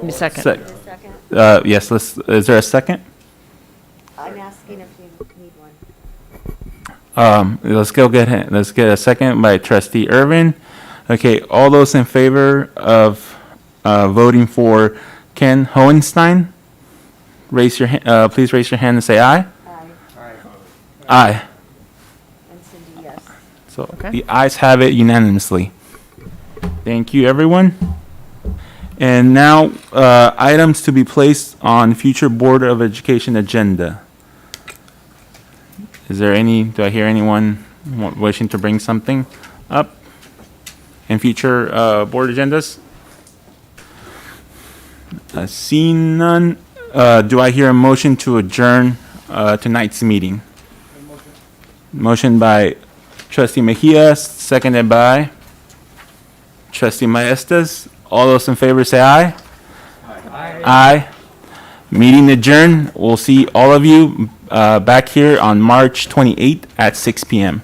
[SPEAKER 5] Second.
[SPEAKER 1] yes, is there a second?
[SPEAKER 12] I'm asking if you need one.
[SPEAKER 1] Let's get a second by Trustee Irvin. Okay, all those in favor of voting for Ken Hohenstein, please raise your hand and say aye. Aye.
[SPEAKER 12] And Cindy, yes.
[SPEAKER 1] So the ayes have it unanimously. Thank you, everyone. And now, items to be placed on future Board of Education agenda. Do I hear anyone wishing to bring something up in future board agendas? Seeing none, do I hear a motion to adjourn tonight's meeting? Motion by Trustee Mejia, seconded by Trustee Maestas. All those in favor say aye. Aye. Meeting adjourned. We'll see all of you back here on March 28th at 6 p.m.